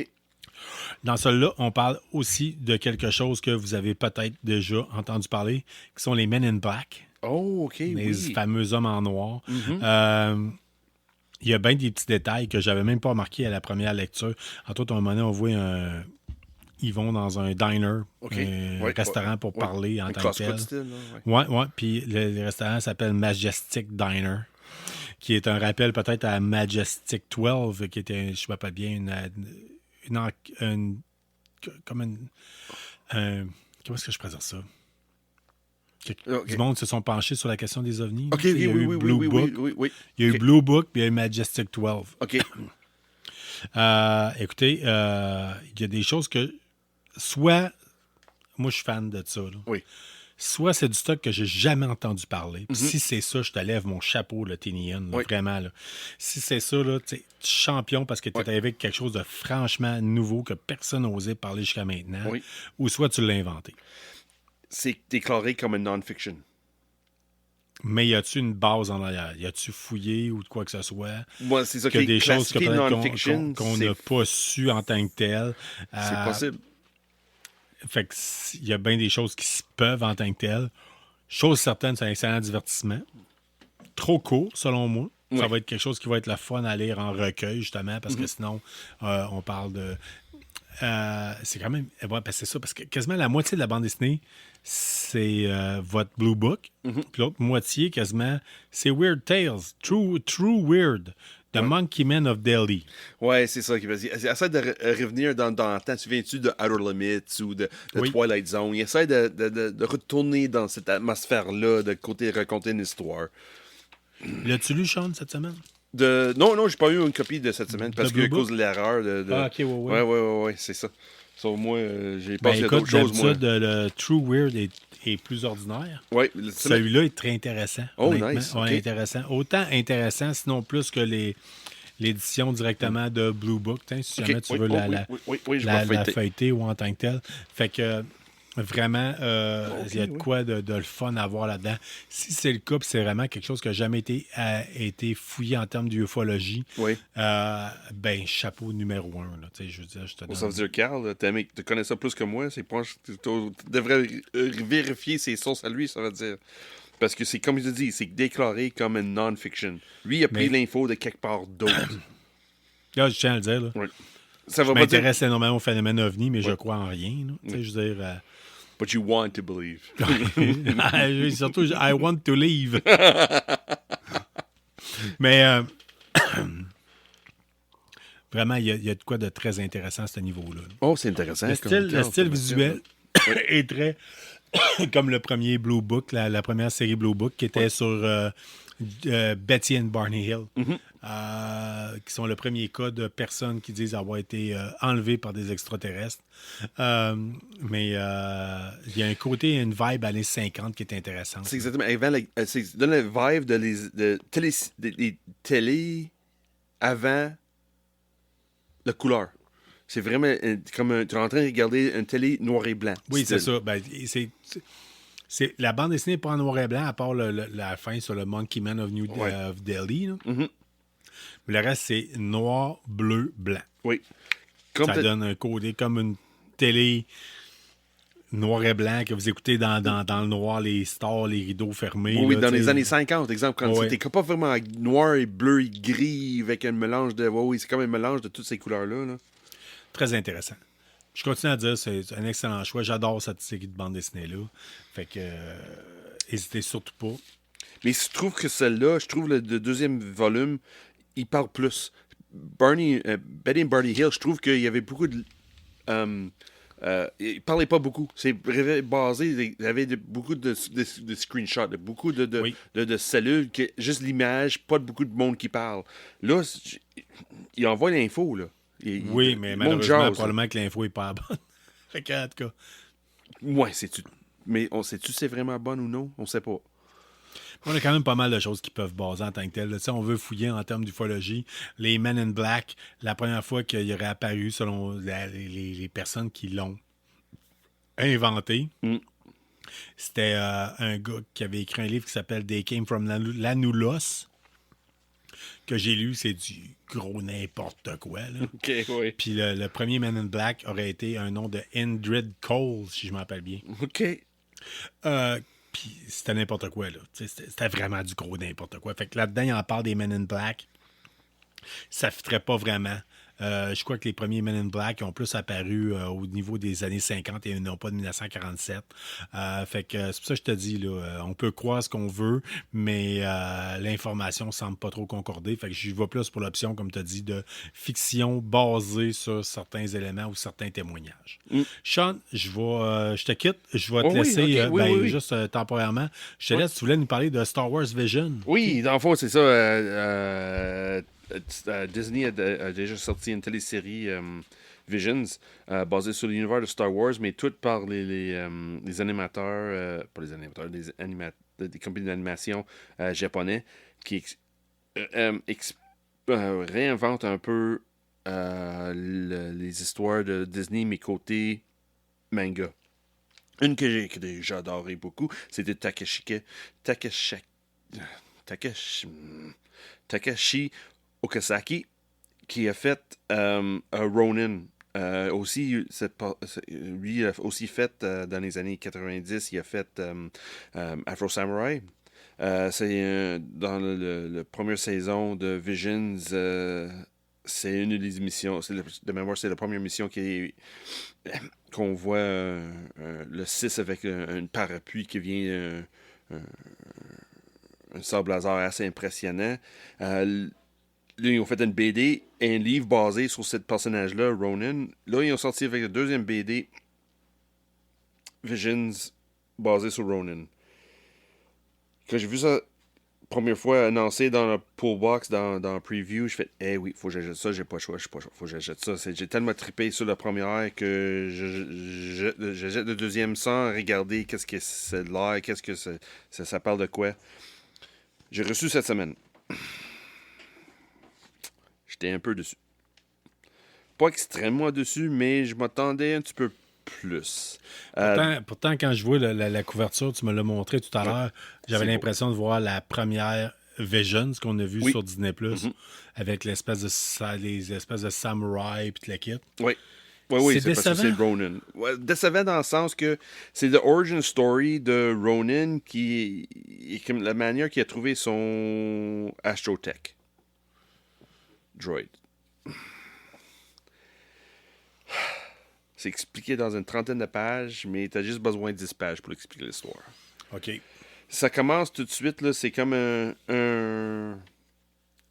Dans celui-là, on parle aussi de quelque chose que vous avez peut-être déjà entendu parler, qui sont les Men in Black. Oh, OK, Les oui. fameux hommes en noir. Il y a bien des petits détails que j'avais même pas remarqué à la première lecture. Entre autres, à un moment donné, on voit ils vont dans un diner, un restaurant pour parler en tant que tel. Style, Ouais. Puis le restaurant s'appelle Majestic Diner, qui est un rappel peut-être à Majestic 12, qui était, je ne sais pas bien, comment est-ce que je présente ça? Du monde se sont penchés sur la question des ovnis. OK, il y a eu Blue Book. Il y a eu Blue Book, puis il y a eu Majestic 12. OK. Écoutez, il y a des choses que soit, moi je suis fan de ça. Là. Oui. Soit c'est du stock que j'ai jamais entendu parler. Puis si c'est ça, je te lève mon chapeau, le Tinian, vraiment. Là. Si c'est ça, là, tu es champion parce que tu es arrivé avec quelque chose de franchement nouveau que personne n'osait parler jusqu'à maintenant. Oui. Ou soit tu l'as inventé. C'est déclaré comme un non-fiction. Mais y a-tu une base en arrière? Y a-tu fouillé ou de quoi que ce soit? Moi, c'est ça qu'il y a des choses que peut-être non-fiction, qu'on n'a pas su en tant que tel. C'est possible. Fait que il y a bien des choses qui se peuvent en tant que telles. Chose certaine, c'est un excellent divertissement. Trop court, selon moi. Oui. Ça va être quelque chose qui va être le fun à lire en recueil, justement, parce que sinon, on parle de... c'est quand même... Ouais, ben c'est ça, parce que quasiment la moitié de la bande dessinée, c'est votre Blue Book. Puis l'autre moitié, quasiment, c'est Weird Tales. True Weird. The Monkey Man of Delhi. Ouais, c'est ça. Essaie de revenir dans le temps. Tu viens-tu de Outer Limits ou de Twilight Zone? Il essaie de retourner dans cette atmosphère-là, de côté raconter une histoire. L'as-tu lu, Sean, cette semaine? Non, j'ai pas eu une copie de cette semaine parce que à cause de l'erreur. Ah, OK, ouais. Ouais, c'est ça. Sauf moi, j'ai passé à d'autres choses, moi. Le True Weird est plus ordinaire. Ouais, celui-là est très intéressant. Oh, nice. Ouais, intéressant. Autant intéressant, sinon plus que l'édition directement de Blue Book. Si jamais tu veux la feuilleter ou en tant que telle. Fait que vraiment, il y a de quoi de le fun à voir là-dedans. Si c'est le cas, puis c'est vraiment quelque chose qui n'a jamais été fouillé en termes d'ufologie, ben, chapeau numéro 1. Là, je veux dire, je te donne... Ça veut dire, Carl, tu connais ça plus que moi. Tu devrais vérifier ses sources à lui, ça veut dire. Parce que c'est comme je te dis, c'est déclaré comme un non-fiction. Lui, il a pris l'info de quelque part d'autre. Là, je tiens à le dire. Là. Oui. Ça va je m'intéresse énormément au phénomène OVNI, mais je crois en rien. Je veux dire... But you want to believe. Surtout, I want to leave. Mais vraiment, il y a de quoi de très intéressant à ce niveau-là. Oh, c'est intéressant. Le style visuel est très... comme le premier Blue Book, la première série Blue Book, qui était sur Betty and Barney Hill, qui sont le premier cas de personnes qui disent avoir été enlevées par des extraterrestres. Mais il y a un côté, une vibe années 50 qui est intéressante. C'est exactement. C'est donne le vibe des télé avant la couleur. C'est vraiment comme tu es en train de regarder une télé noir et blanc. Oui, c'est ça. Ben, la bande dessinée n'est pas en noir et blanc, à part la fin sur le Monkey Man of Delhi. Mais le reste, c'est noir, bleu, blanc. Oui. Ça donne un côté comme une télé noir et blanc que vous écoutez dans le noir, les stars, les rideaux fermés. Oui, là, dans les années 50, exemple, quand ouais. c'était pas vraiment noir et bleu et gris avec un mélange de... Oui, c'est comme un mélange de toutes ces couleurs-là. Là. Très intéressant. Je continue à dire, c'est un excellent choix. J'adore cette série de bande dessinée-là. Fait que, n'hésitez surtout pas. Mais je trouve que celle-là, le deuxième volume, il parle plus. Betty and Barney Hill, je trouve qu'il y avait beaucoup de... il parlait pas beaucoup. C'est basé, il y avait beaucoup de screenshots, beaucoup de cellules, juste l'image, pas beaucoup de monde qui parle. Là, il envoie l'info, là. Oui, mais malheureusement, probablement que l'info n'est pas bonne. Fait que, en tout cas. Ouais, mais on sait-tu si c'est vraiment bonne ou non? On sait pas. On a quand même pas mal de choses qui peuvent baser en tant que telles. On veut fouiller en termes d'ufologie. Les Men in Black, la première fois qu'il y aurait apparu, selon les personnes qui l'ont inventé, c'était un gars qui avait écrit un livre qui s'appelle They Came from l'Anoulos. que j'ai lu, c'est du gros n'importe quoi. Là. OK, oui. Puis le premier Men in Black aurait été un nom de Indrid Cole, si je me rappelle bien. OK. Puis c'était n'importe quoi, là. C'était vraiment du gros n'importe quoi. Fait que là-dedans, il en parle des Men in Black. Ça ne fitterait pas vraiment. Je crois que les premiers Men in Black ont plus apparu au niveau des années 50 et non pas de 1947. Fait que c'est pour ça que je te dis, là, on peut croire ce qu'on veut, mais l'information semble pas trop concorder. Fait que je vais plus pour l'option, comme tu as dit, de fiction basée sur certains éléments ou certains témoignages. Sean, je te quitte. Je vais te laisser oui. juste temporairement. Je te laisse, tu voulais nous parler de Star Wars Vision. Oui, dans le fond, c'est ça. Disney a déjà sorti une télésérie Visions basée sur l'univers de Star Wars, mais toute par les animateurs, pas les animateurs, des compagnies d'animation japonais qui réinventent un peu les histoires de Disney, mais côté manga. Une que j'ai adoré beaucoup, c'était Takashi Okazaki, qui a fait Ronin. Lui a aussi fait, dans les années 90, il a fait Afro Samurai. C'est dans la première saison de Visions. C'est une des émissions. De mémoire, c'est la première émission qu'on voit le 6 avec une parapluie qui vient un sable laser assez impressionnant. Là, ils ont fait une BD et un livre basé sur ce personnage-là, Ronin. Là, ils ont sorti avec le deuxième BD, Visions, basé sur Ronin. Quand j'ai vu ça première fois annoncé dans le pull box, dans le preview, je fais oui, faut que j'achète ça, j'ai pas le choix, faut que j'achète ça. J'ai tellement trippé sur la première que j'achète le deuxième sans regarder qu'est-ce que c'est de l'air, qu'est-ce que ça parle de quoi. J'ai reçu cette semaine. J'étais un peu dessus. Pas extrêmement dessus, mais je m'attendais un petit peu plus. Pourtant, quand je vois la couverture, tu me l'as montré tout à l'heure, j'avais l'impression de voir la première Visions qu'on a vue sur Disney+, avec les espèces de samouraïs et tout le kit. Oui, c'est décevant. Parce que c'est Ronin. Ouais, décevant dans le sens que c'est l'origin story de Ronin qui est comme la manière qu'il a trouvé son Astrotech droid. C'est expliqué dans une trentaine de pages, mais t'as juste besoin de 10 pages pour expliquer l'histoire. OK. Ça commence tout de suite, là, c'est comme un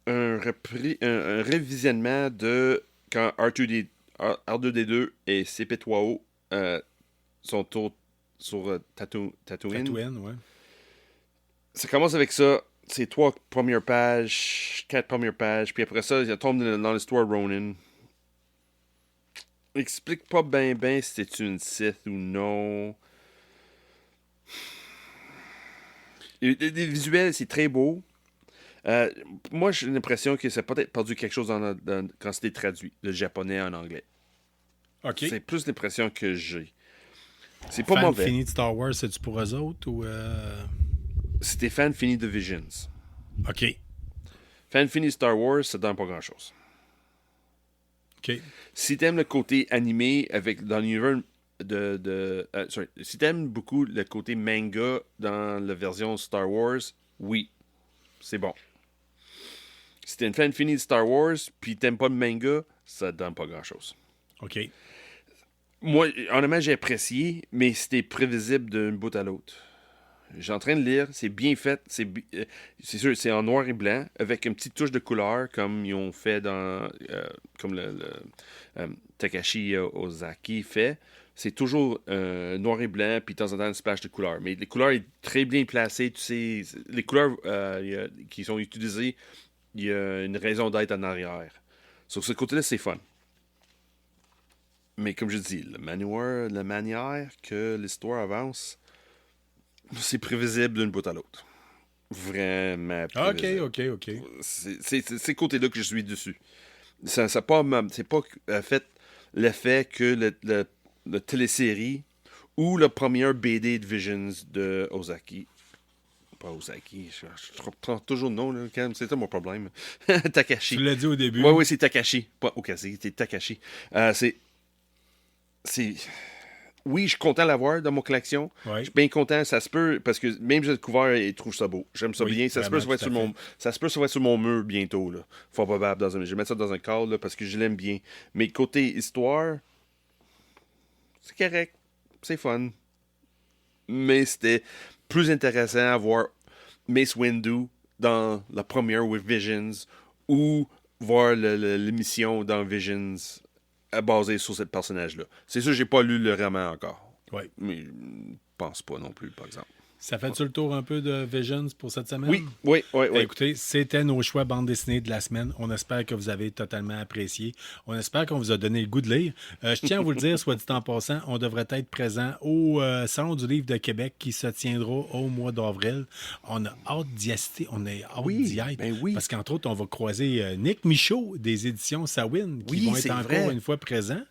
révisionnement de quand R2D2 et C-P3O sont sur Tatooine. Tatooine, ouais. Ça commence avec ça. C'est 3 premières pages, 4 premières pages, puis après ça, il tombe dans l'histoire Ronin. Explique pas ben si c'est une Sith ou non. Les visuels, c'est très beau. Moi, j'ai l'impression que ça a peut-être perdu quelque chose quand c'était traduit, le japonais en anglais. OK. C'est plus l'impression que j'ai. C'est pas mauvais. Fan fini de Star Wars, c'est-tu pour eux autres ou... C'était fan fini de Visions. OK. Fan fini de Star Wars, ça donne pas grand-chose. OK. Si t'aimes le côté animé dans l'univers si t'aimes beaucoup le côté manga dans la version Star Wars, oui, c'est bon. Si t'es une fan fini de Star Wars, puis t'aimes pas le manga, ça donne pas grand-chose. OK. Moi, honnêtement, j'ai apprécié, mais c'était prévisible d'une bout à l'autre. J'ai en train de lire, c'est bien fait, c'est sûr, c'est en noir et blanc, avec une petite touche de couleur, comme ils ont fait comme le Takashi Ozaki fait. C'est toujours noir et blanc, puis de temps en temps, une splash de couleur. Mais les couleurs sont très bien placées, tu sais, les couleurs qui sont utilisées, il y a une raison d'être en arrière. Sur ce côté-là, c'est fun. Mais comme je dis, la manière que l'histoire avance, c'est prévisible d'une bout à l'autre. Vraiment prévisible. OK. C'est ces côtés-là que je suis dessus. C'est pas fait l'effet que le télésérie ou le premier BD de Visions de Ozaki pas Ozaki. Je reprends toujours le nom, là, c'est ça mon problème. Takashi. Tu l'as dit au début. Oui, c'est Takashi. Pas Okazaki, c'est Takashi. C'est... Oui, je suis content de l'avoir dans mon collection. Ouais. Je suis bien content. Ça se peut, parce que même si j'ai le couvert, il trouve ça beau. J'aime ça bien. Ça se peut que ça va être sur mon mur bientôt. Là. Fort probable. Je vais mettre ça dans un cadre là, parce que je l'aime bien. Mais côté histoire, c'est correct. C'est fun. Mais c'était plus intéressant à voir Mace Windu dans la première with Visions ou voir l'émission dans Visions basée sur ce personnage-là. C'est sûr, j'ai pas lu le roman encore. Oui. Mais je pense pas non plus, par exemple. Ça fait-tu le tour un peu de Visions pour cette semaine? Oui. Écoutez, c'était nos choix bande dessinée de la semaine. On espère que vous avez totalement apprécié. On espère qu'on vous a donné le goût de lire. Je tiens à vous le dire, soit dit en passant, on devrait être présent au Salon du Livre de Québec qui se tiendra au mois d'avril. On a hâte d'y assister. On a hâte d'y être. Ben oui. Parce qu'entre autres, on va croiser Nick Michaud des éditions Sawin qui vont être encore une fois présents.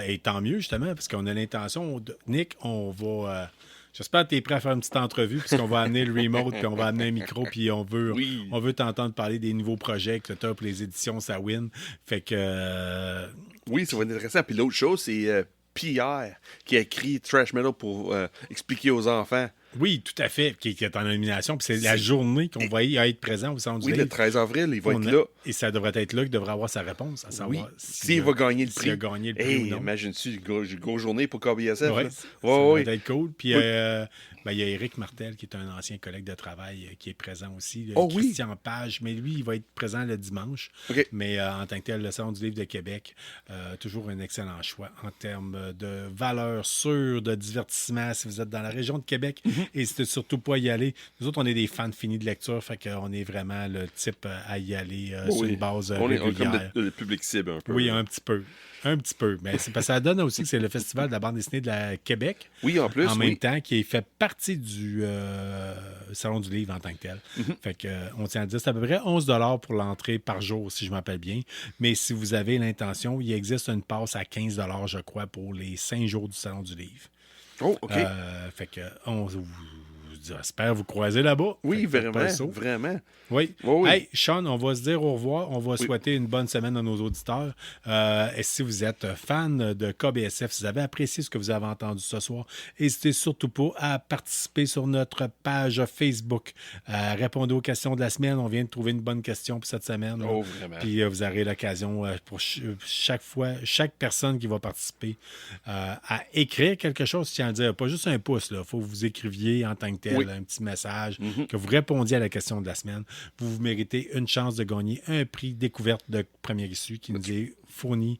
Et tant mieux, justement, parce qu'on a l'intention. Nick, on va... J'espère que tu es prêt à faire une petite entrevue, puisqu'on va amener le remote, puis on va amener un micro, puis on veut t'entendre parler des nouveaux projets que tu as pour les éditions Sawin. Fait que... Oui, ça va être intéressant. Puis l'autre chose, c'est Pierre qui a écrit Trash Metal pour expliquer aux enfants. Oui, tout à fait, qui est en nomination. Puis c'est la journée qu'on va y être présent au Centre du Livre. Oui, le 13 avril, il va être là. Et ça devrait être là qu'il devrait avoir sa réponse, à savoir s'il va gagner le prix. S'il a gagné le prix ou non. Imagine-tu, une grosse journée pour KBSF. Oui, ça va être cool. Puis il y a Éric Martel, qui est un ancien collègue de travail, qui est présent aussi. Christian Page, mais lui, il va être présent le dimanche. Okay. Mais en tant que tel, le Salon du Livre de Québec, toujours un excellent choix en termes de valeur sûre, de divertissement, si vous êtes dans la région de Québec. N'hésitez surtout pas à y aller. Nous autres, on est des fans finis de lecture, fait qu'on est vraiment le type à y aller sur une base régulière. On est comme le public cible un peu. Oui, un petit peu. Un petit peu. Mais c'est parce que ça donne aussi que c'est le Festival de la bande dessinée de la Québec. Oui, en plus. En même temps, qui fait partie du Salon du Livre en tant que tel. Fait que, on tient à dire, c'est à peu près 11 $ pour l'entrée par jour, si je m'appelle bien. Mais si vous avez l'intention, il existe une passe à 15 $, je crois, pour les 5 jours du Salon du Livre. Oh, OK. Fait que, j'espère vous croiser là-bas. Oui, vraiment. Oui. Oh, oui. Hey, Sean, on va se dire au revoir. On va souhaiter une bonne semaine à nos auditeurs. Et si vous êtes fan de KBSF, si vous avez apprécié ce que vous avez entendu ce soir, n'hésitez surtout pas à participer sur notre page Facebook. Répondez aux questions de la semaine. On vient de trouver une bonne question pour cette semaine. Oh, vraiment. Puis vous aurez l'occasion pour chaque personne qui va participer à écrire quelque chose, je tiens à dire. Pas juste un pouce. Il faut que vous écriviez en tant que tel un petit message, que vous répondiez à la question de la semaine. Vous méritez une chance de gagner un prix découverte de première issue qui nous est fourni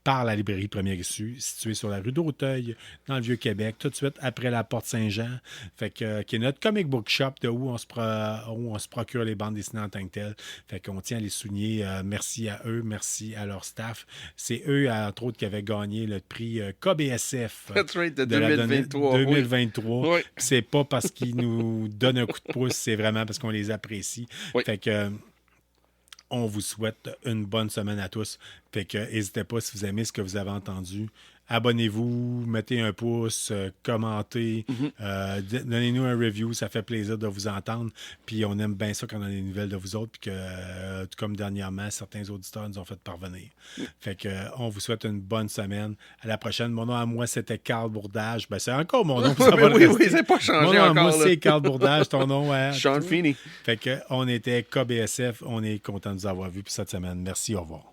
par la librairie Première Issue, située sur la rue d'Auteuil, dans le Vieux-Québec, tout de suite après la Porte Saint-Jean, fait que, qui est notre comic book shop de où on se procure les bandes dessinées en tant que telles. Fait qu'on tient à les souligner. Merci à eux, merci à leur staff. C'est eux, entre autres, qui avaient gagné le prix KBSF That's right, de 2023. 2023. Oui. C'est pas parce qu'ils nous donnent un coup de pouce, c'est vraiment parce qu'on les apprécie. Oui. Fait que... on vous souhaite une bonne semaine à tous. Fait que n'hésitez pas, si vous aimez ce que vous avez entendu, abonnez-vous, mettez un pouce, commentez, donnez-nous un review, ça fait plaisir de vous entendre. Puis on aime bien ça quand on a des nouvelles de vous autres, puis que, tout comme dernièrement, certains auditeurs nous ont fait parvenir. Fait que on vous souhaite une bonne semaine. À la prochaine. Mon nom à moi, c'était Carl Bourdage. Ben, c'est encore mon nom. Oui, c'est pas changé mon nom encore. Moi, c'est Carl Bourdage, ton nom. Sean Feeney. Fait que on était KBSF. On est content de vous avoir vus pour cette semaine. Merci, au revoir.